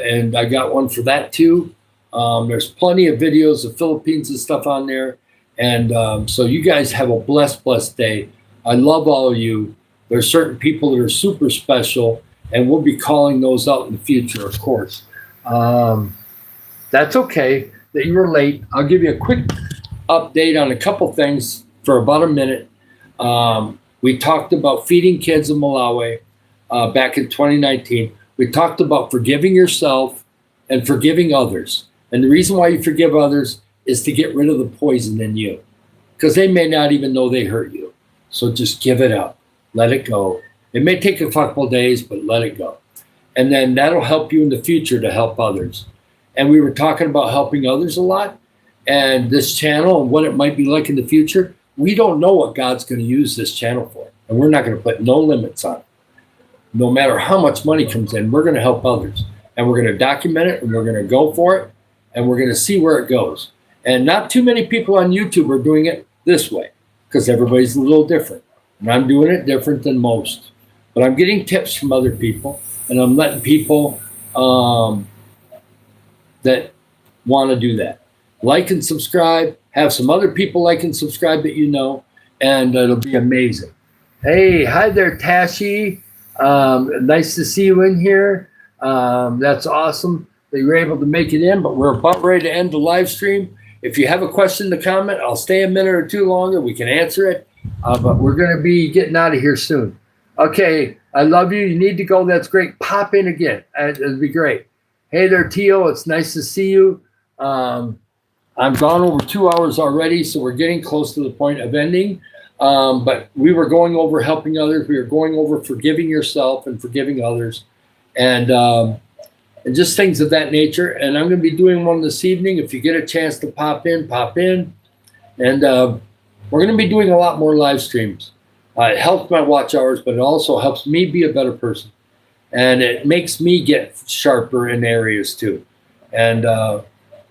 and I got one for that too. There's plenty of videos of Philippines and stuff on there, and so you guys have a blessed day. I love all of you. There's certain people that are super special, and we'll be calling those out in the future, of course. That's okay that you were late. I'll give you a quick update on a couple things for about a minute. We talked about feeding kids in Malawi back in 2019. We talked about forgiving yourself and forgiving others. And the reason why you forgive others is to get rid of the poison in you, because they may not even know they hurt you. So just give it up. Let it go. It may take a couple days, but let it go. And then that'll help you in the future to help others. And we were talking about helping others a lot. And this channel and what it might be like in the future, we don't know what God's going to use this channel for. And we're not going to put no limits on it. No matter how much money comes in, we're going to help others. And we're going to document it, and we're going to go for it, and we're going to see where it goes. And not too many people on YouTube are doing it this way, because everybody's a little different. And I'm doing it different than most. But I'm getting tips from other people, and I'm letting people that want to do that. Like and subscribe. Have some other people like and subscribe that you know, and it'll be amazing. Hey, hi there, Tashi. Nice to see you in here. That's awesome that you were able to make it in, but we're about ready to end the live stream. If you have a question to comment, I'll stay a minute or two longer. We can answer it, but we're going to be getting out of here soon. Okay, I love you. You need to go. That's great. Pop in again. It'd be great. Hey there, Tio. It's nice to see you. I've gone over 2 hours already, so we're getting close to the point of ending. But we were going over helping others. We were going over forgiving yourself and forgiving others, and just things of that nature. And I'm going to be doing one this evening. If you get a chance to pop in. And we're going to be doing a lot more live streams. It helps my watch hours, but it also helps me be a better person. And it makes me get sharper in areas too. And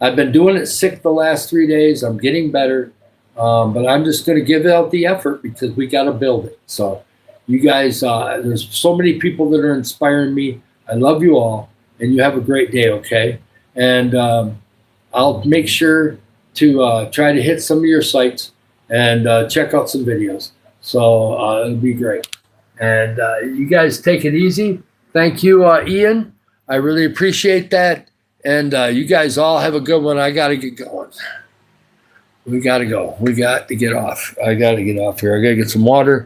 I've been doing it sick the last 3 days. I'm getting better. But I'm just going to give out the effort because we got to build it. So you guys, there's so many people that are inspiring me. I love you all, and you have a great day, okay? And I'll make sure to try to hit some of your sites and check out some videos. So it'll be great. And you guys take it easy. Thank you, Ian. I really appreciate that. And you guys all have a good one. I got to get going. We got to go. We got to get off. I got to get off here. I got to get some water.